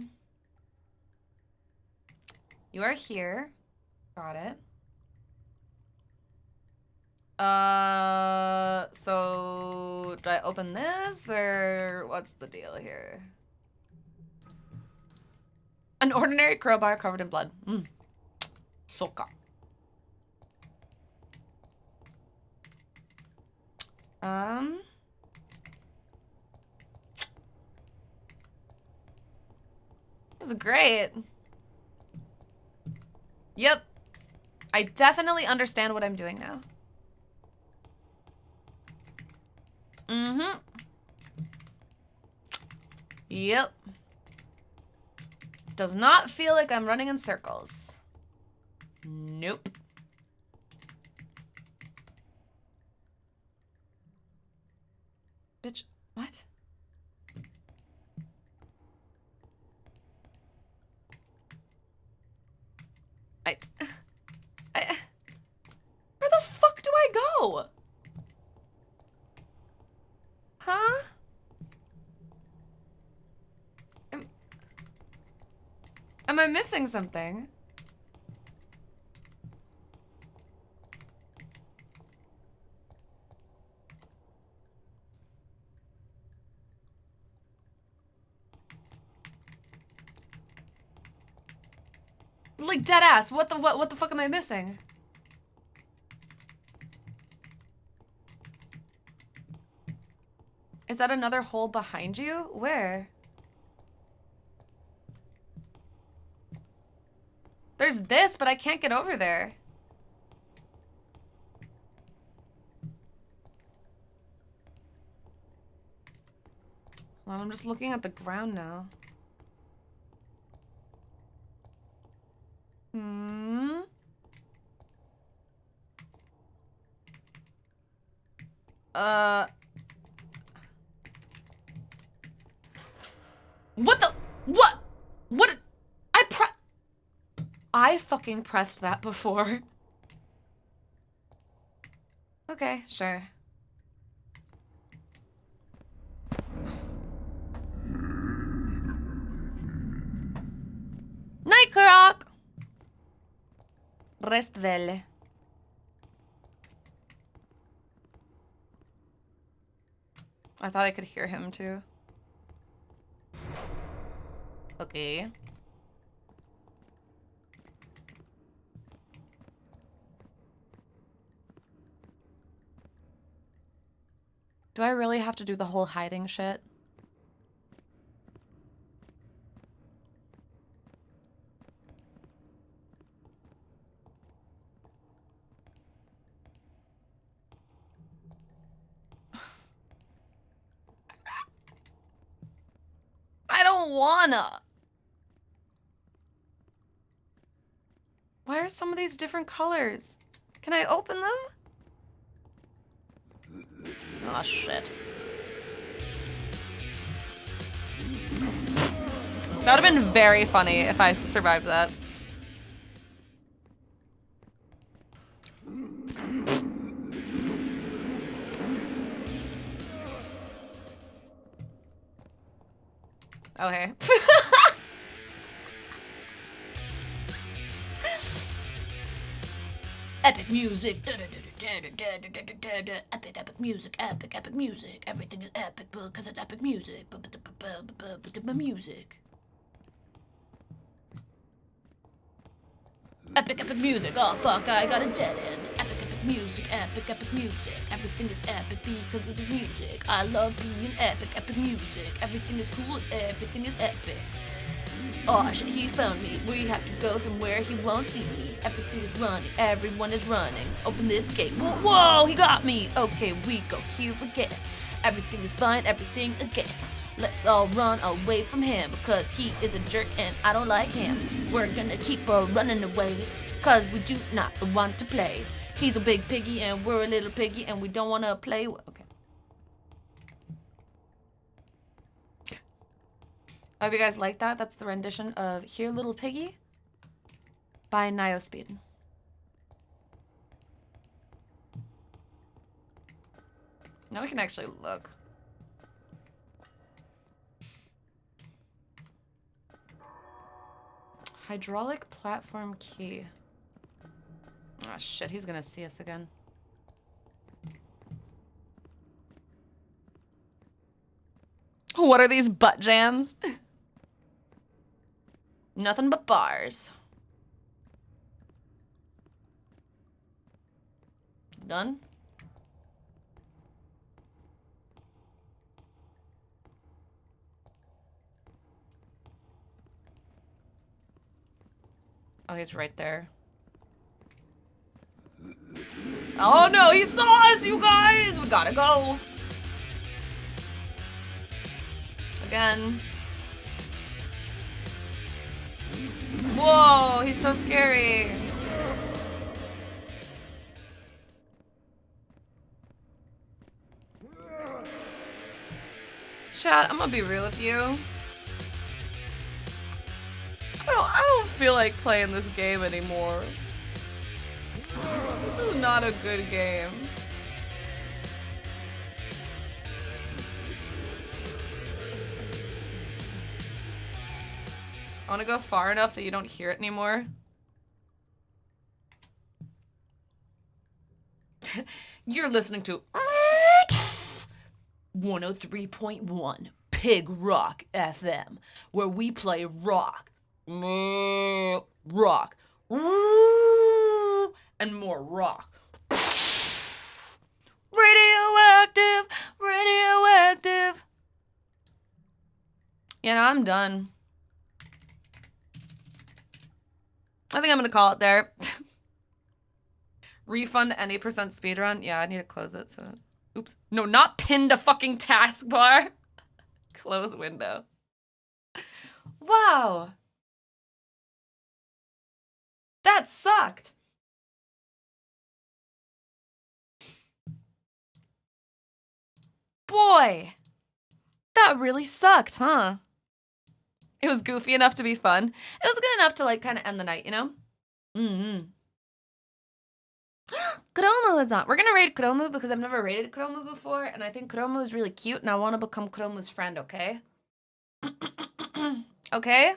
You are here. Got it. So do I open this or what's the deal here? An ordinary crowbar covered in blood. Soka. This is great. Yep. I definitely understand what I'm doing now. Yep. Does not feel like I'm running in circles. Nope. Bitch, what? Where the fuck do I go? Huh? Am I missing something? Like dead ass. What the fuck am I missing? Is that another hole behind you? Where? There's this, but I can't get over there. Well, I'm just looking at the ground now. Hmm. What the? What? What? I fucking pressed that before. Okay, sure. Night croc! Rest well. I thought I could hear him too. Okay. Do I really have to do the whole hiding shit? I don't wanna. Why are some of these different colors? Can I open them? Oh shit. That would have been very funny if I survived that. Okay. Epic music. Epic music. Epic music. Everything is epic because it's epic music. Music. Epic music. Oh fuck, I got a dead end. Epic music. Epic music. Everything is epic because it is music. I love being epic music. Everything is cool. Everything is epic. Oh shit, he found me. We have to go somewhere he won't see me. Everything is running, everyone is running. Open this gate. Whoa, whoa, he got me. Okay, we go here again. Everything is fine, everything again. Let's all run away from him because he is a jerk and I don't like him. We're gonna keep running away because we do not want to play. He's a big piggy and we're a little piggy and we don't want to play. Okay. I hope you guys like that. That's the rendition of Here Little Piggy by Naiyo Spede. Now we can actually look. Hydraulic platform key. Oh shit, he's gonna see us again. What are these butt jams? Nothing but bars. Done? Oh, he's right there. Oh no, he saw us, you guys! We gotta go. Again. Whoa, he's so scary. Chat, I'm gonna be real with you. I don't feel like playing this game anymore. This is not a good game. I want to go far enough that you don't hear it anymore. You're listening to 103.1 Pig Rock FM, where we play rock. rock. And more rock. Radioactive, radioactive. You know, I'm done. I think I'm gonna call it there. Refund any % speedrun. Yeah, I need to close it, so. Oops. No, not pin to fucking taskbar. Close window. Wow. That sucked. Boy. That really sucked, huh? It was goofy enough to be fun. It was good enough to, like, kind of end the night, you know? Mm-hmm. Kuromu is on. We're gonna raid Kuromu because I've never raided Kuromu before, and I think Kuromu is really cute, and I want to become Kuromu's friend, okay? Okay?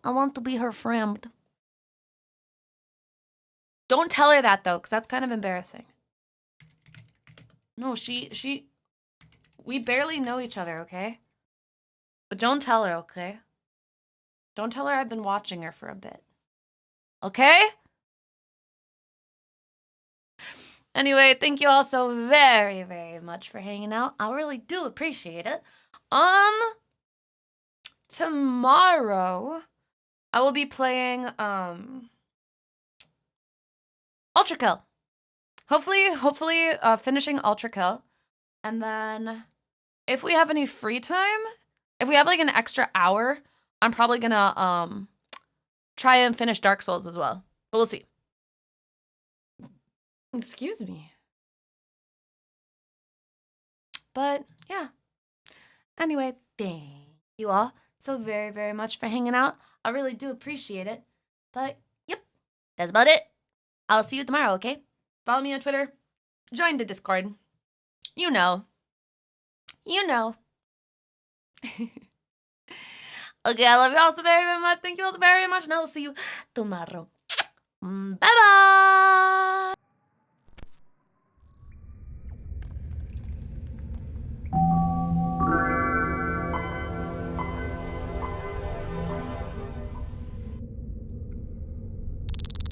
I want to be her friend. Don't tell her that, though, because that's kind of embarrassing. No, we barely know each other, okay? But don't tell her, okay? Don't tell her I've been watching her for a bit. Okay? Anyway, thank you all so very, very much for hanging out. I really do appreciate it. Tomorrow, I will be playing, Ultra Kill. Hopefully, finishing Ultra Kill. And then, if we have any free time, if we have like an extra hour, I'm probably gonna, try and finish Dark Souls as well. But we'll see. Excuse me. But, yeah. Anyway, thank you all so very, very much for hanging out. I really do appreciate it. But, yep, that's about it. I'll see you tomorrow, okay? Follow me on Twitter. Join the Discord. You know. You know. Okay, I love you all so very, very much. Thank you all so very much, and I will see you tomorrow. Bye-bye!